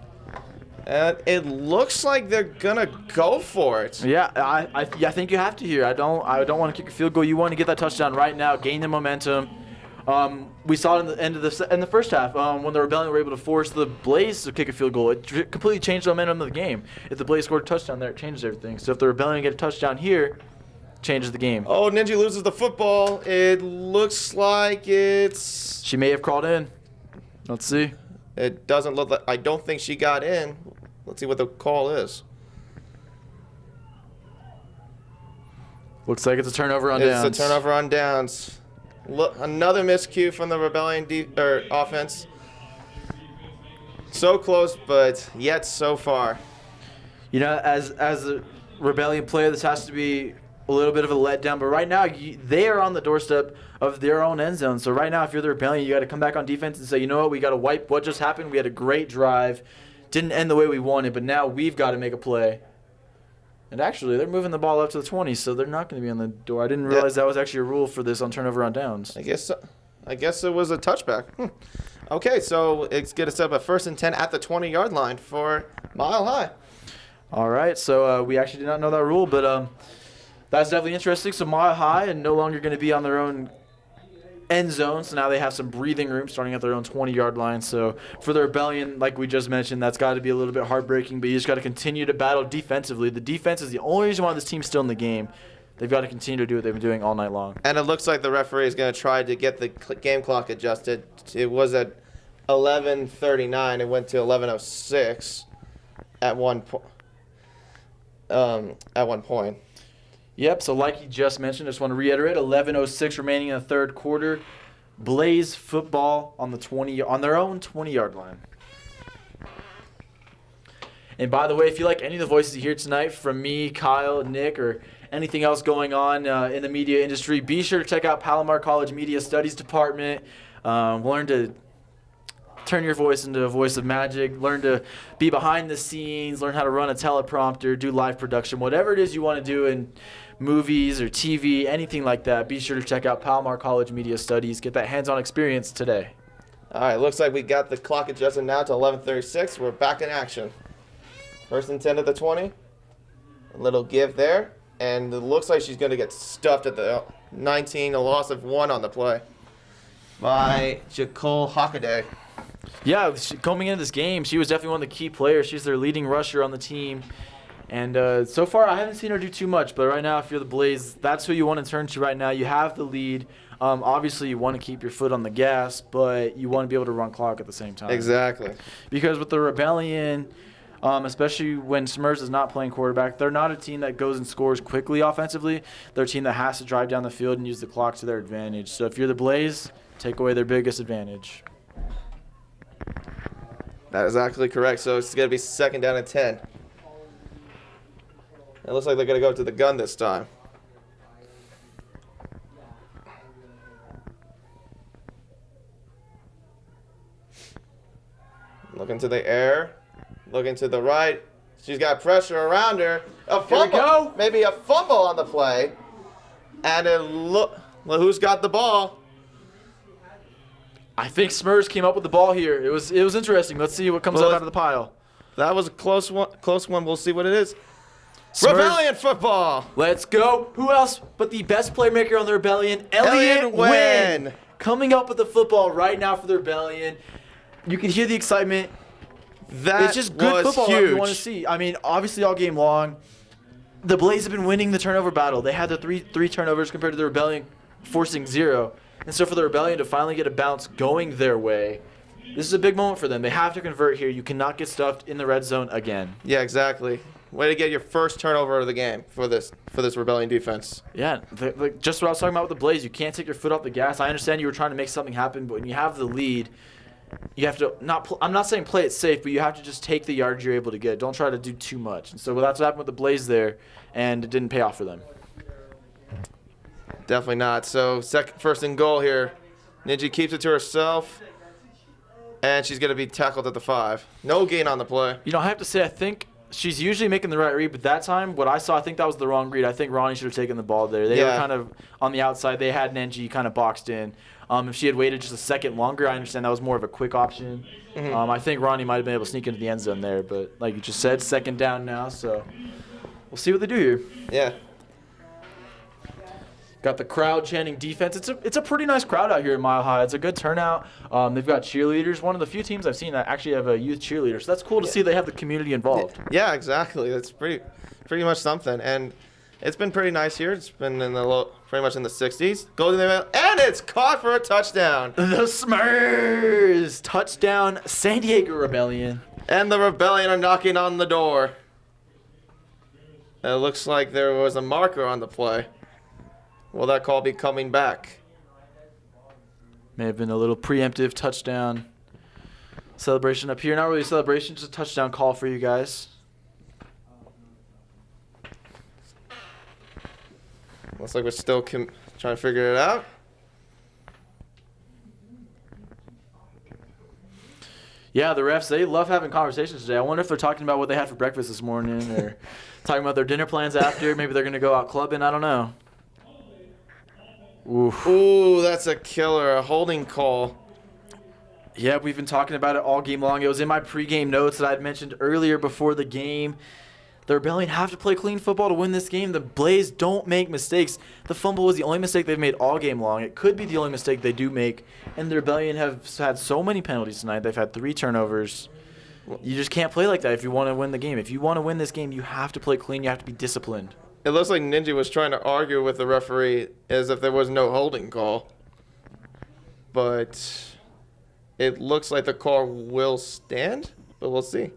And it looks like they're gonna go for it. Yeah, I think you have to here. I don't want to kick a field goal. You want to get that touchdown right now, gain the momentum. We saw it in the first half when the Rebellion were able to force the Blaze to kick a field goal. It completely changed the momentum of the game. If the Blaze scored a touchdown there, it changes everything. So if the Rebellion get a touchdown here, it changes the game. Oh, Ninja loses the football. It looks like it's... She may have crawled in. Let's see. It doesn't look like... I don't think she got in. Let's see what the call is. Looks like it's a turnover on downs. It's a turnover on downs. Look, another miscue from the Rebellion offense. So close, but yet so far. You know, as a Rebellion player, this has to be a little bit of a letdown. But right now, they are on the doorstep of their own end zone. So right now, if you're the Rebellion, you got to come back on defense and say, you know what, we got to wipe what just happened. We had a great drive. Didn't end the way we wanted, but now we've got to make a play. And actually, they're moving the ball up to the 20, so they're not going to be on the door. I didn't realize that was actually a rule for this on turnover on downs. I guess it was a touchback. Okay, so it's going to set up a 1st and 10 at the 20-yard line for Mile High. All right, so we actually did not know that rule, but that's definitely interesting. So Mile High and no longer going to be on their own end zone, so now they have some breathing room starting at their own 20-yard line. So for the Rebellion, like we just mentioned, that's got to be a little bit heartbreaking, but you just got to continue to battle defensively. The defense is the only reason why this team's still in the game. They've got to continue to do what they've been doing all night long. And it looks like the referee is going to try to get the game clock adjusted. It was at 11:39. It went to 11:06 at one point. Yep, so like you just mentioned, I just want to reiterate, 11:06 remaining in the third quarter. Blaze football on their own 20-yard line. And by the way, if you like any of the voices you hear tonight from me, Kyle, Nick, or anything else going on in the media industry, be sure to check out Palomar College Media Studies Department. Learn to turn your voice into a voice of magic. Learn to be behind the scenes. Learn how to run a teleprompter, do live production, whatever it is you want to do in movies or TV, anything like that. Be sure to check out Palomar College Media Studies. Get that hands-on experience today. All right, looks like we got the clock adjusted now to 11:36. We're back in action. 1st and 10 at the 20. A little give there. And it looks like she's going to get stuffed at the 19, a loss of 1 on the play by Jacole Hockaday. Yeah, coming into this game, she was definitely one of the key players. She's their leading rusher on the team. And so far, I haven't seen her do too much. But right now, if you're the Blaze, that's who you want to turn to right now. You have the lead. Obviously, you want to keep your foot on the gas, but you want to be able to run clock at the same time. Exactly. Because with the Rebellion, especially when Smurfs is not playing quarterback, they're not a team that goes and scores quickly offensively. They're a team that has to drive down the field and use the clock to their advantage. So if you're the Blaze, take away their biggest advantage. That is actually correct. So it's going to be 2nd down and 10. It looks like they're going to go to the gun this time. Looking to the air. Looking to the right. She's got pressure around her. A fumble. Here we go. Maybe a fumble on the play. And who's got the ball? I think Smurfs came up with the ball here. It was interesting. Let's see what comes up out of the pile. That was a close one. We'll see what it is. Smurfs. Rebellion football. Let's go. Who else but the best playmaker on the Rebellion, Elliot Wynn. Coming up with the football right now for the Rebellion. You can hear the excitement. It's just good football that we want to see. I mean, obviously all game long, the Blaze have been winning the turnover battle. They had the three turnovers compared to the Rebellion forcing 0. And so for the Rebellion to finally get a bounce going their way, this is a big moment for them. They have to convert here. You cannot get stuffed in the red zone again. Yeah, exactly. Way to get your first turnover of the game for this Rebellion defense. Yeah, just what I was talking about with the Blaze. You can't take your foot off the gas. I understand you were trying to make something happen, but when you have the lead, you have to I'm not saying play it safe, but you have to just take the yards you're able to get. Don't try to do too much. And so that's what happened with the Blaze there, and it didn't pay off for them. Definitely not. So first and goal here. Ninja keeps it to herself, and she's going to be tackled at the 5. No gain on the play. You know, I have to say, I think she's usually making the right read, but that time, what I saw, I think that was the wrong read. I think Ronnie should have taken the ball there. They were kind of on the outside. They had Nenji kind of boxed in. If she had waited just a second longer, I understand that was more of a quick option. Mm-hmm. I think Ronnie might have been able to sneak into the end zone there, but like you just said, 2nd down now, so we'll see what they do here. Yeah. Got the crowd chanting defense. It's a pretty nice crowd out here at Mile High. It's a good turnout. They've got cheerleaders. One of the few teams I've seen that actually have a youth cheerleader. So that's cool to see they have the community involved. Yeah, exactly. That's pretty much something. And it's been pretty nice here. It's been in the pretty much in the 60s. Goes in the middle, and it's caught for a touchdown. The Smurfs touchdown, San Diego Rebellion. And the Rebellion are knocking on the door. It looks like there was a marker on the play. Will that call be coming back? May have been a little preemptive touchdown celebration up here. Not really a celebration, just a touchdown call for you guys. Looks like we're still trying to figure it out. Yeah, the refs, they love having conversations today. I wonder if they're talking about what they had for breakfast this morning or talking about their dinner plans after. Maybe they're going to go out clubbing. I don't know. Oof. Ooh, that's a killer. A holding call. Yeah, we've been talking about it all game long. It was in my pregame notes that I'd mentioned earlier before the game. The Rebellion have to play clean football to win this game. The Blaze don't make mistakes. The fumble was the only mistake they've made all game long. It could be the only mistake they do make. And the Rebellion have had so many penalties tonight. They've had 3 turnovers. You just can't play like that if you want to win the game. If you want to win this game, you have to play clean. You have to be disciplined. It looks like Ninja was trying to argue with the referee as if there was no holding call. But it looks like the call will stand, but we'll see.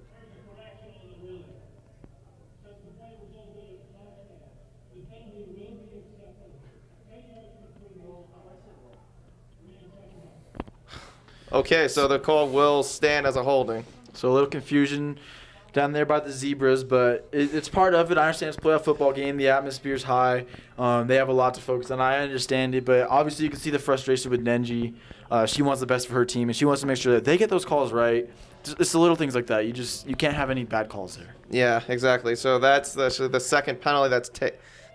Okay, so the call will stand as a holding. So a little confusion down there by the Zebras, but it's part of it. I understand it's a playoff football game. The atmosphere's high. They have a lot to focus on. I understand it, but obviously you can see the frustration with Nenji. She wants the best for her team, and she wants to make sure that they get those calls right. It's the little things like that. You can't have any bad calls there. Yeah, exactly. So that's the second penalty.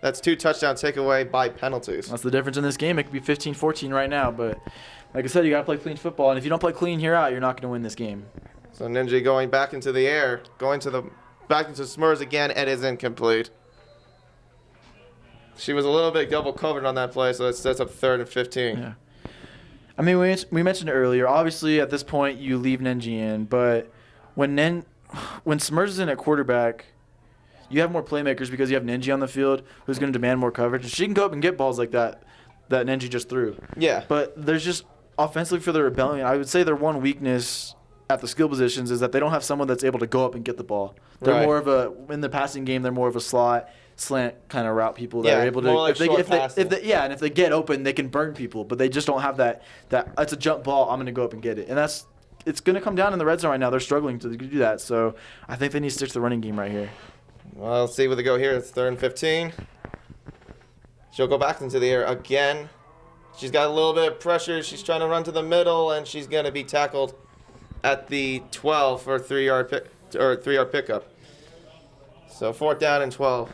That's 2 touchdown takeaway by penalties. That's the difference in this game. It could be 15-14 right now, but like I said, you got to play clean football, and if you don't play clean here out, you're not going to win this game. So Ninja going back into the air, back into Smurfs again, and is incomplete. She was a little bit double covered on that play, so it sets up 3rd and 15. Yeah. I mean, we mentioned it earlier. Obviously, at this point, you leave Nenji in, but when Smurfs is in at quarterback, you have more playmakers because you have Nenji on the field who's going to demand more coverage. If she can go up and get balls like that, that Nenji just threw. Yeah. But there's just offensively for the Rebellion, I would say their one weakness at the skill positions is that they don't have someone that's able to go up and get the ball. They're Right. more of a in the passing game. They're more of a slot slant kind of route people that are able to. more like short passing. And if they get open, they can burn people. But they just don't have that. It's a jump ball. I'm going to go up and get it, and it's going to come down in the red zone right now. They're struggling to do that. So I think they need to stick to the running game right here. Well, let's see where they go here. It's 3rd and 15. She'll go back into the air again. She's got a little bit of pressure. She's trying to run to the middle, and she's going to be tackled at the 12 for a 3-yard pickup. So 4th down and 12.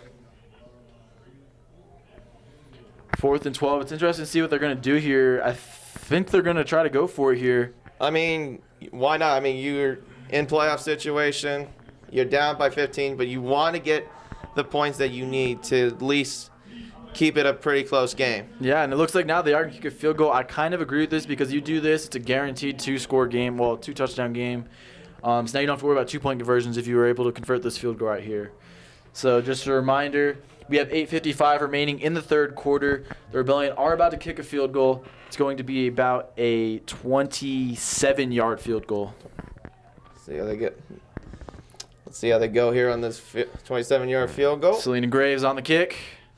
4th and 12. It's interesting to see what they're going to do here. I think they're going to try to go for it here. I mean, why not? I mean, you're in playoff situation. You're down by 15, but you want to get the points that you need to at least keep it a pretty close game. Yeah, and it looks like now they are going to kick a field goal. I kind of agree with this because you do this, it's a guaranteed 2-score game, 2-touchdown game. So now you don't have to worry about 2-point conversions if you were able to convert this field goal right here. So just a reminder, we have 8:55 remaining in the 3rd quarter. The Rebellion are about to kick a field goal. It's going to be about a 27-yard field goal. See how they get. Let's see how they go here on this 27-yard field goal. Selena Graves on the kick.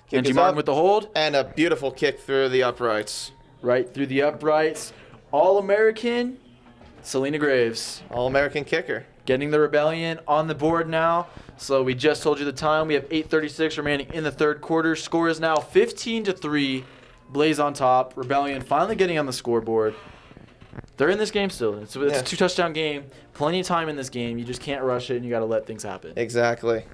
Kick Angie is Martin up. with the hold. And a beautiful kick through the uprights. Right through the uprights. All-American, Selena Graves. All-American kicker. Getting the Rebellion on the board now. So we just told you the time. We have 8:36 remaining in the 3rd quarter. Score is now 15-3. Blaze on top. Rebellion finally getting on the scoreboard. They're in this game still. It's a 2-touchdown game. Plenty of time in this game. You just can't rush it, and you got to let things happen. Exactly.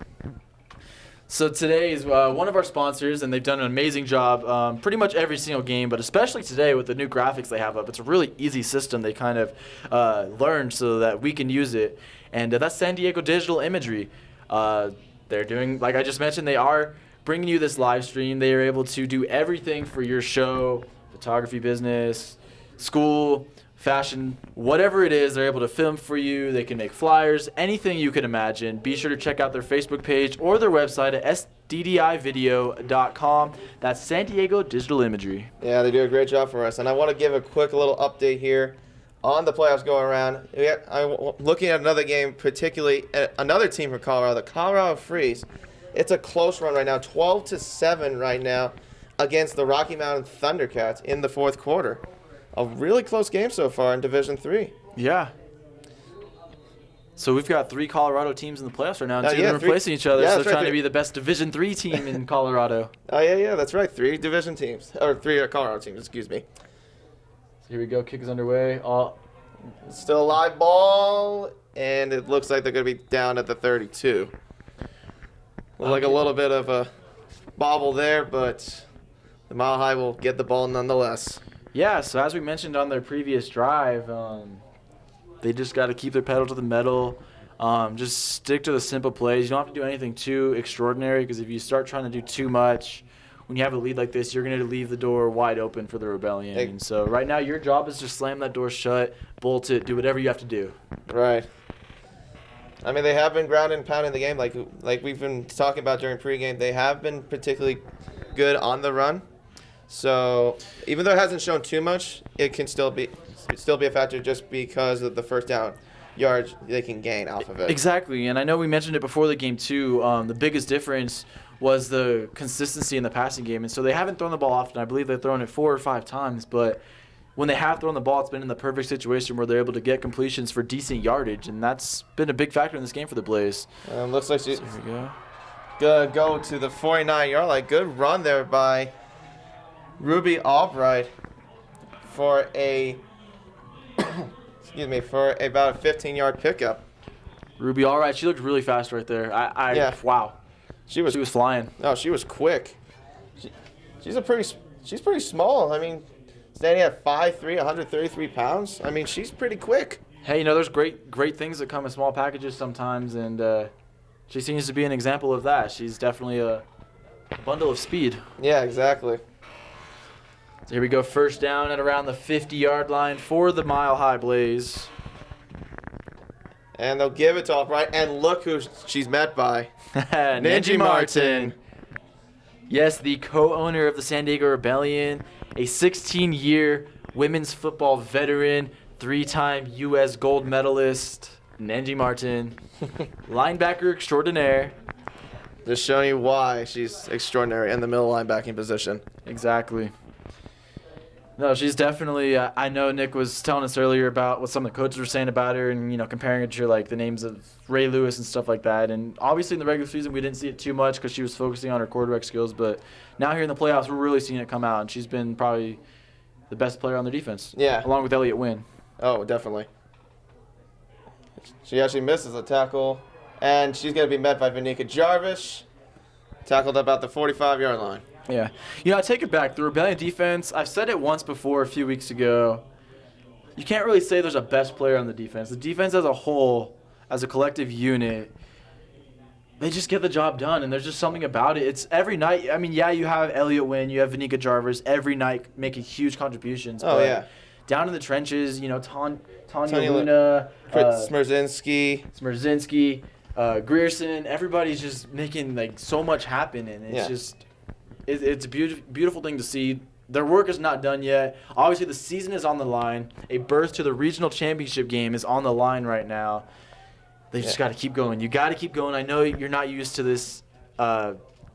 So today is one of our sponsors, and they've done an amazing job pretty much every single game, but especially today with the new graphics they have up. It's a really easy system they kind of learned so that we can use it, and that's San Diego Digital Imagery. They're doing, like I just mentioned, they are bringing you this live stream. They are able to do everything for your show, photography business, school, fashion, whatever it is, they're able to film for you. They can make flyers, anything you can imagine. Be sure to check out their Facebook page or their website at sddivideo.com. That's San Diego Digital Imagery. Yeah, they do a great job for us. And I want to give a quick little update here on the playoffs going around. I'm looking at another game, particularly another team from Colorado, the Colorado Freeze. It's a close run right now, 12-7 right now against the Rocky Mountain Thundercats in the 4th quarter. A really close game so far in Division III. Yeah. So we've got 3 Colorado teams in the playoffs right now, and 2 yeah, of them replacing each other. yeah, So that's they're right, trying to 3. be the best Division III team in Colorado. Oh, yeah, that's right. 3 division teams. Or 3 Colorado teams, excuse me. So here we go. Kick is underway. Still a live ball, and it looks like they're going to be down at the 32. Like a little bit of a bobble there, but the Mile High will get the ball nonetheless. Yeah, so as we mentioned on their previous drive, they just got to keep their pedal to the metal. Just stick to the simple plays. You don't have to do anything too extraordinary because if you start trying to do too much, when you have a lead like this, you're going to leave the door wide open for the Rebellion. And so right now your job is just slam that door shut, bolt it, do whatever you have to do. Right. I mean, they have been ground and pounding the game like we've been talking about during pregame. They have been particularly good on the run. So even though it hasn't shown too much, it can still be a factor just because of the first down yards they can gain off of it. Exactly, and I know we mentioned it before the game too. The biggest difference was the consistency in the passing game, and so they haven't thrown the ball often. I believe they've thrown it 4 or 5 times, but when they have thrown the ball, it's been in the perfect situation where they're able to get completions for decent yardage, and that's been a big factor in this game for the Blaze. Looks like she's So here we go. gonna go to the 49-yard line. Good run there by Ruby Albright for about a 15-yard pickup. Ruby, all right. She looked really fast right there. Yeah. Wow. She was flying. No, she was quick. She's pretty small. I mean, standing at 5'3", 133 pounds. I mean, she's pretty quick. Hey, there's great things that come in small packages sometimes, and she seems to be an example of that. She's definitely a bundle of speed. Yeah, exactly. So here we go, first down at around the 50-yard line for the Mile High Blaze. And they'll give it to Albright, and look who she's met by. Nenji Martin. Yes, the co-owner of the San Diego Rebellion, a 16-year women's football veteran, 3-time U.S. gold medalist, Nenji Martin, linebacker extraordinaire. Just showing you why she's extraordinary in the middle linebacking position. Exactly. No, she's definitely. I know Nick was telling us earlier about what some of the coaches were saying about her, and comparing it to like the names of Ray Lewis and stuff like that. And obviously in the regular season we didn't see it too much because she was focusing on her quarterback skills. But now here in the playoffs we're really seeing it come out, and she's been probably the best player on their defense. Yeah. Along with Elliott Wynn. Oh, definitely. She actually misses a tackle, and she's going to be met by Vanika Jarvis, tackled about the 45-yard line. Yeah. I take it back. The Rebellion defense, I've said it once before a few weeks ago. You can't really say there's a best player on the defense. The defense as a whole, as a collective unit, they just get the job done, and there's just something about it. It's every night. I mean, yeah, you have Elliott Wynn, you have Vanika Jarvis every night making huge contributions. Oh, but yeah. Down in the trenches, Tanya Luna, Smierzinski, Grierson, everybody's just making like so much happen, and it's just it's a beautiful thing to see. Their work is not done yet. Obviously, the season is on the line. A berth to the regional championship game is on the line right now. They just got to keep going. You got to keep going. I know you're not used to this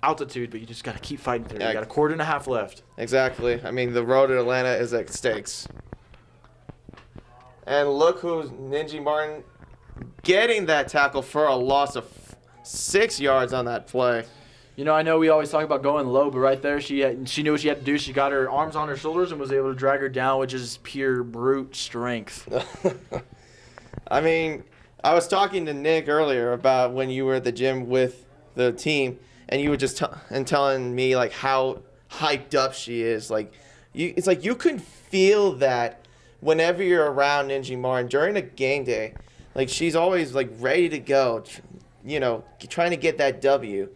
altitude, but you just got to keep fighting through. You got a quarter and a half left. Exactly. I mean, the road to Atlanta is at stakes. And look who's Nenji Martin getting that tackle for a loss of 6 yards on that play. I know we always talk about going low, but right there, she knew what she had to do. She got her arms on her shoulders and was able to drag her down, which is pure brute strength. I mean, I was talking to Nick earlier about when you were at the gym with the team, and you were just telling me like how hyped up she is. Like, it's like you can feel that whenever you're around Nenji Martin during a game day. Like, she's always like ready to go, trying to get that W.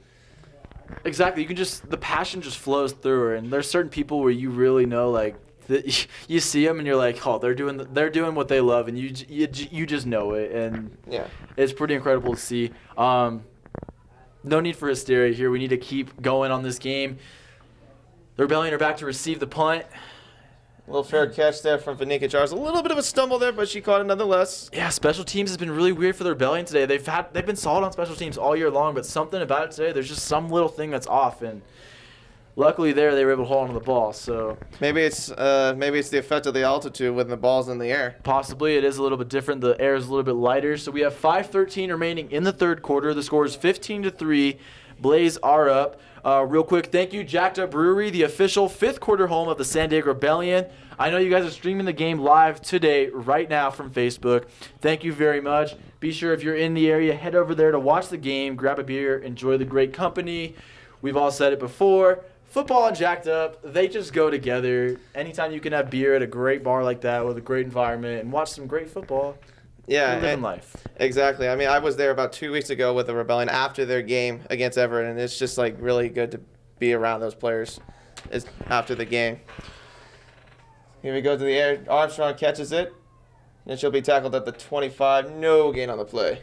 Exactly. The passion just flows through her, and there's certain people where you really know, like, you see them and you're like, oh, they're doing what they love, and you just know it, and it's pretty incredible to see. No need for hysteria here. We need to keep going on this game. The Rebellion are back to receive the punt. A little fair catch there from Vanika Jarvis. A little bit of a stumble there, but she caught it nonetheless. Yeah, special teams has been really weird for the Rebellion today. They've been solid on special teams all year long, but something about it today, there's just some little thing that's off, and luckily they were able to hold on to the ball. So maybe it's the effect of the altitude when the ball's in the air. Possibly it is a little bit different. The air is a little bit lighter. So we have 5:13 remaining in the third quarter. The score is 15-3. Blaze are up. Real quick, thank you, Jacked Up Brewery, the official fifth quarter home of the San Diego Rebellion. I know you guys are streaming the game live today, right now from Facebook. Thank you very much. Be sure if you're in the area, head over there to watch the game, grab a beer, enjoy the great company. We've all said it before. Football and Jacked Up, they just go together. Anytime you can have beer at a great bar like that with a great environment and watch some great football, you're living life. Exactly. I mean, I was there about 2 weeks ago with the Rebellion after their game against Everett, and it's just like really good to be around those players after the game. Here we go to the air. Armstrong catches it, and she'll be tackled at the 25. No gain on the play.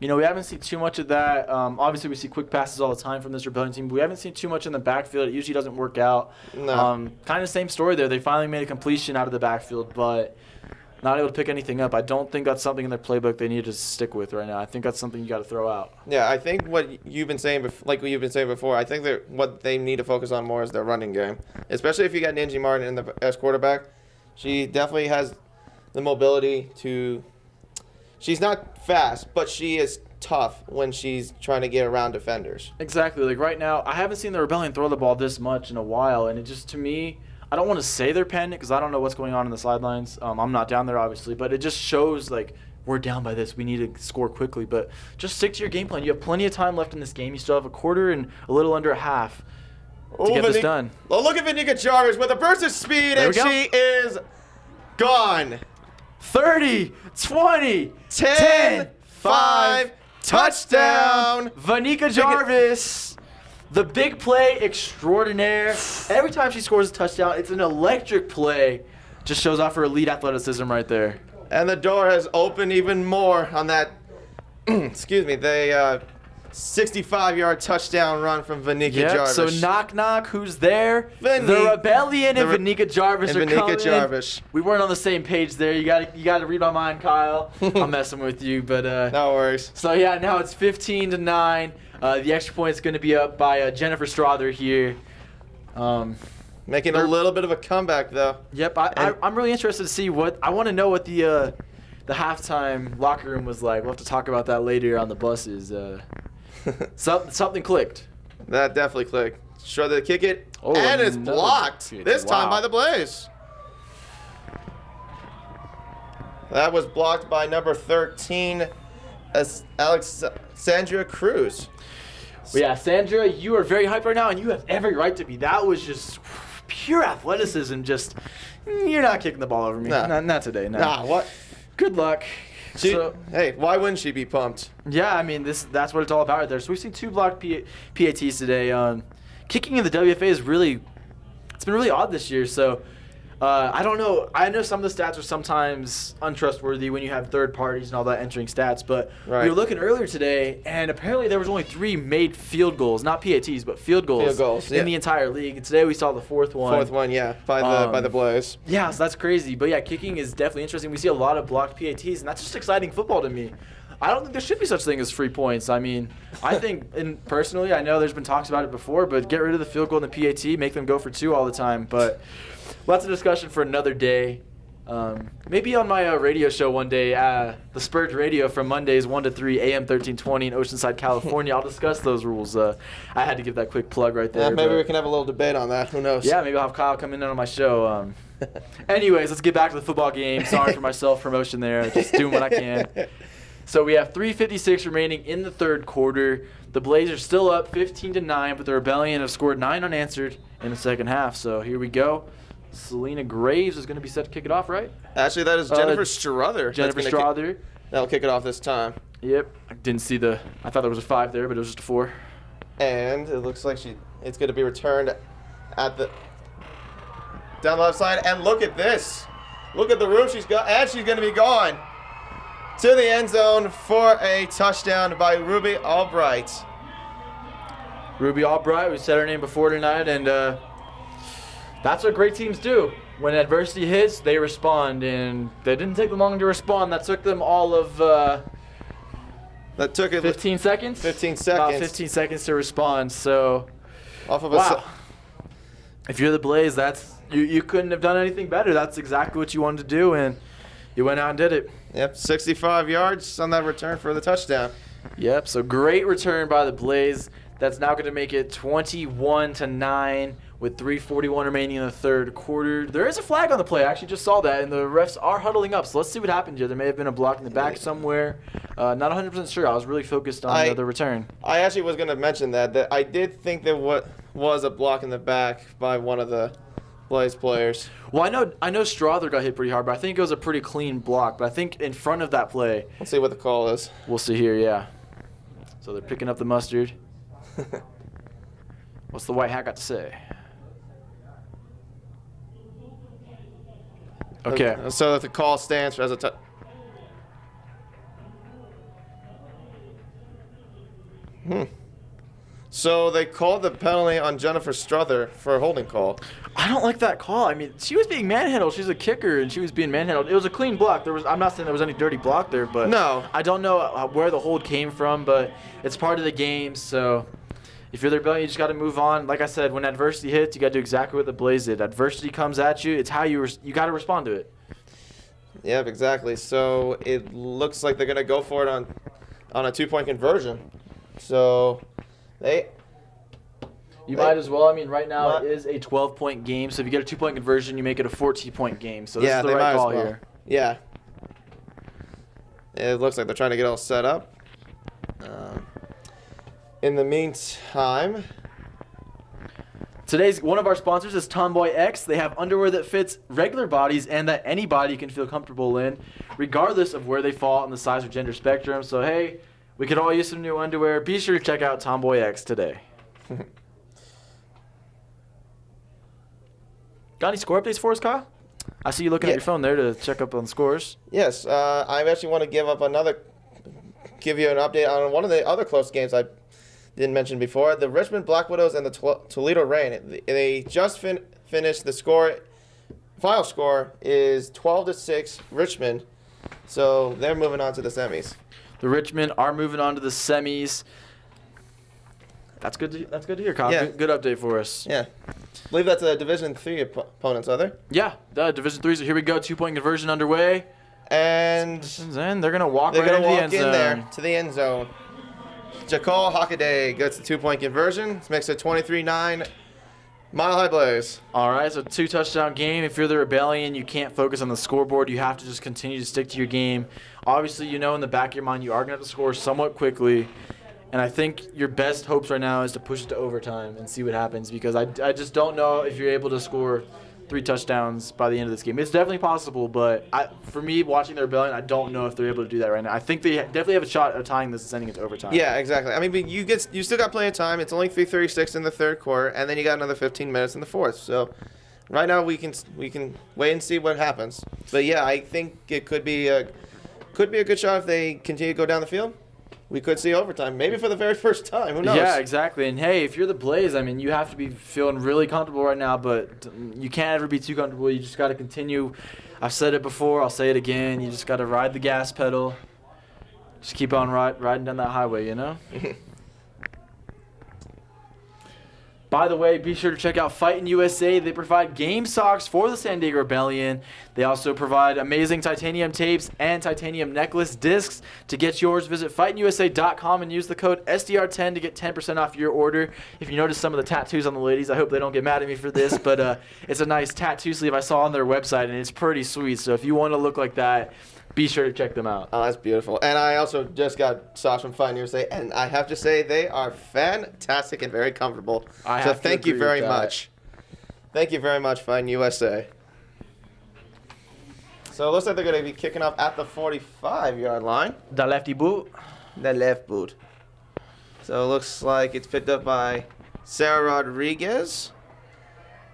We haven't seen too much of that. Obviously, we see quick passes all the time from this Rebellion team, but we haven't seen too much in the backfield. It usually doesn't work out. No. Kind of same story there. They finally made a completion out of the backfield, but not able to pick anything up. I don't think that's something in their playbook they need to stick with right now. I think that's something you got to throw out. Yeah, I think what you've been saying, before, I think that what they need to focus on more is their running game, especially if you got Nenji Martin as quarterback. She definitely has the mobility to. She's not fast, but she is tough when she's trying to get around defenders. Exactly. Like right now, I haven't seen the Rebellion throw the ball this much in a while, and it just, to me, I don't want to say they're panicked because I don't know what's going on in the sidelines. I'm not down there, obviously, but it just shows, like, we're down by this. We need to score quickly. But just stick to your game plan. You have plenty of time left in this game. You still have a quarter and a little under a half to get this done. Oh, look at Vanika Jarvis with a burst of speed, and she is gone. 30, 20, 10, 5, touchdown. Vanika Jarvis. The big play extraordinaire. Every time she scores a touchdown, it's an electric play. Just shows off her elite athleticism right there. And the door has opened even more on that. Excuse me. They 65-yard touchdown run from Vanika Jarvis. So knock knock, who's there? Vinny. The Rebellion and Vanika Jarvis are coming. Jarvis. We weren't on the same page there. You got to read my mind, Kyle. I'm messing with you, but No worries. So yeah, now it's 15-9. The extra point is going to be up by Jennifer Strother here. Making a little bit of a comeback though. Yep, I'm really interested to see I want to know what the halftime locker room was like. We'll have to talk about that later on the buses. Something clicked. That definitely clicked. Strother to kick it, Oh, and it's another blocked. kick. This time Wow. by the Blaze. That was blocked by number 13, Alexandria Cruz. Well, yeah, Sandra, you are very hyped right now, and you have every right to be. That was just pure athleticism. Just you're not kicking the ball over me. Nah. Not today. No. Nah, what? Good luck. Hey, why wouldn't she be pumped? Yeah, I mean that's what it's all about right there. So we've seen 2 blocked PATs today. Kicking in the WFA it's been really odd this year. So I don't know. I know some of the stats are sometimes untrustworthy when you have third parties and all that entering stats. But we were looking earlier today, and apparently there was only 3 made field goals, not PATs, but field goals in the entire league. And today we saw the 4th one. 4th one, yeah, by the Blaze. Yeah, so that's crazy. But yeah, kicking is definitely interesting. We see a lot of blocked PATs, and that's just exciting football to me. I don't think there should be such thing as free points. I mean, I think, and personally, I know there's been talks about it before, but get rid of the field goal and the PAT, make them go for 2 all the time. But lots of discussion for another day. Maybe on my radio show one day, the Spurge Radio from Mondays 1 to 3, AM 1320 in Oceanside, California. I'll discuss those rules. I had to give that quick plug right there. Yeah, maybe we can have a little debate on that. Who knows? Yeah, maybe I'll have Kyle come in on my show. Anyways, let's get back to the football game. Sorry for my self-promotion there. Just doing what I can. So we have 3:56 remaining in the third quarter. The Blazers still up 15-9, but the Rebellion have scored 9 unanswered in the second half. So here we go. Selena Graves is going to be set to kick it off, right? Actually, that is Jennifer Strother. Jennifer Strother. That'll kick it off this time. Yep. I didn't see I thought there was a 5 there, but it was just a 4. And it looks like it's going to be returned at down the left side. And look at this. Look at the room she's got. And she's going to be gone to the end zone for a touchdown by Ruby Albright. Ruby Albright, we said her name before tonight, and that's what great teams do. When adversity hits, they respond, and they didn't take them long to respond. That took them all of 15 seconds? 15 seconds. About 15 seconds to respond, so Off of wow. If you're the Blaze, you couldn't have done anything better. That's exactly what you wanted to do, and you went out and did it. Yep, 65 yards on that return for the touchdown. Yep, so great return by the Blaze. That's now going to make it 21-9 with 3:41 remaining in the third quarter. There is a flag on the play. I actually just saw that, and the refs are huddling up. So let's see what happened here. There may have been a block in the back somewhere. Not 100% sure. I was really focused on the return. I actually was going to mention that I did think there was a block in the back by one of the Blaze players. Well, I know Strother got hit pretty hard, but I think it was a pretty clean block. But I think in front of that play, Let's see what the call is. we'll see here, yeah. So they're picking up the mustard. What's the white hat got to say? Okay. So that the call stands as a So they called the penalty on Jennifer Strother for a holding call. I don't like that call. I mean, she was being manhandled. She's a kicker, and she was being manhandled. It was a clean block. I'm not saying there was any dirty block there, but No. I don't know where the hold came from, but it's part of the game. So if you're the Rebellion, you just got to move on. Like I said, when adversity hits, you got to do exactly what the Blaze did. Adversity comes at you. It's how you got to respond to it. Yep, exactly. So it looks like they're going to go for it on a 2-point conversion. So You might as well. I mean, right now it is a 12-point game, so if you get a 2-point conversion, you make it a 14-point game. So this is the they right might call as well. here. Yeah. It looks like they're trying to get all set up. In the meantime, Today's one of our sponsors is Tomboy X. They have underwear that fits regular bodies and that anybody can feel comfortable in, regardless of where they fall on the size or gender spectrum. So, hey, we could all use some new underwear. Be sure to check out Tomboy X today. Got any score updates for us, Kyle? I see you looking at your phone there to check up on scores. yes, I actually want to give you an update on one of the other close games I didn't mention before. The Richmond Black Widows and the Toledo Rain. They just finished the score. Final score is 12-6 Richmond. So they're moving on to the semis. The Richmond are moving on to the semis. That's good to hear, Kyle. Yeah. Good update for us. Yeah. I believe that's a Division 3 opponents, are there? Yeah, Division 3. So here we go. 2-point conversion underway. And They're going to walk they're right going to into the walk end in zone. there to the end zone. Jakol Hockaday gets the 2-point conversion. This makes it 23-9 Mile High Blaze. All right, so 2-touchdown game. If you're the Rebellion, you can't focus on the scoreboard. You have to just continue to stick to your game. Obviously, you know in the back of your mind you are going to have to score somewhat quickly. And I think your best hopes right now is to push it to overtime and see what happens, because I just don't know if you're able to score 3 touchdowns by the end of this game. It's definitely possible, but for me, watching the Rebellion, I don't know if they're able to do that right now. I think they definitely have a shot of tying this and sending it to overtime. Yeah, exactly. I mean, but you still got plenty of time. It's only 3:36 in the third quarter, and then you got another 15 minutes in the fourth. So right now we can wait and see what happens. But yeah, I think it could be a good shot if they continue to go down the field. We could see overtime, maybe for the very first time. Who knows? Yeah, exactly. And hey, if you're the Blaze, I mean, you have to be feeling really comfortable right now, but you can't ever be too comfortable. You just got to continue. I've said it before. I'll say it again. You just got to ride the gas pedal. Just keep on riding down that highway, you know? By the way, be sure to check out Fightin' USA. They provide game socks for the San Diego Rebellion. They also provide amazing titanium tapes and titanium necklace discs. To get yours, visit fightinusa.com and use the code SDR10 to get 10% off your order. If you notice some of the tattoos on the ladies, I hope they don't get mad at me for this, but it's a nice tattoo sleeve I saw on their website, and it's pretty sweet. So if you want to look like that, be sure to check them out. Oh, that's beautiful. And I also just got socks from Fine USA, and I have to say they are fantastic and very comfortable. So thank you very much. Thank you very much, Fine USA. So it looks like they're going to be kicking off at the 45-yard line. The lefty boot. The left boot. So it looks like it's picked up by Sarah Rodriguez.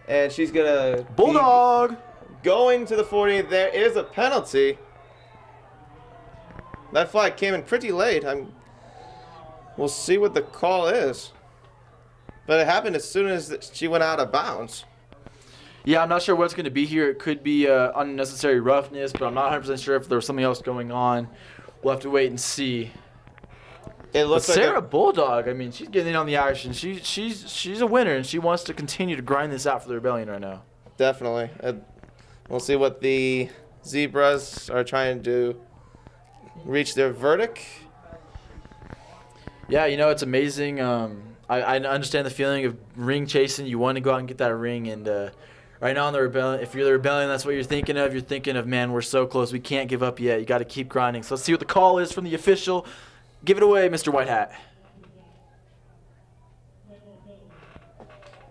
And she's going to Bulldog. going to the 40. There is a penalty. That flag came in pretty late. We'll see what the call is. But it happened as soon as she went out of bounds. Yeah, I'm not sure what's going to be here. It could be unnecessary roughness, but I'm not 100% sure if there was something else going on. We'll have to wait and see. It looks but like Sarah Bulldog, I mean, she's getting in on the action. She's a winner, and she wants to continue to grind this out for the Rebellion right now. Definitely. We'll see what the Zebras are trying to do. Reach their verdict. Yeah, you know, it's amazing. I understand the feeling of ring chasing. You want to go out and get that ring, and right now in the Rebellion, if you're the Rebellion, that's what you're thinking of. You're thinking of, man, we're so close. We can't give up yet. You got to keep grinding. So let's see what the call is from the official. Give it away, Mr. White Hat.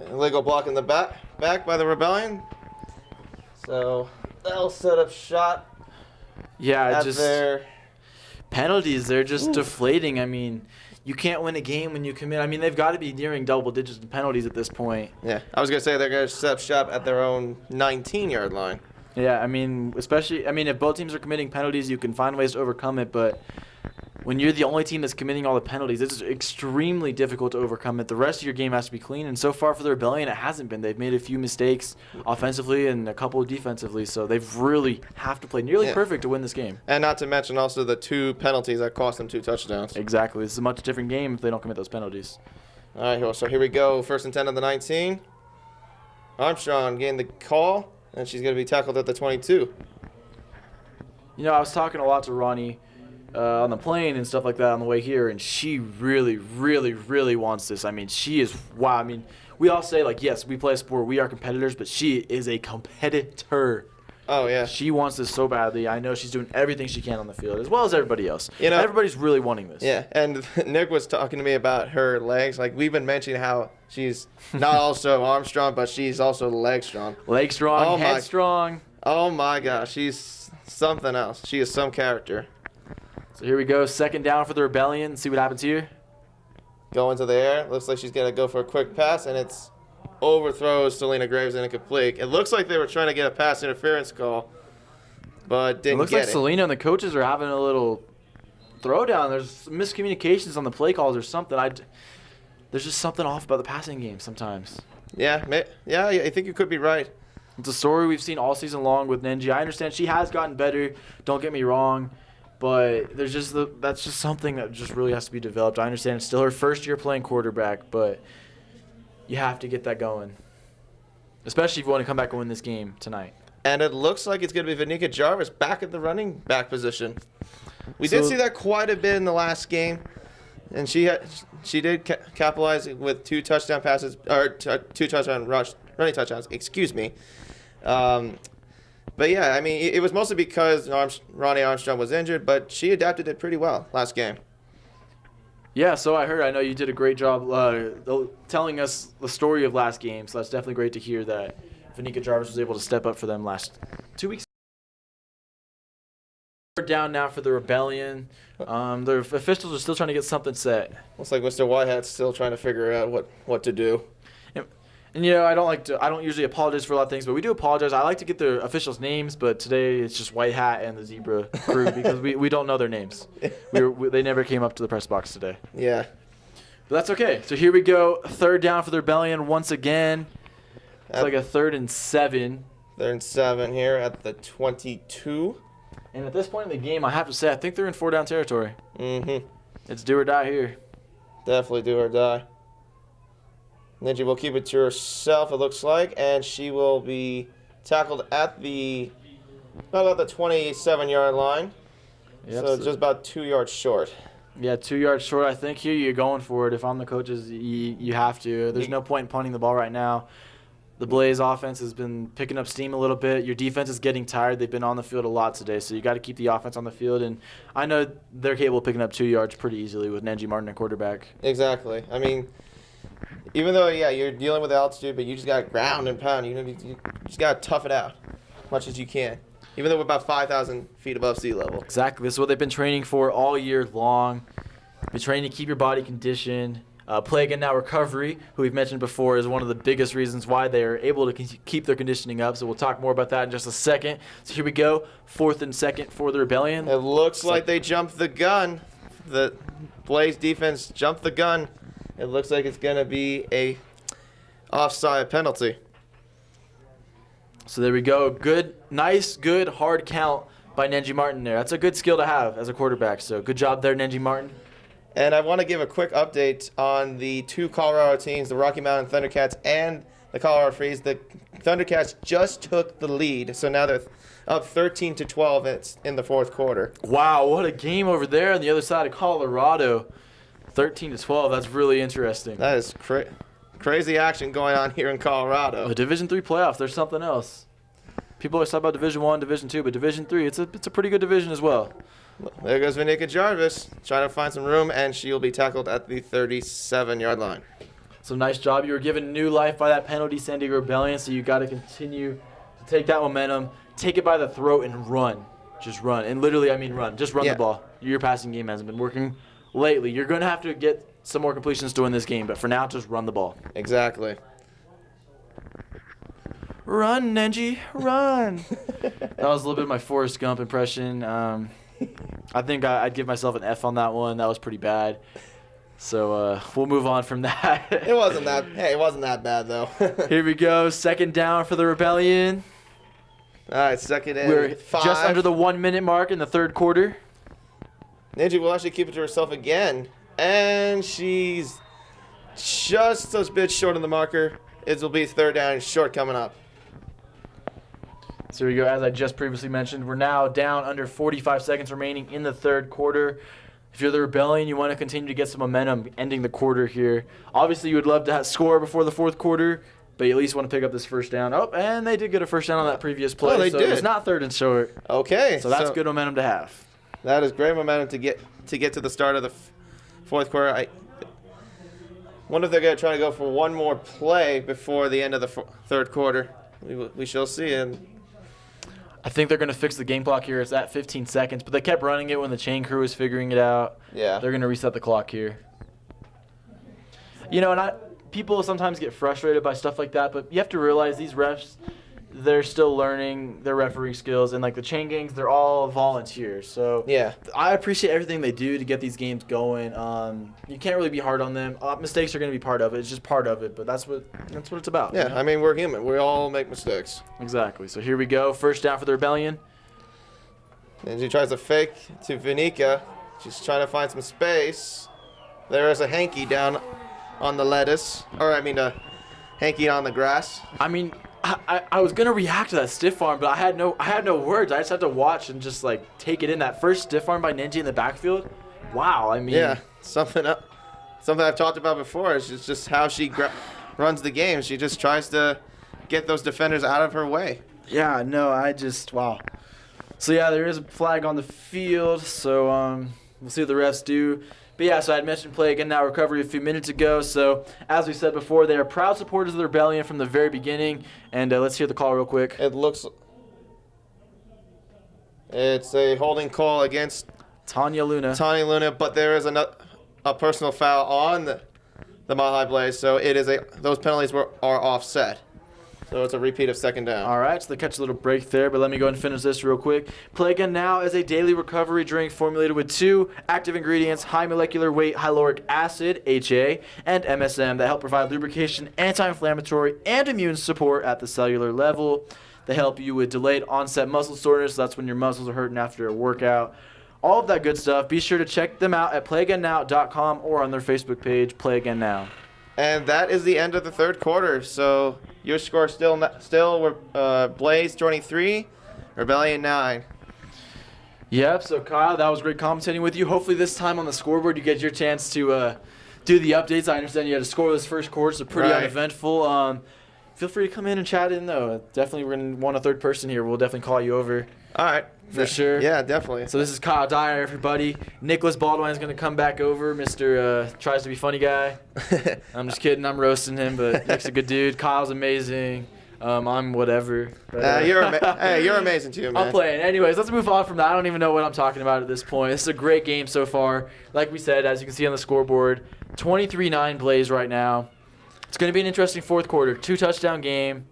Illegal block in the back by the Rebellion. So they'll set up shot. Yeah, at just their penalties. They're just deflating. I mean, you can't win a game when you commit. I mean, they've got to be nearing double digits in penalties at this point. Yeah, I was gonna say they're gonna set up shop at their own 19-yard line. Yeah, I mean, if both teams are committing penalties, you can find ways to overcome it. But when you're the only team that's committing all the penalties, it's extremely difficult to overcome it. The rest of your game has to be clean, and so far for the Rebellion, it hasn't been. They've made a few mistakes offensively and a couple defensively, so they've really have to play nearly perfect to win this game. And not to mention also the 2 penalties that cost them 2 touchdowns. Exactly. This is a much different game if they don't commit those penalties. All right, so here we go. First and 10 on the 19. Armstrong getting the call, and she's going to be tackled at the 22. You know, I was talking a lot to Ronnie on the plane and stuff like that on the way here, and she really, really, really wants this. I mean, she is, wow. I mean, we all say, like, yes, we play a sport, we are competitors, but she is a competitor. Oh, yeah. She wants this so badly. I know she's doing everything she can on the field, as well as everybody else. You know, everybody's really wanting this. Yeah, and Nick was talking to me about her legs. Like, we've been mentioning how she's not also arm strong, but she's also leg strong. Leg strong, head strong. Oh, my gosh. She's something else. She is some character. So here we go. Second down for the Rebellion. See what happens here. Go into the air. Looks like she's going to go for a quick pass, and it's overthrows Selena Graves and incomplete. It looks like they were trying to get a pass interference call, but didn't get it. It looks like Selena and the coaches are having a little throwdown. There's some miscommunications on the play calls or something. there's just something off about the passing game sometimes. Yeah, I think you could be right. It's a story we've seen all season long with Nenji. I understand she has gotten better. Don't get me wrong. But that's just something that just really has to be developed. I understand it's still her first year playing quarterback, but you have to get that going, especially if you want to come back and win this game tonight. And it looks like it's going to be Vanika Jarvis back at the running back position. We did see that quite a bit in the last game, and she did capitalize with 2 touchdown passes or 2 touchdown running touchdowns. Excuse me. But yeah, I mean, it was mostly because Ronnie Armstrong was injured, but she adapted it pretty well last game. Yeah, so I heard. I know you did a great job telling us the story of last game, so that's definitely great to hear that Vanika Jarvis was able to step up for them last 2 weeks. We're down now for the Rebellion. The officials are still trying to get something set. Looks like Mr. Whitehat's still trying to figure out what to do. And you know, I don't usually apologize for a lot of things, but we do apologize. I like to get the officials' names, but today it's just White Hat and the Zebra crew because we don't know their names. They never came up to the press box today. Yeah. But that's okay. So here we go. 3rd down for the Rebellion once again. It's like a 3rd and 7. 3rd and 7 here at the 22. And at this point in the game, I have to say, I think they're in 4-down territory. Mm-hmm. It's do or die here. Definitely do or die. Ninja will keep it to herself, it looks like, and she will be tackled at about the 27-yard line. Yep, so just about 2 yards short. Yeah, 2 yards short. I think here you're going for it. If I'm the coaches, you have to. There's no point in punting the ball right now. The Blaze offense has been picking up steam a little bit. Your defense is getting tired. They've been on the field a lot today, so you got to keep the offense on the field. And I know they're capable of picking up 2 yards pretty easily with Nenji Martin at quarterback. Exactly. I mean, even though, yeah, you're dealing with altitude, but you just got to ground and pound. You just got to tough it out as much as you can, even though we're about 5,000 feet above sea level. Exactly. This is what they've been training for all year long. Been training to keep your body conditioned. Play Again Now Recovery, who we've mentioned before, is one of the biggest reasons why they are able to keep their conditioning up. So we'll talk more about that in just a second. So here we go. 4th and 2 for the Rebellion. It looks like they jumped the gun. The Blaze defense jumped the gun. It looks like it's going to be a offside penalty. So there we go. Good, hard count by Nenji Martin there. That's a good skill to have as a quarterback. So good job there, Nenji Martin. And I want to give a quick update on the 2 Colorado teams, the Rocky Mountain Thundercats and the Colorado Freeze. The Thundercats just took the lead, so now they're up 13-12. It's in the 4th quarter. Wow, what a game over there on the other side of Colorado. 13-12. That's really interesting. That is crazy action going on here in Colorado. The Division III playoffs. There's something else. People always talk about Division I, Division II, but Division III, it's a pretty good division as well. There goes Vanika Jarvis trying to find some room, and she'll be tackled at the 37-yard line. So nice job. You were given new life by that penalty, San Diego Rebellion, so you got to continue to take that momentum, take it by the throat, and run. Just run. And literally, I mean run. Just run the ball. Your passing game hasn't been working lately. You're going to have to get some more completions to win this game, but for now, just run the ball. Exactly. Run, Nenji, run. That was a little bit of my Forrest Gump impression. I think I'd give myself an F on that one. That was pretty bad. So we'll move on from that. It wasn't that bad, though. Here we go. 2nd down for the Rebellion. All right, 2nd and We're 5. just under the 1-minute mark in the 3rd quarter. Ninja will actually keep it to herself again. And she's just a bit short of the marker. It will be 3rd down and short coming up. So here we go. As I just previously mentioned, we're now down under 45 seconds remaining in the 3rd quarter. If you're the Rebellion, you want to continue to get some momentum ending the quarter here. Obviously, you would love to score before the 4th quarter, but you at least want to pick up this 1st down. Oh, and they did get a 1st down on that previous play. Oh, they did. It's not 3rd and short. Okay. So that's good momentum to have. That is great momentum to get to the start of the 4th quarter. I wonder if they're going to try to go for one more play before the end of the 3rd quarter. We shall see. And I think they're going to fix the game clock here. It's at 15 seconds, but they kept running it when the chain crew was figuring it out. Yeah. They're going to reset the clock here. You know, and people sometimes get frustrated by stuff like that, but you have to realize these refs, they're still learning their referee skills, and like the chain gangs, they're all volunteers. So Yeah. I appreciate everything they do to get these games going. You can't really be hard on them. Mistakes are going to be part of it. It's just part of it, but that's what it's about. Yeah, you know? I mean, we're human. We all make mistakes. Exactly. So here we go. First down for the Rebellion. And she tries to fake to Vinica. She's trying to find some space. There is a hanky down on the lettuce. Or, I mean, a hanky on the grass. I mean, I was gonna react to that stiff arm, but I had no words. I just had to watch and just like take it in. That first stiff arm by Ninja in the backfield. Wow. I mean. Yeah, something I've talked about before is just how she runs the game. She just tries to get those defenders out of her way. Yeah. No. Wow. So yeah, there is a flag on the field. So we'll see what the refs do. But yeah, so I had mentioned Play Again Now recovery a few minutes ago. So as we said before, they are proud supporters of the Rebellion from the very beginning. And let's hear the call real quick. It's a holding call against Tanya Luna. but there is a personal foul on the Mile High Blaze, so it is those penalties are offset. So it's a repeat of second down. All right, so they catch a little break there, but let me go ahead and finish this real quick. Play Again Now is a daily recovery drink formulated with 2 active ingredients, high molecular weight hyaluronic acid, HA, and MSM that help provide lubrication, anti-inflammatory, and immune support at the cellular level. They help you with delayed onset muscle soreness. So that's when your muscles are hurting after a workout. All of that good stuff. Be sure to check them out at playagainnow.com or on their Facebook page, Play Again Now. And that is the end of the third quarter. So your score still Blaze 23, Rebellion 9. Yep, so Kyle, that was great commentating with you. Hopefully this time on the scoreboard you get your chance to do the updates. I understand you had to score this first quarter, so pretty uneventful. Feel free to come in and chat in, though. Definitely, we're going to want a third person here. We'll definitely call you over. All right. For sure. Yeah, definitely. So this is Kyle Dyer, everybody. Nicholas Baldwin is going to come back over. Mr. Tries to be funny guy. I'm just kidding. I'm roasting him, but Nick's a good dude. Kyle's amazing. I'm whatever. But, you're amazing too, man. I'm playing. Anyways, let's move on from that. I don't even know what I'm talking about at this point. This is a great game so far. Like we said, as you can see on the scoreboard, 23-9 Blaze right now. It's going to be an interesting fourth quarter. 2-touchdown game.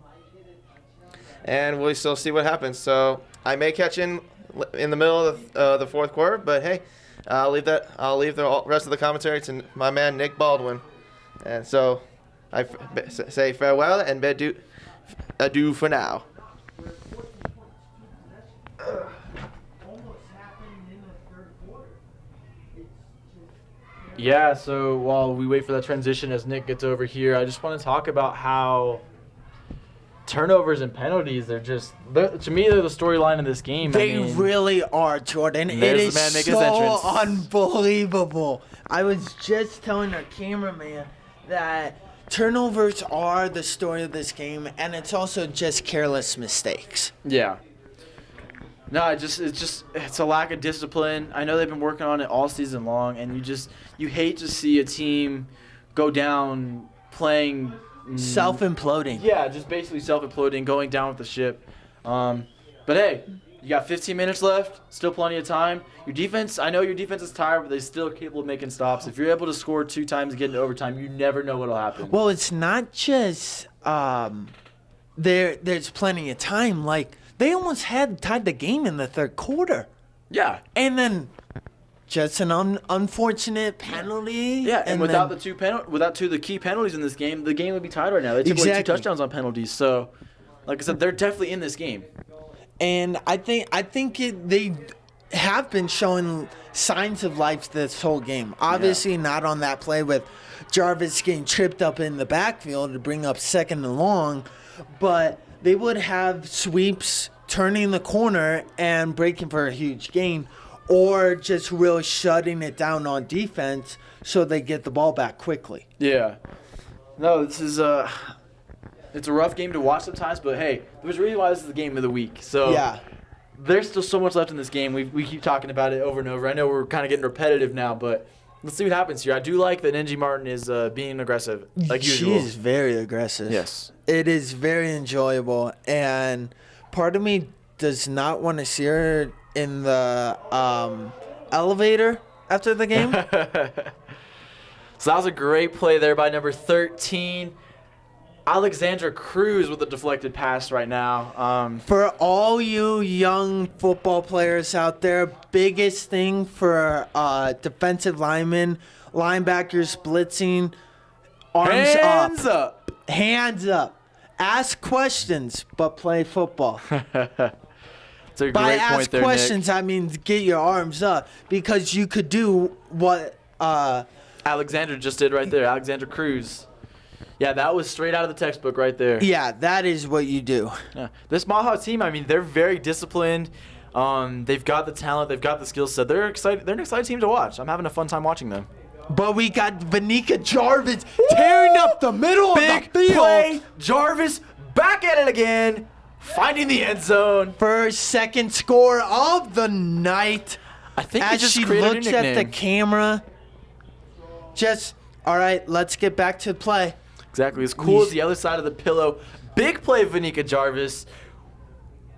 And we'll still see what happens. So I may catch in the middle of the fourth quarter, but hey, I'll leave the rest of the commentary to my man Nick Baldwin. And so I say farewell and adieu for now. Yeah, so while we wait for that transition as Nick gets over here, I just want to talk about how turnovers and penalties, to me, they're the storyline of this game. They really are, Jordan. It is the man making so his entrance. unbelievable. I was just telling our cameraman that turnovers are the story of this game, and it's also just careless mistakes. Yeah. No, it's a lack of discipline. I know they've been working on it all season long, and you hate to see a team go down playing self-imploding. Yeah, just basically self-imploding, going down with the ship. But hey, you got 15 minutes left, still plenty of time. Your defense, I know your defense is tired, but they're still capable of making stops. If you're able to score 2 times and get into overtime, you never know what'll happen. Well, it's not just there's plenty of time. Like, they almost had tied the game in the third quarter. Yeah. And then just an unfortunate penalty. Yeah, and without two of the key penalties in this game, the game would be tied right now. They took away 2 touchdowns on penalties. So, like I said, they're definitely in this game. And I think they have been showing signs of life this whole game. Obviously, not on that play with Jarvis getting tripped up in the backfield to bring up second and long, but they would have sweeps, turning the corner and breaking for a huge gain, or just really shutting it down on defense so they get the ball back quickly. Yeah. No, this is it's a rough game to watch sometimes, but hey, there's a reason why this is the game of the week. So yeah, there's still so much left in this game. We keep talking about it over and over. I know we're kind of getting repetitive now, but let's see what happens here. I do like that Ninja Martin is being aggressive, like usual. She is very aggressive. Yes. It is very enjoyable, and part of me does not want to see her in the elevator after the game. So that was a great play there by number 13. Alexandra Cruz with a deflected pass right now. For all you young football players out there, biggest thing for defensive linemen, linebackers blitzing, arms Hands up. Hands up. Ask questions, but play football. It's a By great ask point there, questions, Nick. I mean get your arms up because you could do what Alexandra just did right there. Alexandra Cruz. Yeah, that was straight out of the textbook right there. yeah, that is what you do. Yeah. This Mile High team, I mean, they're very disciplined. They've got the talent. They've got the skill set. They're excited. They're an exciting team to watch. I'm having a fun time watching them. But we got Vanika Jarvis tearing up the middle Big of the field. play. Jarvis back at it again, finding the end zone. First, second score of the night. I think he As just she created a looks new at the nickname. camera, all right, let's get back to play. Exactly. As cool as the other side of the pillow. Big play, Vanika Jarvis.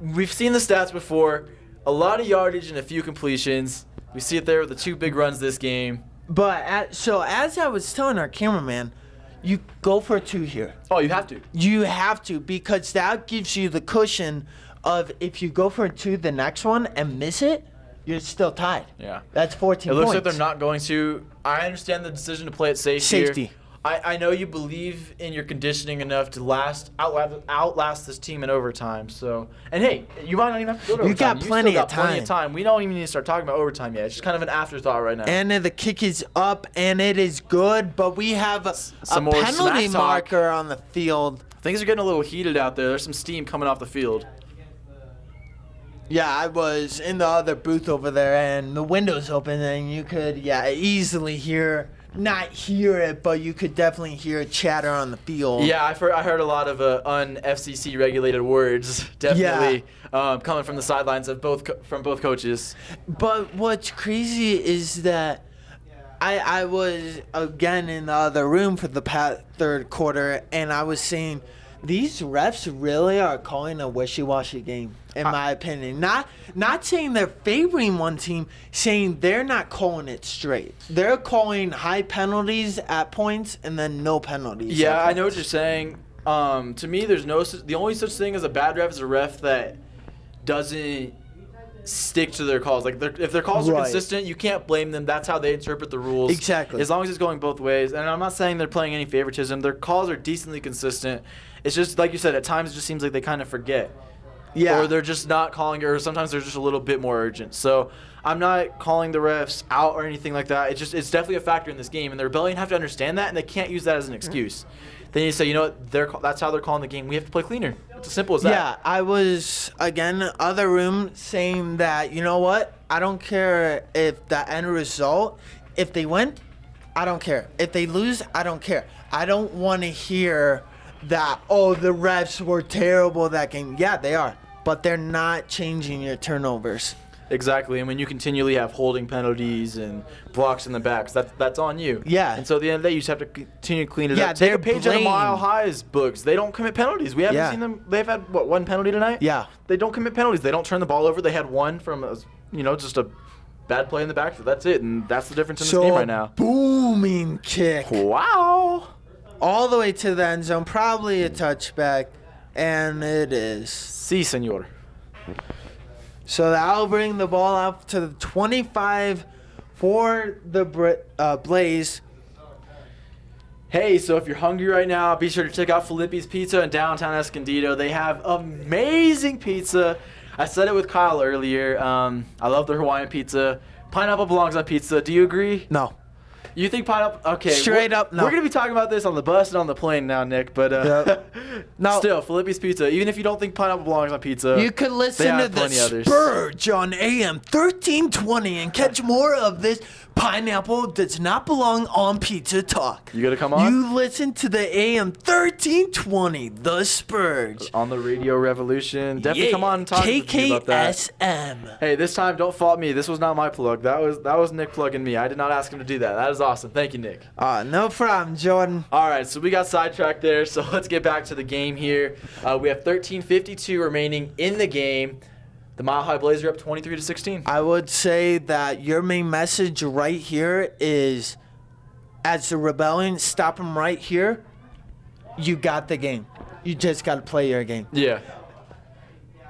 We've seen the stats before. A lot of yardage and a few completions. We see it there with the 2 big runs this game. But so as I was telling our cameraman, you go for a 2 here. Oh, you have to. You have to because that gives you the cushion of if you go for a 2 the next one and miss it, you're still tied. Yeah. That's 14 It looks points. like they're not going to. I understand the decision to play it safe Safety. here. I know you believe in your conditioning enough to outlast this team in overtime. So, and hey, you might not even have to go to You overtime. got plenty still of got plenty time. of time. We don't even need to start talking about overtime yet. It's just kind of an afterthought right now. And then the kick is up and it is good, but we have a Some more penalty smack talk. marker on the field. Things are getting a little heated out there. There's some steam coming off the field. Yeah, I was in the other booth over there, and the window's open, and you could, easily not hear it, but you could definitely hear chatter on the field. Yeah, I heard a lot of un-FCC regulated words, definitely coming from the sidelines of from both coaches. But what's crazy is that I was, again, in the other room for the third quarter, and I was saying, these refs really are calling a wishy-washy game, in my opinion. Not saying they're favoring one team, saying they're not calling it straight. They're calling high penalties at points and then no penalties. Yeah, at I know what points. you're saying. To me, there's the only such thing as a bad ref is a ref that doesn't stick to their calls. Like if their calls are Right. consistent, you can't blame them. That's how they interpret the rules. Exactly. As long as it's going both ways. And I'm not saying they're playing any favoritism. Their calls are decently consistent. It's just like you said. At times, it just seems like they kind of forget. Yeah. Or they're just not calling it, or sometimes they're just a little bit more urgent. So I'm not calling the refs out or anything like that. It's definitely a factor in this game, and the Rebellion have to understand that, and they can't use that as an excuse. They need to say, you know what, that's how they're calling the game. We have to play cleaner. It's as simple as that. Yeah, I was, again, other room saying that, you know what, I don't care if the end result, if they win, I don't care. If they lose, I don't care. I don't want to hear that, oh, the refs were terrible that game. Yeah, they are. But they're not changing your turnovers. Exactly, and when you continually have holding penalties and blocks in the backs, that's on you. Yeah. And so at the end of the day, you just have to continue to clean it Yeah, up. Take they're a page out of blamed. Mile High's books. They don't commit penalties. We haven't Yeah. seen them. They've had, one penalty tonight? Yeah. They don't commit penalties. They don't turn the ball over. They had one from, just a bad play in the backfield. That's it, and that's the difference in this game right now. Booming kick. Wow. All the way to the end zone, probably a touchback, and it is. Si, senor. So that'll bring the ball up to the 25 for the Blaze. Hey, so if you're hungry right now, be sure to check out Filippi's Pizza in downtown Escondido. They have amazing pizza. I said it with Kyle earlier. I love their Hawaiian pizza. Pineapple belongs on pizza. Do you agree? No. You think pineapple? Okay. Straight up, no. We're going to be talking about this on the bus and on the plane now, Nick. But No. still, Filippi's Pizza. Even if you don't think pineapple belongs on pizza, You could listen to have the plenty others. Spurge on AM 1320 and catch more of this pineapple does not belong on Pizza Talk. You gotta come on? You listen to the AM 1320, the Spurge. on the Radio Revolution. Definitely Yeah, come on and talk to me about that. KKSM. Hey, this time don't fault me. This was not my plug. That was Nick plugging me. I did not ask him to do that. That is awesome. Thank you, Nick. No problem, Jordan. All right, so we got sidetracked there. So let's get back to the game here. We have 13:52 remaining in the game. The Mile High Blazer up 23-16. I would say that your main message right here is, as the Rebellion, stop them right here. you got the game. You just got to play your game. Yeah.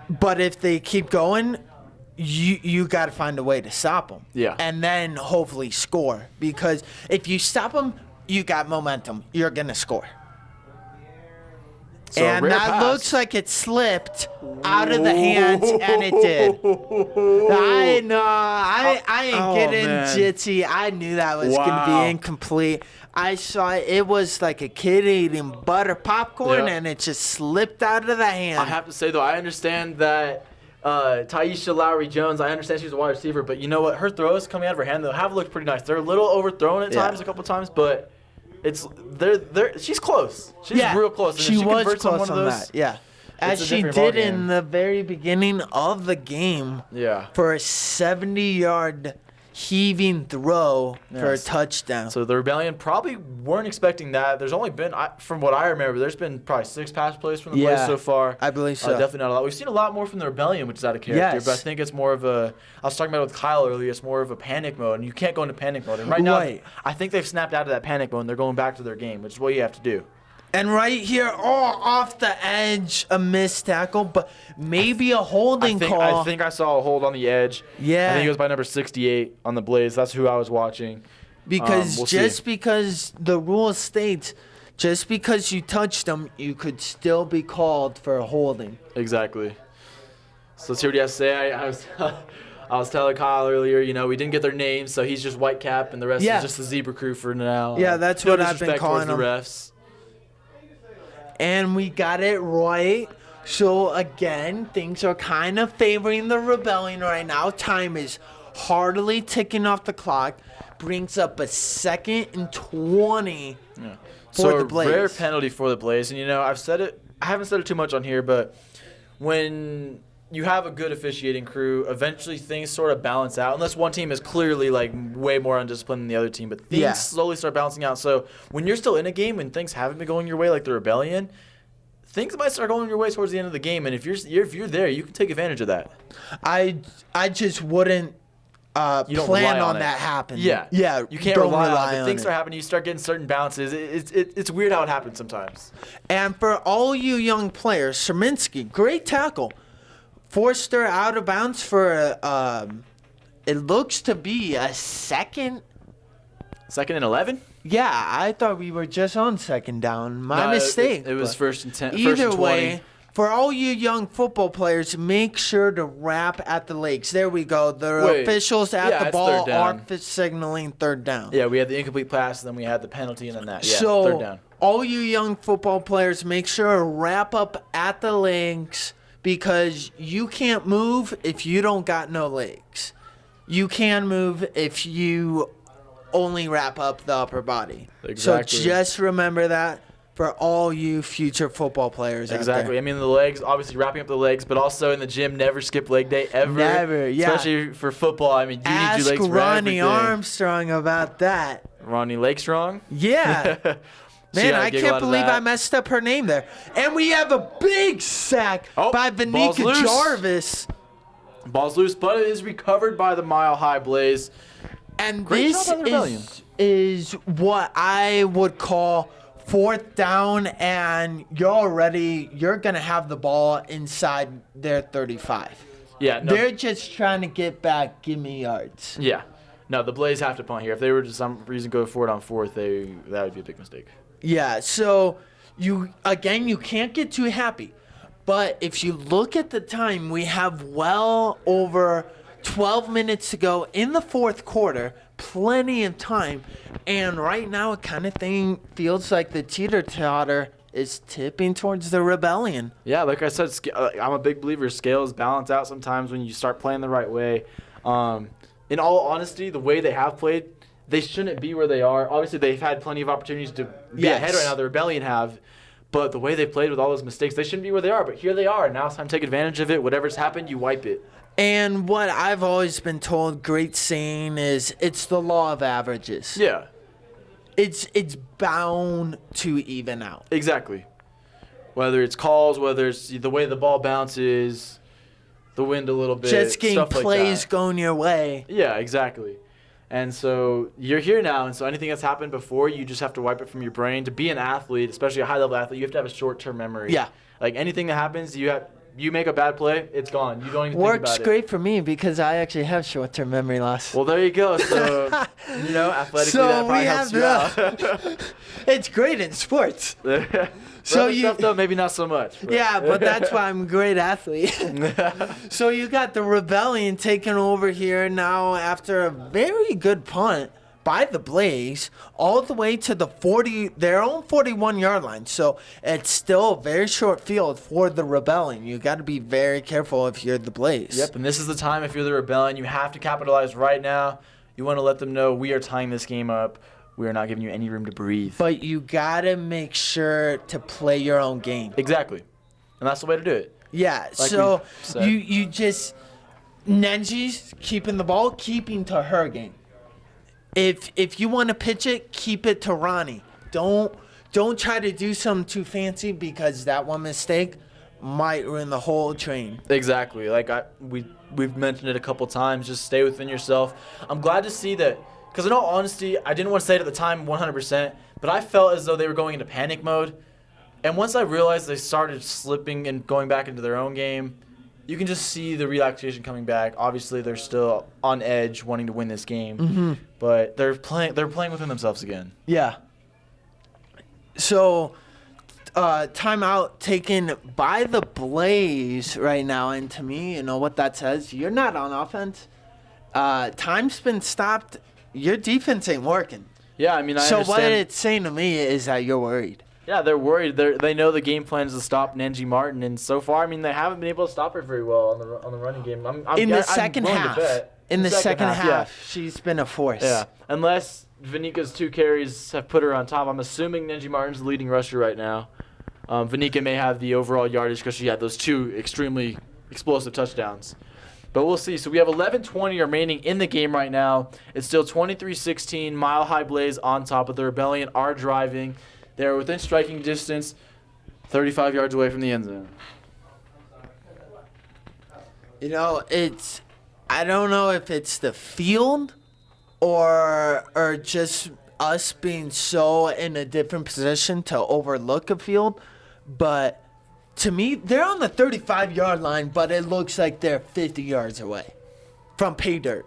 But if they keep going, you got to find a way to stop them. Yeah. And then hopefully score. Because if you stop them, you got momentum. You're going to score. So and rare that pass. looks like it slipped out of the hands, and it did. I know. I ain't getting man. jitty. I knew that was going to Wow. be incomplete. I saw it was like a kid eating butter popcorn, Yeah. and it just slipped out of the hand. I have to say, though, I understand that Taisha Lowry-Jones, I understand she's a wide receiver, but you know what? Her throws coming out of her hand, though, have looked pretty nice. They're a little overthrown at Yeah. times, a couple times, but she's close. She's real close. And if She was converts on close one on of those, that. Yeah. As a she different did in ballgame. the very beginning of the game Yeah. for a 70-yard heaving throw for a Yes. touchdown. So the Rebellion probably weren't expecting that. There's only been, from what I remember, there's been probably 6 pass plays from the Yeah, Blaze so far. I believe so. Definitely not a lot. We've seen a lot more from the Rebellion, which is out of character. Yes. But I think it's more of a, I was talking about it with Kyle earlier, it's more of a panic mode, and you can't go into panic mode. And right now, Right. I think they've snapped out of that panic mode, and they're going back to their game, which is what you have to do. And right here, off the edge, a missed tackle, but maybe a holding call. I think I saw a hold on the edge. Yeah. I think it was by number 68 on the Blaze. That's who I was watching. Because we'll just see. because the rule states, just because you touched them, you could still be called for a holding. Exactly. So let's hear what you have to say. I was telling Kyle earlier, we didn't get their names, so he's just White Cap, and the rest Yeah. is just the Zebra Crew for now. Yeah, that's No what I've been disrespect towards calling the them. refs. And we got it right. So again, things are kind of favoring the Rebellion right now. Time is hardly ticking off the clock. Brings up a 2nd and 20 Yeah. for So the a Blaze. rare penalty for the Blaze, and I've said it. I haven't said it too much on here, but when you have a good officiating crew, eventually things sort of balance out. Unless one team is clearly like way more undisciplined than the other team, but things Yeah. slowly start balancing out. So when you're still in a game and things haven't been going your way, like the Rebellion, things might start going your way towards the end of the game. And if you're there, you can take advantage of that. I just wouldn't You don't plan rely on it. that happening. Yeah, Yeah. You can't don't rely on it. If on things it. start happening, you start getting certain bounces. It's weird how it happens sometimes. And for all you young players, Sherminsky, great tackle. Forced her out of bounds for it looks to be a second. 2nd and 11. Yeah, I thought we were just on second down. My mistake. It was but first and 10. Either first and 20. way, for all you young football players, make sure to wrap at the legs. There we go. The Wait. officials at Yeah, the it's ball third down. are signaling third down. Yeah, we had the incomplete pass, then we had the penalty, and then that. Yeah, So, third down. all you young football players, make sure to wrap up at the legs because you can't move if you don't got no legs. You can move if you only wrap up the upper body. Exactly. So just remember that for all you future football players Exactly. out there. I mean, the legs, obviously wrapping up the legs, but also in the gym, never skip leg day ever. Never, yeah. Especially for football. I mean, you need Ask your legs for Ronnie everything. Armstrong about that. Ronnie Lakestrong? Yeah. She Man, got a I giggle out can't of believe that. I messed up her name there. And we have a big sack Oh, by ball's Vanika loose. Jarvis. Ball's loose, but it is recovered by the Mile High Blaze. And Great this job by the Rebellion. is what I would call 4th down, and you're going to have the ball inside their 35. Yeah, no. They're just trying to get back, give me yards. Yeah. No, the Blaze have to punt here. If they were to some reason go for it on 4th, that would be a big mistake. Yeah, so you can't get too happy. But if you look at the time, we have well over 12 minutes to go in the 4th quarter, plenty of time. And right now, it kind of feels like the teeter-totter is tipping towards the Rebellion. Yeah, like I said, I'm a big believer. Scales balance out sometimes when you start playing the right way. In all honesty, the way they have played, they shouldn't be where they are. Obviously, they've had plenty of opportunities to be Yes. ahead right now. The Rebellion have. But the way they played with all those mistakes, they shouldn't be where they are. But here they are. Now it's time to take advantage of it. Whatever's happened, you wipe it. And what I've always been told, great saying, is it's the law of averages. Yeah, It's bound to even out. exactly. Whether it's calls, whether it's the way the ball bounces, the wind a little bit, Just getting stuff like plays that. going your way. Yeah, exactly. And so you're here now, and so anything that's happened before, you just have to wipe it from your brain. To be an athlete, especially a high-level athlete, you have to have a short-term memory. Yeah. Like anything that happens, you make a bad play, it's gone. You don't even think about Works it. great for me because I actually have short-term memory loss. Well, there you go. So, athletically, So that probably we helps have you out. It's great in sports. So you- stuff, though, maybe not so much. But. Yeah, but that's why I'm a great athlete. So you got the Rebellion taking over here now after a very good punt by the Blaze all the way to their own 41-yard line. So it's still a very short field for the Rebellion. You got to be very careful if you're the Blaze. Yep, and this is the time if you're the Rebellion, you have to capitalize right now. You want to let them know we are tying this game up. We are not giving you any room to breathe. But you got to make sure to play your own game. Exactly. And that's the way to do it. Yeah, Like so we said. you just Nenji's keeping the ball, keeping to her game. If you want to pitch it, keep it to Ronnie. Don't try to do something too fancy because that one mistake might ruin the whole train. Exactly. Like we've mentioned it a couple times. Just stay within yourself. I'm glad to see that, because in all honesty, I didn't want to say it at the time 100%, but I felt as though they were going into panic mode. And once I realized they started slipping and going back into their own game, you can just see the relaxation coming back. Obviously, they're still on edge, wanting to win this game, but they're playing within themselves again. Yeah. So, timeout taken by the Blaze right now, and to me, you know what that says? You're not on offense. Time's been stopped. Your defense ain't working. Yeah, I mean, I So understand. what it's saying to me is that you're worried. Yeah, they're worried. They know the game plan is to stop Nenji Martin, and so far, I mean, they haven't been able to stop her very well on the running game. In the I'm second willing to half. bet. In the second half, yeah. she's been a force. Yeah, unless Vanika's 2 carries have put her on top. I'm assuming Nenji Martin's the leading rusher right now. Vanika may have the overall yardage because she had those 2 extremely explosive touchdowns. But we'll see. So we have 11:20 remaining in the game right now. It's still 23-16, Mile High Blaze on top, but the Rebellion are driving. They're within striking distance, 35 yards away from the end zone. You know, I don't know if it's the field or just us being so in a different position to overlook a field, but to me, they're on the 35-yard line, but it looks like they're 50 yards away from pay dirt.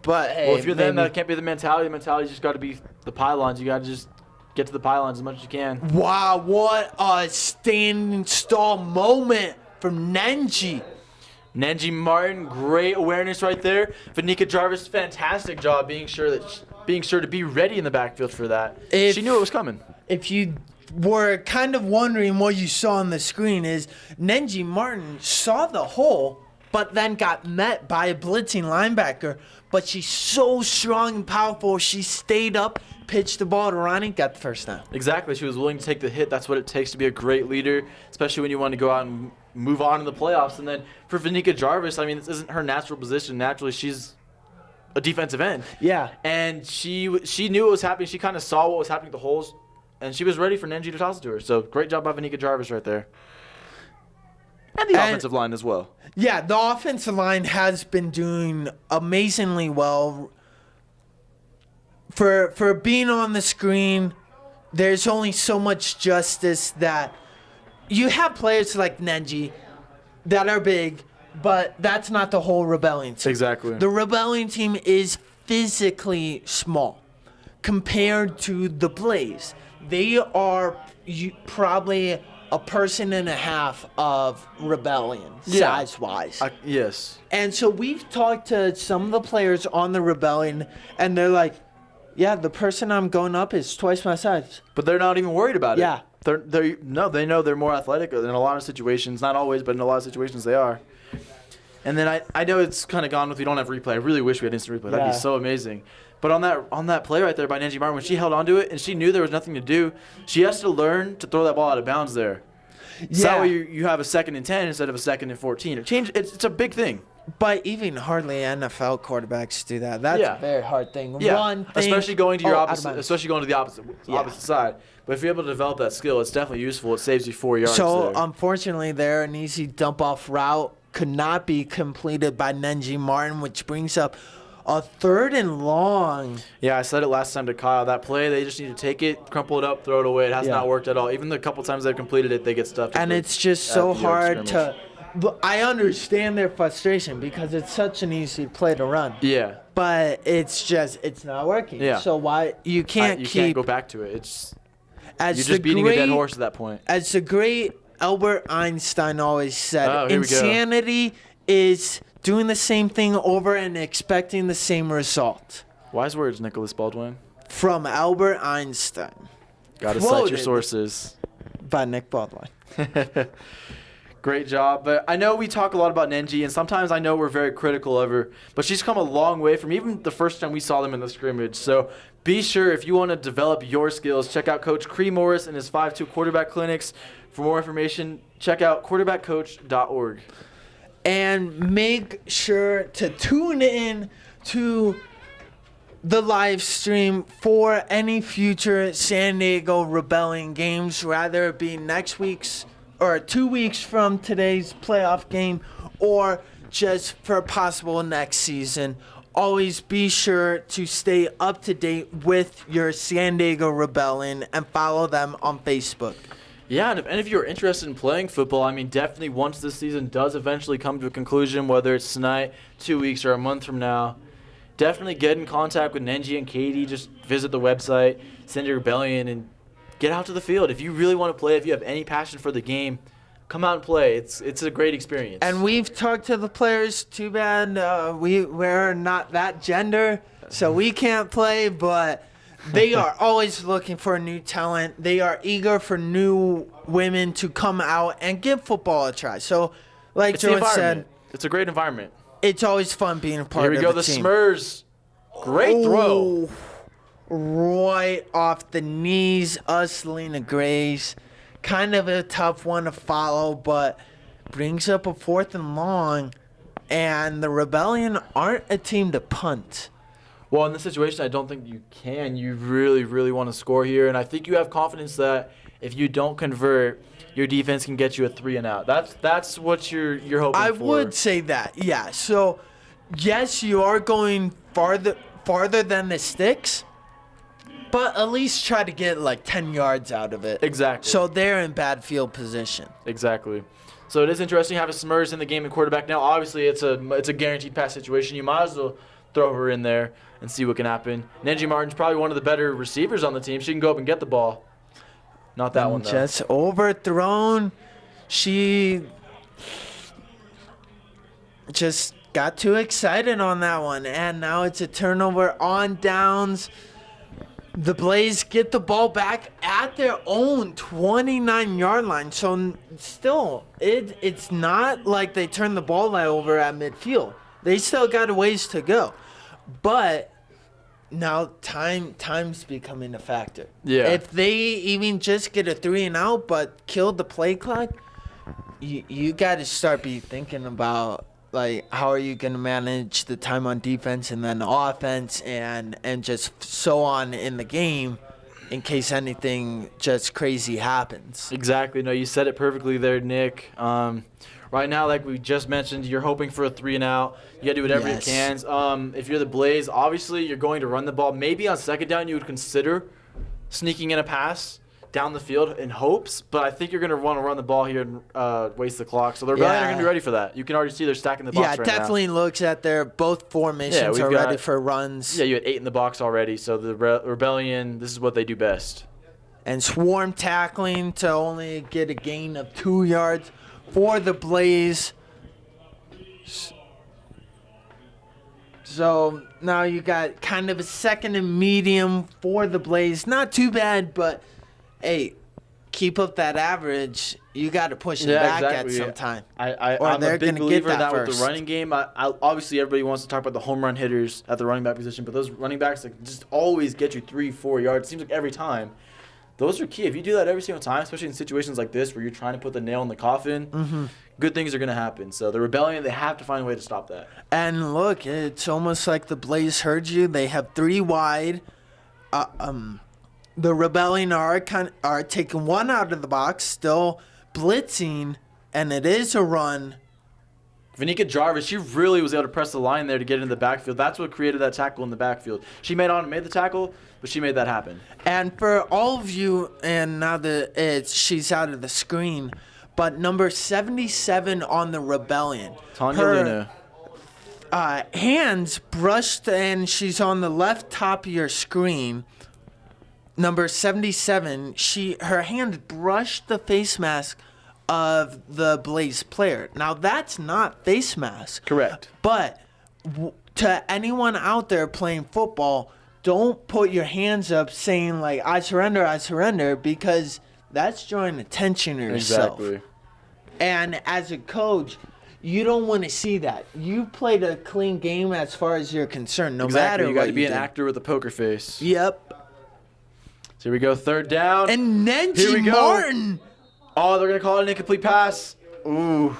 But hey, Well, if you're them, maybe- that can't be the mentality. The mentality's just got to be the pylons. You got to just get to the pylons as much as you can. Wow, what a standing stall moment from Nenji. Nenji Martin, great awareness right there. Vanika Jarvis, fantastic job being sure to be ready in the backfield for that. If- She knew it was coming. If you were kind of wondering what you saw on the screen is Nenji Martin saw the hole, but then got met by a blitzing linebacker. But she's so strong and powerful, she stayed up, pitched the ball to Ronnie, got the first down. Exactly. She was willing to take the hit. That's what it takes to be a great leader, especially when you want to go out and move on in the playoffs. And then for Vanika Jarvis, I mean, this isn't her natural position. Naturally, she's a defensive end. Yeah. And she knew what was happening. She kind of saw what was happening with the holes, and she was ready for Nenji to toss it to her. So great job by Vanika Jarvis right there. And the offensive line as well. Yeah, the offensive line has been doing amazingly well. For being on the screen, there's only so much justice that you have players like Nenji that are big, but that's not the whole Rebellion team. Exactly. The Rebellion team is physically small compared to the Blaze. They are probably a person and a half of Rebellion, Yeah. size-wise. Yes. And so we've talked to some of the players on the Rebellion, and they're like, yeah, the person I'm going up is twice my size. But they're not even worried about it. Yeah. They know they're more athletic in a lot of situations. Not always, but in a lot of situations they are. And then I know it's kind of gone with we don't have replay. I really wish we had instant replay. That'd Yeah. be so amazing. But on that play right there by Nenji Martin, when she held onto it and she knew there was nothing to do, she has to learn to throw that ball out of bounds there. So that way you have a 2nd and 10 instead of a 2nd and 14. It's a big thing. But even hardly NFL quarterbacks do that. That's Yeah. a very hard thing. Yeah, One thing, especially going to your out of opposite, bounds. especially going to the opposite side. But if you're able to develop that skill, it's definitely useful. It saves you 4 yards. So, there. unfortunately, there, an easy dump-off route could not be completed by Nenji Martin, which brings up A 3rd and long. Yeah, I said it last time to Kyle. That play, they just need to take it, crumple it up, throw it away. It has Yeah. not worked at all. Even the couple times they've completed it, they get stuffed. And it's just so hard to. But I understand their frustration because it's such an easy play to run. Yeah. But it's not working. Yeah. So why you can't can't go back to it. It's as you're the just beating a dead great- horse at that point. As the great Albert Einstein always said, Oh, here we go. insanity is doing the same thing over and expecting the same result. Wise words, Nicholas Baldwin. From Albert Einstein. Got to cite Quoted your sources. By Nick Baldwin. Great job. But I know we talk a lot about Nenji, and sometimes I know we're very critical of her, but she's come a long way from even the first time we saw them in the scrimmage. So be sure, if you want to develop your skills, check out Coach Cree Morris and his 5-2 quarterback clinics. For more information, check out quarterbackcoach.org. And make sure to tune in to the live stream for any future San Diego Rebellion games, rather it be next week's or 2 weeks from today's playoff game or just for possible next season. Always be sure to stay up to date with your San Diego Rebellion and follow them on Facebook. Yeah, and if any of you are interested in playing football, I mean, definitely once this season does eventually come to a conclusion, whether it's tonight, 2 weeks, or a month from now, definitely get in contact with Nenji and Katie. Just visit the website, San Diego Rebellion, and get out to the field. If you really want to play, if you have any passion for the game, come out and play. It's a great experience. And we've talked to the players. Too bad we're not that gender, so we can't play, but they are always looking for new talent. They are eager for new women to come out and give football a try. So, like it's the Jordan said, environment. It's a great environment. it's always fun being a part Here we of go, the the team. Smurs. Great throw. Oh, right off the knees of Selena Grace. Kind of a tough one to follow, but brings up a 4th and long. And the Rebellion aren't a team to punt. Well, in this situation, I don't think you can. You really, really want to score here. And I think you have confidence that if you don't convert, your defense can get you a 3 and out. That's what you're hoping for. I would say that, yeah. So, yes, you are going farther than the sticks, but at least try to get like 10 yards out of it. Exactly. So they're in bad field position. Exactly. So it is interesting having Smurs in the game and quarterback. Now, obviously, it's a guaranteed pass situation. You might as well throw her in there and see what can happen. Nenji Martin's probably one of the better receivers on the team. She can go up and get the ball. Not that one, though. Just overthrown. She just got too excited on that one. And now it's a turnover on downs. The Blaze get the ball back at their own 29-yard line. So still, it's not like they turned the ball over at midfield. They still got a ways to go. But now time's becoming a factor. Yeah. If they even just get a 3 and out but kill the play clock, you got to start be thinking about like how are you going to manage the time on defense and then offense and just so on in the game in case anything just crazy happens. Exactly. No, you said it perfectly there, Nick. Right now, like we just mentioned, you're hoping for a 3 and out. You got to do whatever Yes. you can. If you're the Blaze, obviously you're going to run the ball. Maybe on second down you would consider sneaking in a pass down the field in hopes, but I think you're going to want to run the ball here and waste the clock. So the Rebellion are going to be ready for that. You can already see they're stacking the box Yeah, right now. definitely looks at their both formations we've are got- ready for runs. Yeah, you had 8 in the box already. So the Rebellion, this is what they do best. And swarm tackling to only get a gain of 2 yards for the Blaze. So now you got kind of a 2nd and medium for the Blaze. Not too bad, but hey, keep up that average. You got to push it back at some time. Or I'm they're a big gonna believer get in that that with first. the running game. Obviously, everybody wants to talk about the home run hitters at the running back position, but those running backs that just always get you 3-4 yards. It seems like every time. Those are key. If you do that every single time, especially in situations like this where you're trying to put the nail in the coffin, good things are going to happen. So the Rebellion, they have to find a way to stop that. And look, it's almost like the Blaze heard you. They have 3 wide. The Rebellion are taking 1 out of the box, still blitzing, and it is a run Vanika Jarvis, she really was able to press the line there to get into the backfield. That's what created that tackle in the backfield. She made the tackle, but she made that happen. And for all of you, and now that she's out of the screen, but number 77 on the Rebellion. Tanya her Luna. Hands brushed, and she's on the left top of your screen. Number 77, her hand brushed the face mask of the Blaze player. Now, that's not face mask. Correct. But to anyone out there playing football, don't put your hands up saying, like, I surrender, because that's drawing attention to yourself. Exactly. And as a coach, you don't want to see that. You played a clean game as far as you're concerned, no matter what you got to be an did. actor with a poker face. Yep. So here we go, third down. And Here we Nenji go. Martin. Oh, they're going to call it an incomplete pass. Ooh.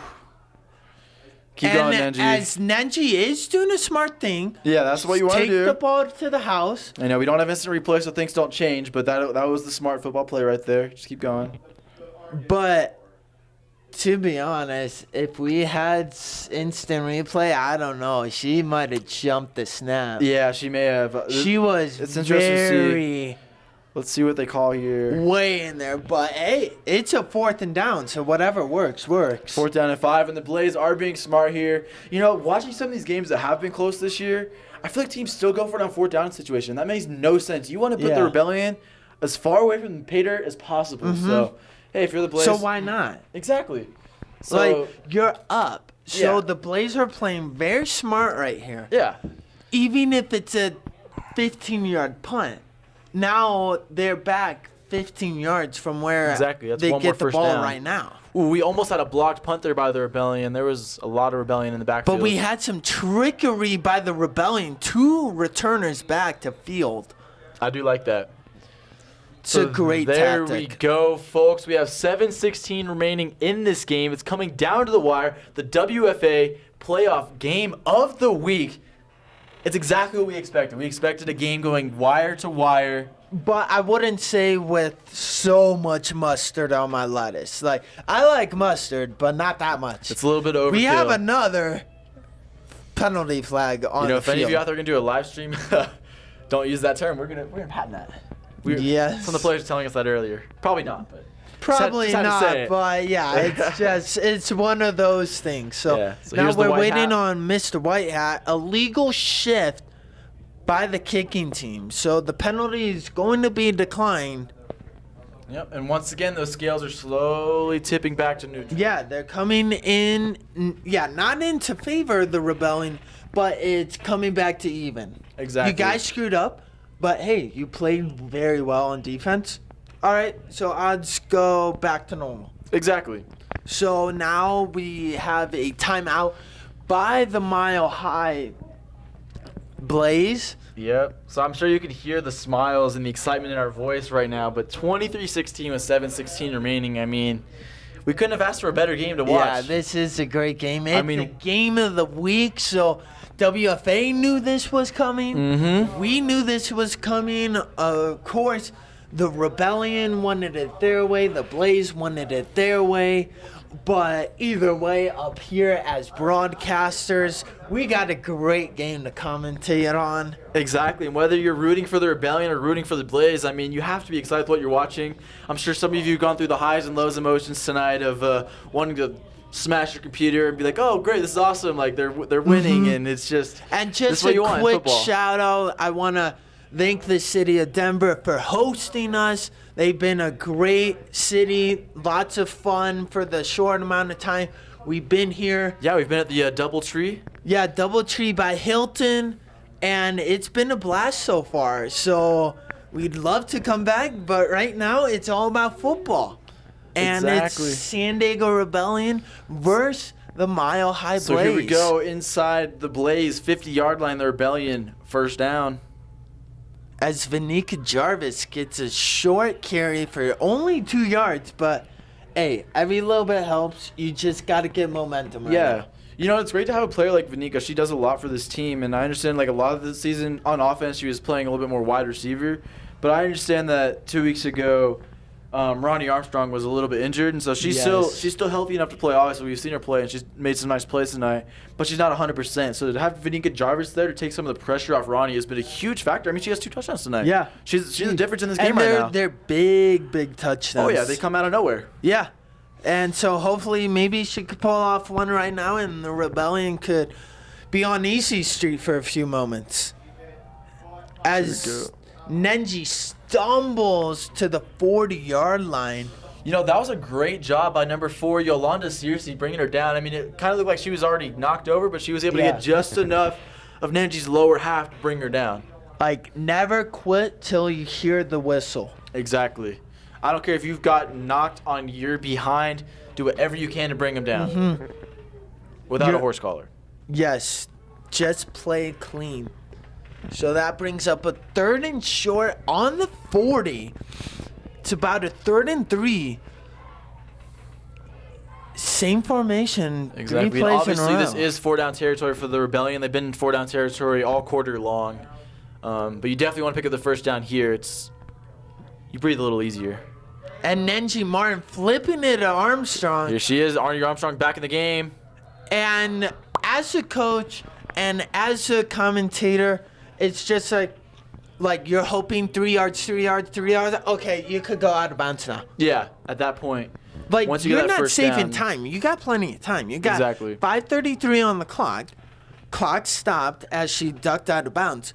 Keep going, Nenji. As Nenji is doing a smart thing, Yeah, that's what you want to take do. the ball to the house. I know we don't have instant replay, so things don't change, but that was the smart football play right there. Just keep going. But to be honest, if we had instant replay, I don't know. She might have jumped the snap. Yeah, she may have. She was It's interesting to see. very Let's see what they call here. way in there. But, hey, it's a 4th and down, so whatever works. 4th down and 5, and the Blaze are being smart here. You know, watching some of these games that have been close this year, I feel like teams still go for it on 4th down situation. That makes no sense. You want to put the Rebellion as far away from the pay dirt as possible. So, hey, if you're the Blaze. So why not? Exactly. So, Like, you're up. So Yeah. the Blaze are playing very smart right here. yeah. Even if it's a 15-yard punt, now they're back 15 yards from where Exactly. That's they one more get the first ball down. right now. Ooh, we almost had a blocked punt there by the Rebellion. There was a lot of Rebellion in the backfield. But we had some trickery by the Rebellion. 2 returners back to field. I do like that. It's a great there tactic. we go, folks. We have 7:16 remaining in this game. It's coming down to the wire. The WFA playoff game of the week. It's exactly what we expected. We expected a game going wire to wire. But I wouldn't say with so much mustard on my lettuce. Like, I like mustard, but not that much. It's a little bit overkill. We have another penalty flag on You know, the if field. any of you out there are gonna do a live stream, don't use that term. We're gonna patent that. Yes. Some of the players were telling us that earlier. Probably not, but Probably just had to not, say it. but yeah, it's one of those things. So, Yeah, so now here's the we're white waiting hat. on Mr. White Hat. A legal shift by the kicking team. So the penalty is going to be declined. Yep. And once again, those scales are slowly tipping back to neutral. Yeah, they're coming in. Yeah, not into favor of the Rebellion, but it's coming back to even. Exactly. You guys screwed up, but hey, you played very well on defense. All right, so odds go back to normal. Exactly. So now we have a timeout by the Mile High Blaze. Yep. So I'm sure you can hear the smiles and the excitement in our voice right now. But 23-16 with 7:16 remaining. I mean, we couldn't have asked for a better game to watch. Yeah, this is a great game. It's mean- the game of the week, so WFA knew this was coming. Mm-hmm. We knew this was coming. Of course, the Rebellion wanted it their way. The Blaze wanted it their way. But either way, up here as broadcasters, we got a great game to commentate on. Exactly. And whether you're rooting for the Rebellion or rooting for the Blaze, I mean, you have to be excited with what you're watching. I'm sure some of you have gone through the highs and lows emotions tonight of wanting to smash your computer and be like, oh, great, this is awesome. Like, they're winning, and it's just And this is just what a you want in quick football. shout out, I want to thank the city of Denver for hosting us. They've been a great city, lots of fun for the short amount of time we've been here. Yeah, we've been at the DoubleTree. Yeah, Doubletree by Hilton, and it's been a blast so far. So we'd love to come back, but right now it's all about football. And Exactly. it's San Diego Rebellion versus the Mile High Blaze. So here we go inside the Blaze, 50-yard line, the Rebellion, first down. As Vanika Jarvis gets a short carry for only 2 yards, but hey, every little bit helps. You just got to get momentum right Yeah. now. You know, it's great to have a player like Vanika. She does a lot for this team, and I understand, like, a lot of the season on offense, she was playing a little bit more wide receiver. But I understand that 2 weeks ago, Ronnie Armstrong was a little bit injured, and so she's still healthy enough to play. Obviously, we've seen her play, and she's made some nice plays tonight, but she's not 100%. So to have Vanika Jarvis there to take some of the pressure off Ronnie has been a huge factor. I mean, she has 2 touchdowns tonight. Yeah. She's the difference in this And game right now. they're big touchdowns. Oh, yeah, they come out of nowhere. Yeah. And so hopefully maybe she could pull off one right now, and the Rebellion could be on easy street for a few moments. As Nenji stumbles to the 40-yard line. You know, that was a great job by number 4, Yolanda Searcy, bringing her down. I mean, it kind of looked like she was already knocked over, but she was able to get just enough of Nenji's lower half to bring her down. Like, never quit till you hear the whistle. Exactly. I don't care if you've got knocked on your behind, do whatever you can to bring them down. Without a horse collar. Yes, just play clean. So that brings up a 3rd and short on the 40. It's about a 3rd and 3. Same formation. Exactly. 3 And plays obviously, in a row. this is 4-down territory for the Rebellion. They've been in 4-down territory all quarter long. But you definitely want to pick up the first down here. You breathe a little easier. And Nenji Martin flipping it to Armstrong. Here she is, Arnie Armstrong back in the game. And as a coach and as a commentator, it's just like you're hoping 3 yards, 3 yards, 3 yards. Okay, you could go out of bounds now. Yeah, at that point. Like, once you you're get that not first saving down, time. You got plenty of time. You got Exactly. 5:33 on the clock. Clock stopped as she ducked out of bounds.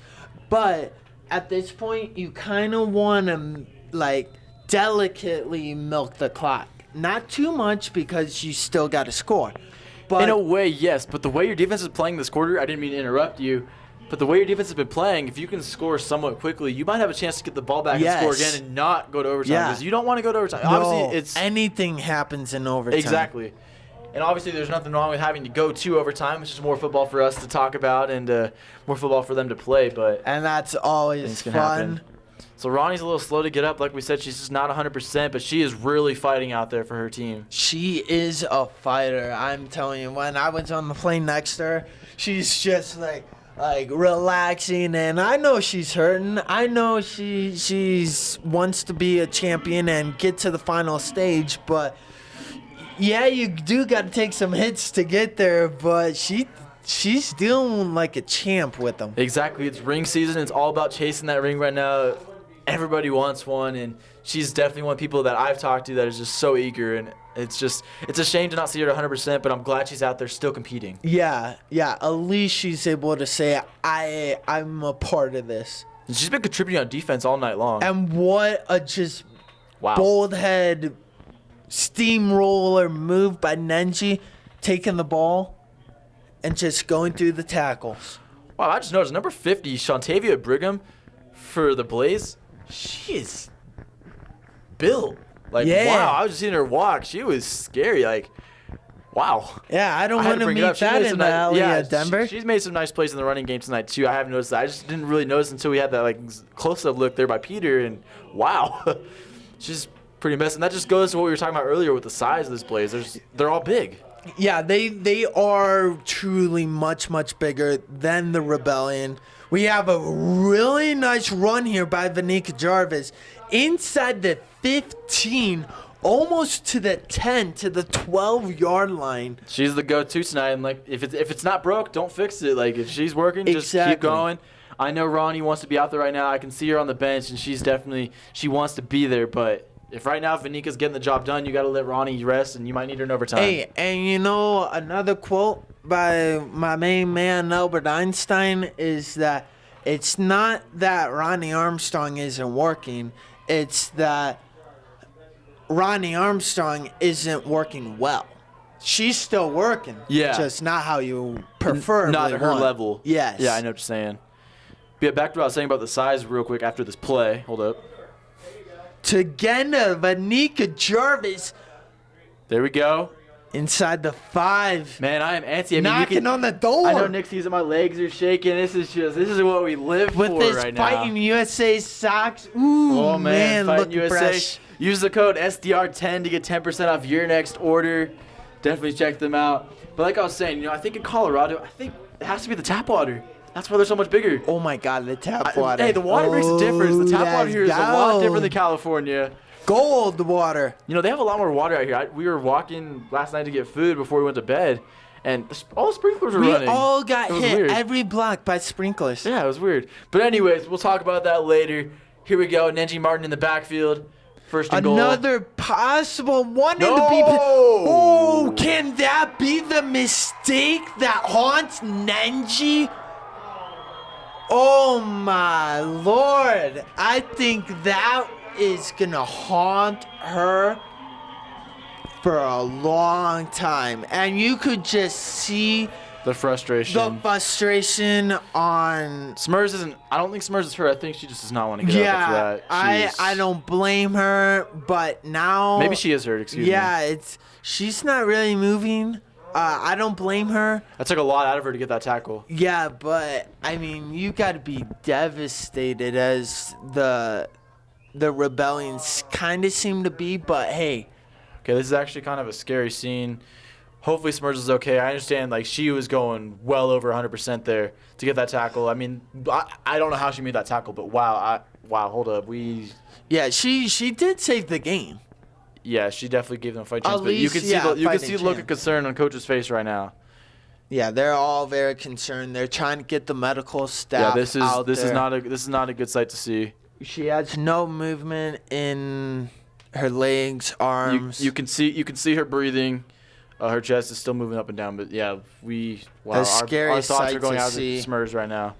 But at this point, you kind of want to, like, delicately milk the clock. Not too much because you still got to score. But in a way, yes. But the way your defense is playing this quarter, I didn't mean to interrupt you, but the way your defense has been playing, if you can score somewhat quickly, you might have a chance to get the ball back and score again and not go to overtime. Yeah. Because you don't want to go to overtime. no, Obviously, anything happens in overtime. Exactly. And obviously, there's nothing wrong with having to go to overtime. It's just more football for us to talk about and more football for them to play. But And that's always things can fun. happen. So Ronnie's a little slow to get up. Like we said, she's just not 100%, but she is really fighting out there for her team. She is a fighter. I'm telling you, when I was on the plane next to her, she's just like relaxing, and I know she's hurting. I know she's wants to be a champion and get to the final stage, but yeah, you do got to take some hits to get there, but she's dealing like a champ with them. Exactly. It's ring season. It's all about chasing that ring right now. Everybody wants one, and she's definitely one of the people that I've talked to that is just so eager, and it's a shame to not see her at 100%, but I'm glad she's out there still competing. Yeah, at least she's able to say, I'm a part of this. And she's been contributing on defense all night long. And what a just Wow. bold head steamroller move by Nenji, taking the ball and just going through the tackles. Wow, I just noticed number 50, Shantavia Brigham for the Blaze. She is built. Like, Yeah. wow, I was just seeing her walk. She was scary. Like, wow. Yeah, I don't I had want to bring it meet up. She that made in some the nice- alley yeah, at Denver. She's made some nice plays in the running game tonight, too. I have noticed that. I just didn't really notice until we had that, like, close-up look there by Peter, and wow. She's pretty messy. And that just goes to what we were talking about earlier with the size of this Blaze. They're all big. Yeah, they are truly much, much bigger than the Rebellion. We have a really nice run here by Vanika Jarvis inside the 15, almost to the 10, to the 12-yard line. She's the go-to tonight, and like if it's not broke, don't fix it. Like if she's working, just keep Exactly. going. I know Ronnie wants to be out there right now. I can see her on the bench, and she wants to be there. But if right now Vanika's getting the job done, you got to let Ronnie rest, and you might need her in overtime. Hey, and you know, another quote by my main man, Albert Einstein, is that it's not that Ronnie Armstrong isn't working, it's that Ronnie Armstrong isn't working well. She's still working. Yeah. Just not how you prefer. Not at her want. level. Yes. Yeah, I know what you're saying. But yeah, back to what I was saying about the size real quick after this play. Hold up. Tagenda Vanika Jarvis There we go. inside the 5. Man, I am antsy. I mean, Knocking on the door. I know Nick sees that my legs are shaking. This is what we live with for this right now. Fighting USA socks. Ooh, Oh man, Fighting looking USA. fresh. Use the code SDR10 to get 10% off your next order. Definitely check them out. But like I was saying, I think in Colorado, it has to be the tap water. That's why they're so much bigger. Oh my God, the tap water. Hey, the water makes a difference. The tap water here is a lot go. different than California. Gold water. You know, they have a lot more water out here. We were walking last night to get food before we went to bed, and all the sprinklers were We running. all got It was hit weird. every block by sprinklers. Yeah, it was weird. But anyways, we'll talk about that later. Here we go. Nenji Martin in the backfield. First and goal. Another possible one in the No! BP. Oh, can that be the mistake that haunts Nenji? Oh my lord. I think that is gonna haunt her for a long time. And you could just see The frustration. the frustration on. Smurs isn't. I don't think Smurs is her. I think she just does not want to get up Yeah, after that. I don't blame her, but now Maybe she is hurt. Excuse me. Yeah, she's not really moving. I don't blame her. That took a lot out of her to get that tackle. Yeah, but I mean, you got to be devastated as the rebellions kind of seem to be. But hey, Okay, this is actually kind of a scary scene. Hopefully Smurs is okay. I understand, like, she was going well over 100% there to get that tackle. I mean, I don't know how she made that tackle, but wow, hold up. yeah, she did save the game. Yeah, she definitely gave them a fight At chance. But you least, can see yeah, you can fighting see the look of chance. concern on Coach's face right now. Yeah, they're all very concerned. They're trying to get the medical Yeah, staff this out is there. not a good sight to see. She has no movement in her legs, arms. You can see her breathing. Her chest is still moving up and down, but yeah, our scary thoughts sight are going to out see. to Smurs right now.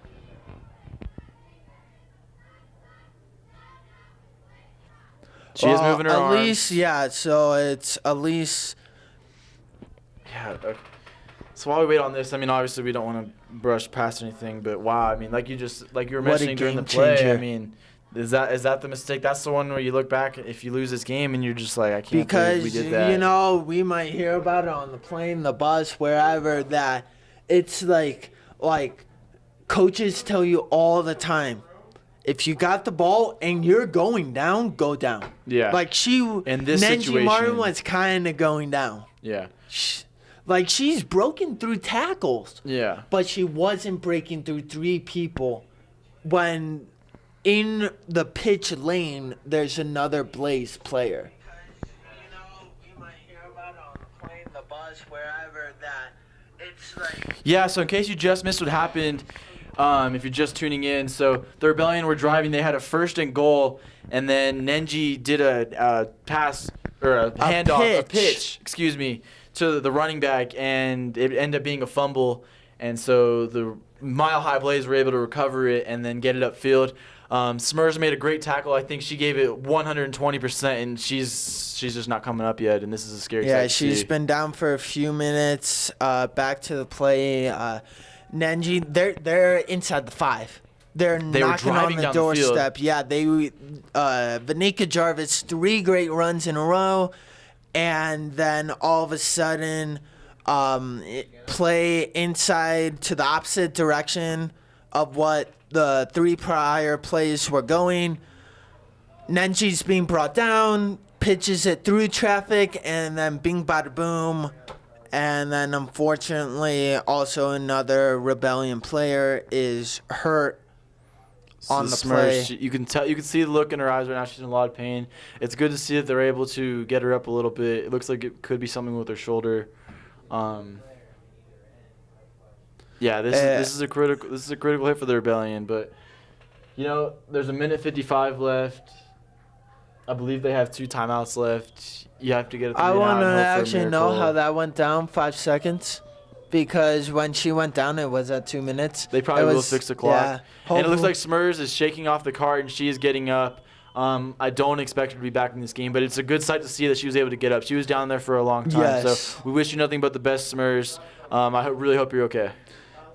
She is moving her at arms. least, yeah. So it's at least. Yeah. So while we wait on this, I mean, obviously we don't want to brush past anything, but wow, I mean, like you were What a mentioning during the game play, changer. I mean, is that the mistake? That's the one where you look back if you lose this game and you're just like, I can't believe Because we did that. you know, we might hear about it on the plane, the bus, wherever. That it's like coaches tell you all the time. If you got the ball and you're going down, go down. Yeah. Like In this Nenji situation- Martin was kind of going down. Yeah. Like she's broken through tackles. Yeah. But she wasn't breaking through three people when in the pitch lane there's another Blaze player. You know, we might hear about it on the plane, the bus, wherever, that it's like. Yeah, so in case you just missed what happened, if you're just tuning in, so the Rebellion were driving, they had a first and goal, and then Nenji did a pass, or a handoff, pitch. excuse me, to the running back, and it ended up being a fumble, and so the Mile High Blaze were able to recover it and then get it upfield. Smurs made a great tackle. I think she gave it 120%, and she's just not coming up yet, and this is a scary sight Yeah, to she's see. been down for a few minutes. Back to the play. Nenji, they're inside the 5. They're They were knocking on driving the down the field. doorstep. Yeah, Vanika Jarvis, 3 great runs in a row, and then all of a sudden, play inside to the opposite direction of what the 3 prior plays were going. Nenji's being brought down, pitches it through traffic, and then bing bada boom. And then unfortunately, also another Rebellion player is hurt on the Smurs, play. you can see the look in her eyes right now. She's in a lot of pain. It's good to see that they're able to get her up a little bit. It looks like it could be something with her shoulder. Yeah, this is a critical hit for the Rebellion, but you know, there's a minute 55 left. I believe they have 2 timeouts left. You have to get it. I want to to actually know how that went down. 5 seconds, because when she went down, it was at 2 minutes. They probably will fix the clock. Yeah, And it looks like Smurs is shaking off the cart and she is getting up. I don't expect her to be back in this game, but it's a good sight to see that she was able to get up. She was down there for a long time. Yes. So we wish you nothing but the best, Smurs. I really hope you're okay.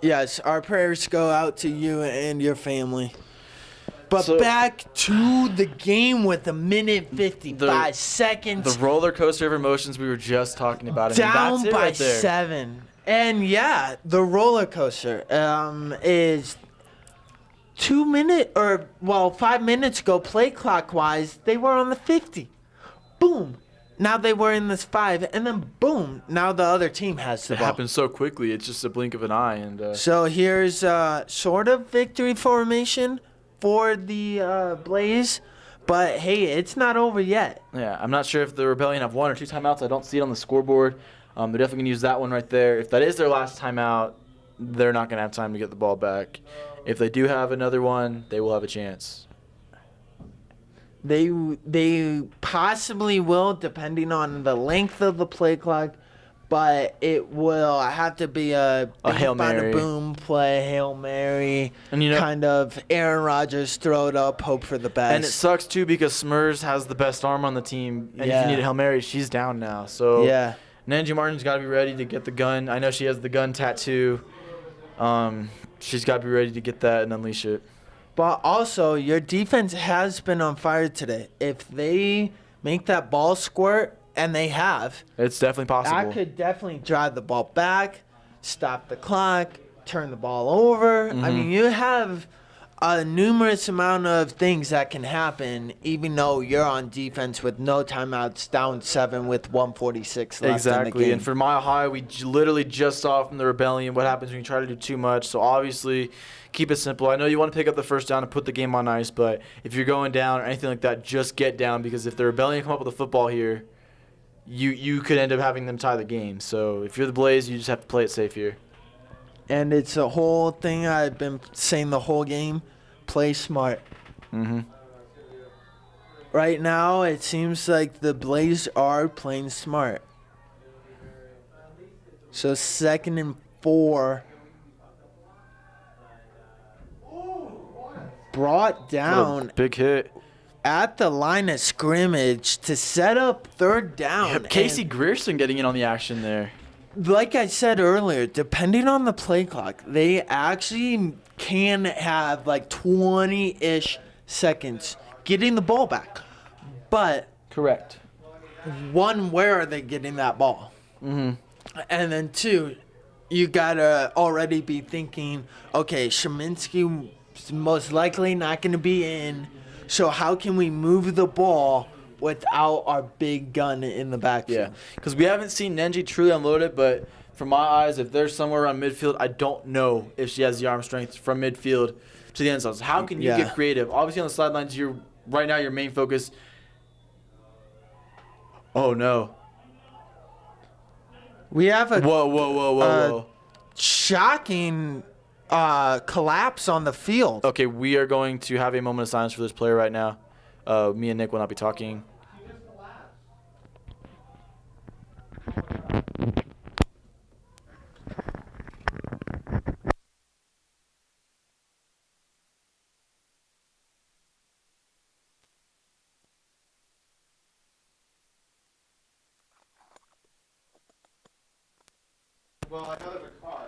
Yes, our prayers go out to you and your family. But So- back to the game with a minute 55 seconds. The roller coaster of emotions we were just talking about. I mean, Down that's it by right there. 7. And yeah, the roller coaster is 5 minutes ago, play clockwise, they were on the 50. Boom. Now they were in this 5, and then boom, now the other team has the It ball. happened so quickly. It's just a blink of an eye. And So here's sort of victory formation for the Blaze, But, hey, it's not over yet. Yeah, I'm not sure if the Rebellion have 1 or 2 timeouts. I don't see it on the scoreboard. They're definitely going to use that one right there. If that is their last timeout, they're not going to have time to get the ball back. If they do have another one, they will have a chance. They possibly will, depending on the length of the play clock, but it will have to be a Hail Mary. boom play, Hail Mary, And kind of Aaron Rodgers throw it up, hope for the best. And it sucks, too, because Smurs has the best arm on the team. And if you need a Hail Mary, she's down now. So yeah. Nanji Martin's got to be ready to get the gun. I know she has the gun tattoo. She's got to be ready to get that and unleash it. But also, your defense has been on fire today. If they make that ball squirt, and they have, it's definitely possible. that could definitely drive the ball back, stop the clock, turn the ball over. I mean, you have a numerous amount of things that can happen, even though you're on defense with no timeouts, down 7 with 1:46 left in the game. And for Mile High, we literally just saw from the Rebellion what happens when you try to do too much. So obviously, keep it simple. I know you want to pick up the first down and put the game on ice, but if you're going down or anything like that, just get down, because if the Rebellion come up with a football here, you could end up having them tie the game. So if you're the Blaze, you just have to play it safe here. And it's a whole thing I've been saying the whole game, play smart. Right now, it seems like the Blaze are playing smart. So 2nd and 4. Brought down Big hit. at the line of scrimmage to set up 3rd down. Yep, Casey And Grierson getting in on the action there. like I said earlier, depending on the play clock, they actually can have like 20-ish seconds getting the ball back. But Correct. one, where are they getting that ball? And then 2, you gotta already be thinking, okay, Sheminsky's most likely not going to be in. So how can we move the ball without our big gun in the backfield? Yeah, because we haven't seen Nenji truly unload it, but from my eyes, if they're somewhere around midfield, I don't know if she has the arm strength from midfield to the end zone. So how can you get creative? Obviously, on the sidelines, right now your main focus. Oh no! We have a Whoa! shocking collapse on the field. Okay, we are going to have a moment of silence for this player right now. Me and Nick will not be talking. Well, I know there's a car.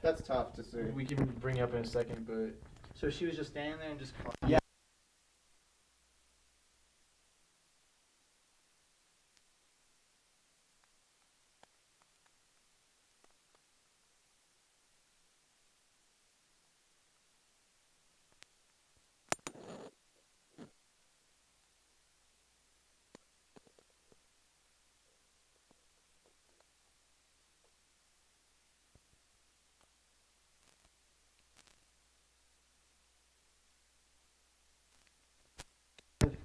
That's tough to see. We can bring it up in a second, but So she was just standing there and just caught. Yeah.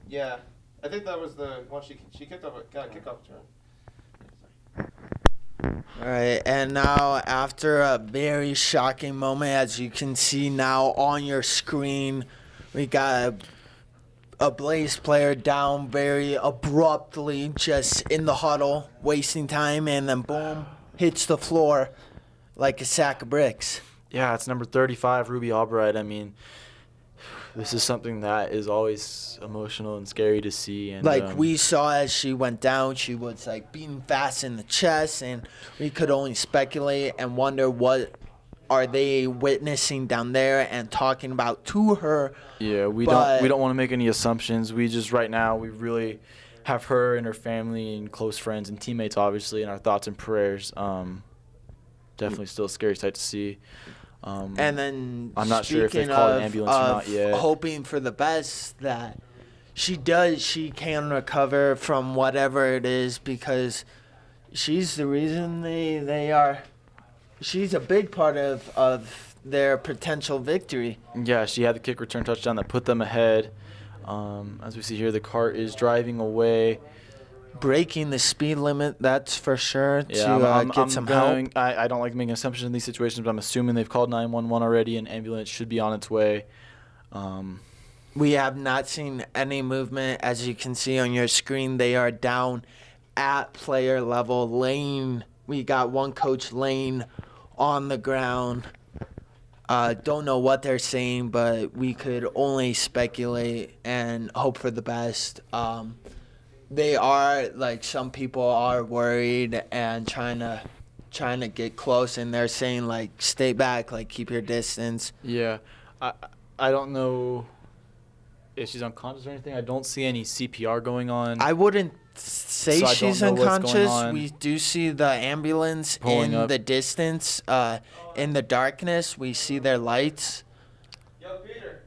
Yeah, I think that was the one she kicked off. Got a kickoff return. All right, and now after a very shocking moment, as you can see now on your screen, we got a Blaze player down very abruptly, just in the huddle, wasting time, and then boom, hits the floor like a sack of bricks. yeah, it's number 35, Ruby Albright. I mean, this is something that is always emotional and scary to see. And Like we saw as she went down, she was like beaten fast in the chest, and we could only speculate and wonder what are they witnessing down there and talking about to her. Yeah, we But- don't want to make any assumptions. We just right now we really have her and her family and close friends and teammates obviously in our thoughts and prayers. Definitely still a scary sight to see. And then I'm not sure if they've speaking called an of- ambulance or not of yet. hoping for the best that she can recover from whatever it is, because she's the reason they are. She's a big part of their potential victory. Yeah, she had the kick return touchdown that put them ahead. As we see here, the cart is driving away. Breaking the speed limit, that's for sure, Yeah, to I'm get some help. I don't like making assumptions in these situations, but I'm assuming they've called 911 already, and ambulance should be on its way. We have not seen any movement. As you can see on your screen, they are down at player level. We got one coach laying on the ground. Don't know what they're saying, but we could only speculate and hope for the best. They are, like, some people are worried and trying to get close, and they're saying, like, stay back, like, keep your distance. Yeah, I don't know if she's unconscious or anything. I don't see any CPR going on. I wouldn't say So I don't she's know what's going unconscious. on. We do see the ambulance Pulling in up. the distance. In the darkness, we see their lights.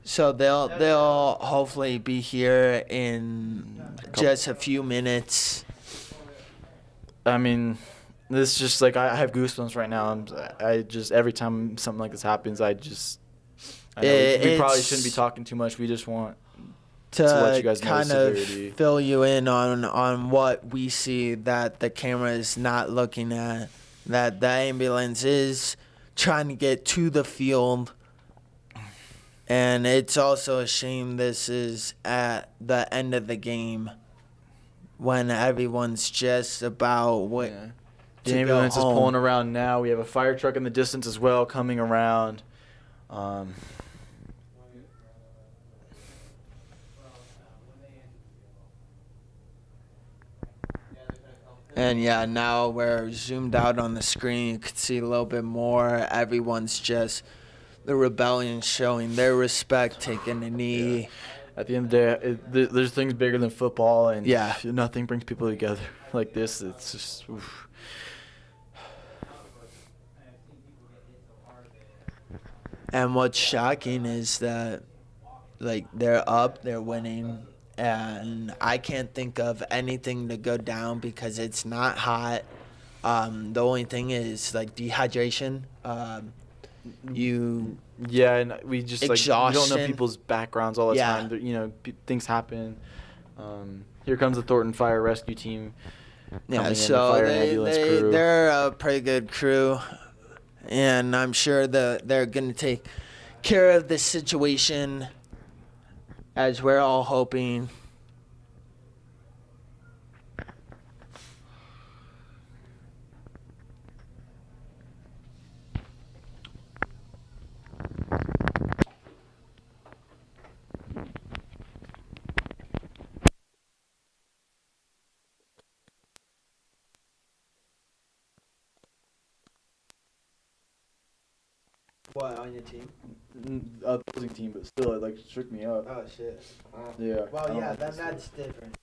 So they'll hopefully be here in just a few minutes. I mean, this just like I have goosebumps right now. I just every time something like this happens, I know we probably It's- shouldn't be talking too much. We just want To let you guys know the kind of severity. fill you in on what we see that the camera is not looking at, that the ambulance is trying to get to the field. And it's also a shame this is at the end of the game when everyone's just about The to go ambulance is home. pulling around now. We have a fire truck in the distance as well coming around. And yeah, now we're zoomed out on the screen. You could see a little bit more. Everyone's just the rebellion showing their respect, taking a knee. At the end of the day, there's things bigger than football, and Yeah. nothing brings people together like this. It's just, oof. And what's shocking is that, like, they're up, they're winning, and I can't think of anything to go down because it's not hot. The only thing is, like, dehydration. Yeah, and we just like we don't know Exhaustion. people's backgrounds all the Yeah. time. Things happen. Here comes the Thornton Fire Rescue Team. Yeah, coming in, the so fire and ambulance crew. they're a pretty good crew, and I'm sure they're going to take care of this situation as we're all hoping. What, on your team? Opposing team, but still, it like shook me up. Oh, shit. Yeah. I Well, don't yeah, like then this that's stuff. different.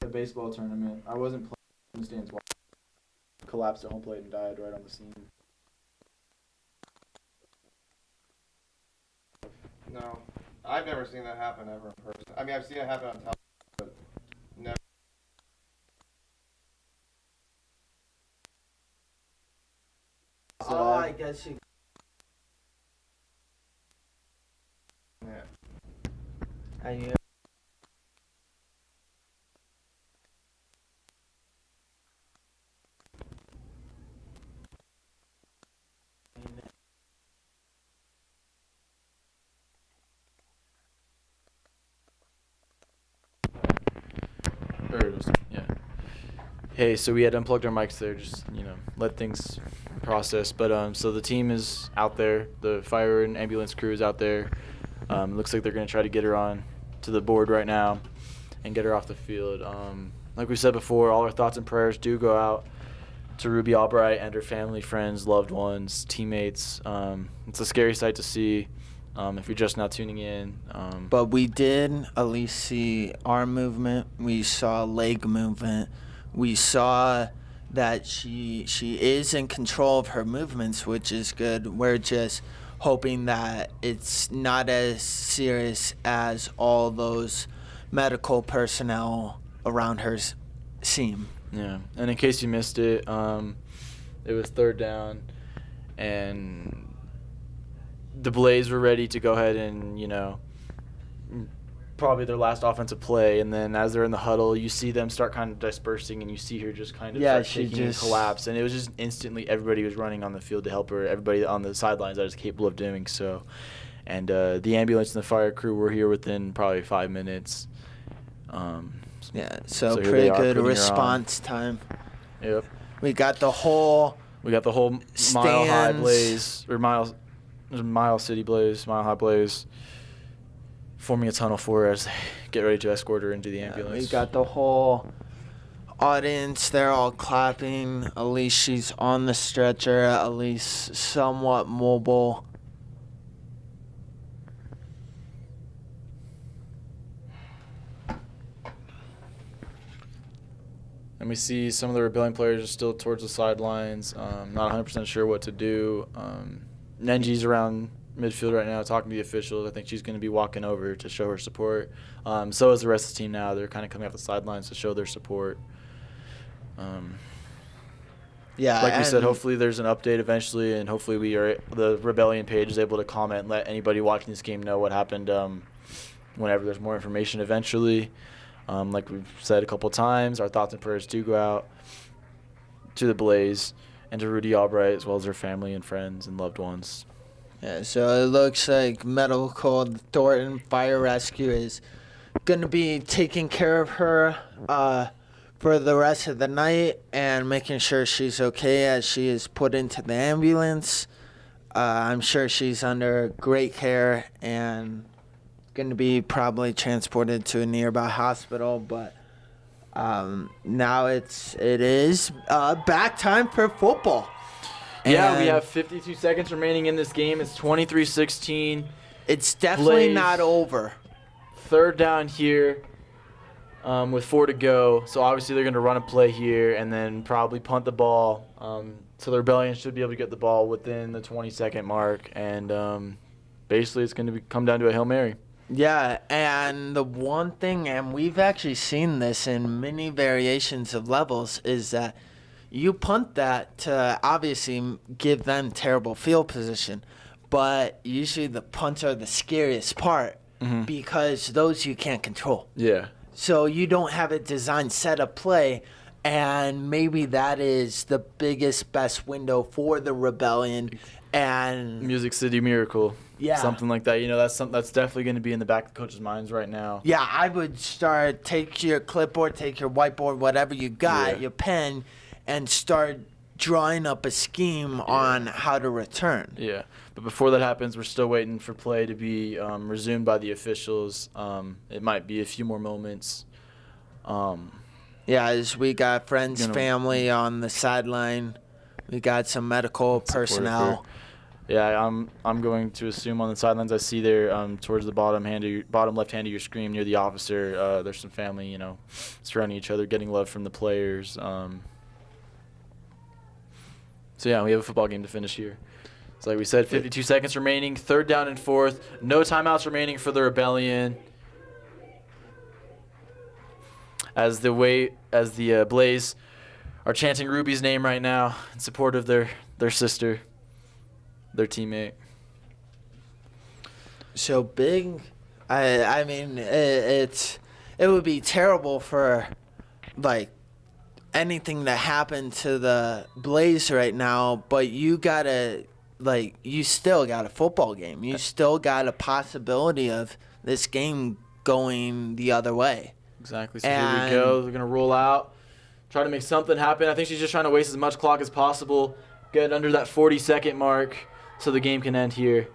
The baseball tournament. I wasn't playing in the stands. Collapsed at home plate and died right on the scene. No, I've never seen that happen ever in person. I mean, I've seen it happen on television, but never. Oh, I guess you. Yeah. And you. Yeah. Hey, so we had unplugged our mics there, just let things process. But so the team is out there, the fire and ambulance crew is out there. Looks like they're gonna try to get her on to the board right now, and get her off the field. Like we said before, all our thoughts and prayers do go out to Ruby Albright and her family, friends, loved ones, teammates. It's a scary sight to see. If you're just now tuning in. But we did at least see arm movement. We saw leg movement. We saw that she is in control of her movements, which is good. We're just hoping that it's not as serious as all those medical personnel around her seem. Yeah, and in case you missed it, it was third down, and the Blaze were ready to go ahead and, probably their last offensive play, and then as they're in the huddle, you see them start kind of dispersing, and you see her just kind of start shaking and collapse, and it was just instantly everybody was running on the field to help her. Everybody on the sidelines that is capable of doing so, and the ambulance and the fire crew were here within probably 5 minutes. So pretty good response time. Yep. We got the whole Mile High Blaze, or Mile City Blaze, Mile High Blaze, forming a tunnel for her as they get ready to escort her into the ambulance. We got the whole audience. They're all clapping. At least she's on the stretcher, at least somewhat mobile. And we see some of the Rebellion players are still towards the sidelines, not 100% sure what to do. Nenji's around midfield right now talking to the officials. I think she's going to be walking over to show her support. So is the rest of the team now. They're kind of coming off the sidelines to show their support. Like we said, hopefully there's an update eventually, and hopefully the Rebellion page is able to comment and let anybody watching this game know what happened whenever there's more information eventually. Like we've said a couple times, our thoughts and prayers do go out to the Blaze and to Rudy Albright, as well as her family and friends and loved ones. Yeah, so it looks like Medical Thornton Fire Rescue is going to be taking care of her for the rest of the night and making sure she's okay as she is put into the ambulance. I'm sure she's under great care and going to be probably transported to a nearby hospital, but now it is back time for football. Yeah, we have 52 seconds remaining in this game. It's 23-16. It's definitely Blaze, not over. Third down here with 4 to go. So obviously they're going to run a play here and then probably punt the ball. So the Rebellion should be able to get the ball within the 20-second mark. And basically it's going to come down to a Hail Mary. Yeah, and the one thing, and we've actually seen this in many variations of levels, is that you punt that to obviously give them terrible field position, but usually the punts are the scariest part because those you can't control. Yeah. So you don't have a designed set up play, and maybe that is the biggest, best window for the Rebellion. And Music City Miracle. Yeah. Something like that. That's definitely going to be in the back of the coaches' minds right now. Yeah, I would take your clipboard, take your whiteboard, whatever you got, your pen, and start drawing up a scheme on how to return. Yeah, but before that happens, we're still waiting for play to be resumed by the officials. It might be a few more moments. Yeah, as we got friends, family on the sideline. We got some medical personnel. Yeah, I'm going to assume on the sidelines I see there towards the bottom left hand of your screen near the officer. There's some family, surrounding each other, getting love from the players. So yeah, we have a football game to finish here. So like we said, 52 seconds remaining, third down and fourth, no timeouts remaining for the Rebellion. As the Blaze are chanting Ruby's name right now in support of their sister, their teammate. So big. I mean, it would be terrible for anything to happen to the Blaze right now, but you still got a football game. You still got a possibility of this game going the other way. Exactly. So here we go. They're going to roll out, try to make something happen. I think she's just trying to waste as much clock as possible, get under that 40-second mark so the game can end here.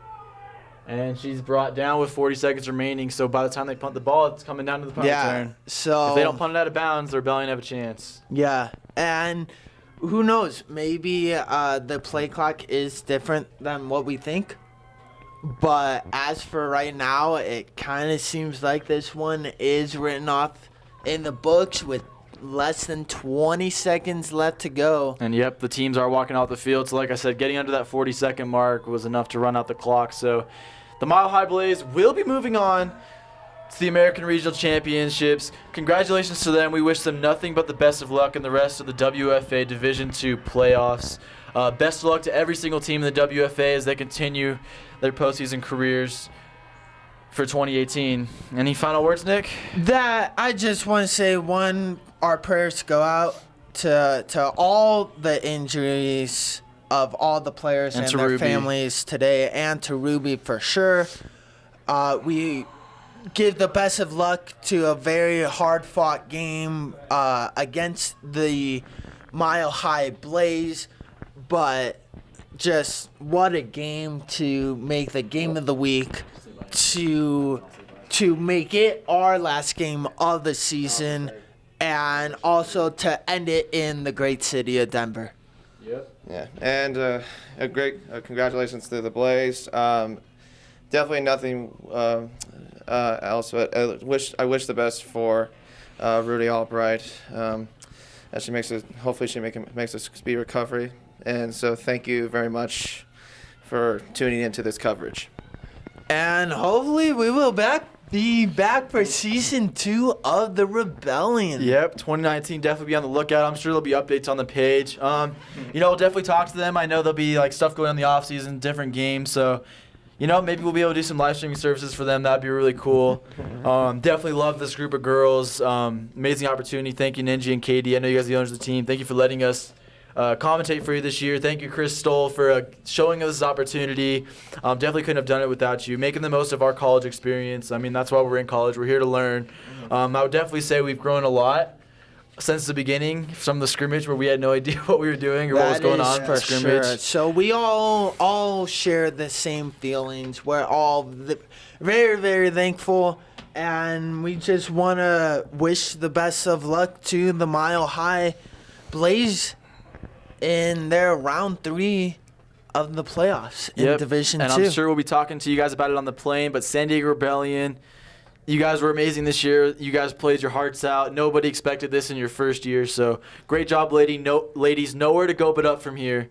And she's brought down with 40 seconds remaining, so by the time they punt the ball, it's coming down to the punt return. So if they don't punt it out of bounds, the Rebellion have a chance. Yeah, and who knows? Maybe the play clock is different than what we think. But as for right now, it kind of seems like this one is written off in the books with less than 20 seconds left to go. And yep, the teams are walking off the field. So like I said, getting under that 40-second mark was enough to run out the clock. So the Mile High Blaze will be moving on to the American Regional Championships. Congratulations to them. We wish them nothing but the best of luck in the rest of the WFA Division II playoffs. Best of luck to every single team in the WFA as they continue their postseason careers for 2018. Any final words, Nick? That I just want to say, our prayers go out to all the injuries of all the players and their Ruby. families today, and to Ruby for sure. We give the best of luck to a very hard-fought game against the Mile High Blaze, but just what a game to make the game of the week, to make it our last game of the season, and also to end it in the great city of Denver. Yep. Yeah, and a great congratulations to the Blaze. Definitely nothing else, but I wish the best for Rudy Albright. As she hopefully she makes a speedy recovery. And so thank you very much for tuning into this coverage. And hopefully we will be back for season 2 of the Rebellion. Yep, 2019, definitely be on the lookout. I'm sure there'll be updates on the page. We'll definitely talk to them. I know there'll be like stuff going on in the off season, different games. So, maybe we'll be able to do some live streaming services for them. That'd be really cool. Definitely love this group of girls. Amazing opportunity. Thank you, Ninja and Katie. I know you guys are the owners of the team. Thank you for letting us commentate for you this year. Thank you, Chris Stoll, for showing us this opportunity. Definitely couldn't have done it without you. Making the most of our college experience. I mean, that's why we're in college. We're here to learn. I would definitely say we've grown a lot since the beginning from the scrimmage where we had no idea what we were doing or what was going on for scrimmage. Sure. So we all share the same feelings. We're all very, very thankful, and we just want to wish the best of luck to the Mile High Blaze in their round 3 of the playoffs in Division 2. And I'm sure we'll be talking to you guys about it on the plane, but San Diego Rebellion, you guys were amazing this year. You guys played your hearts out. Nobody expected this in your first year, so great job, ladies. Nowhere to go but up from here.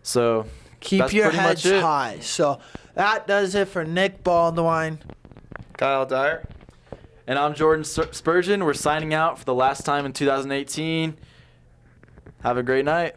So keep your heads high. So that does it for Nick Baldwin. Kyle Dyer. And I'm Jordan Spurgeon. We're signing out for the last time in 2018. Have a great night.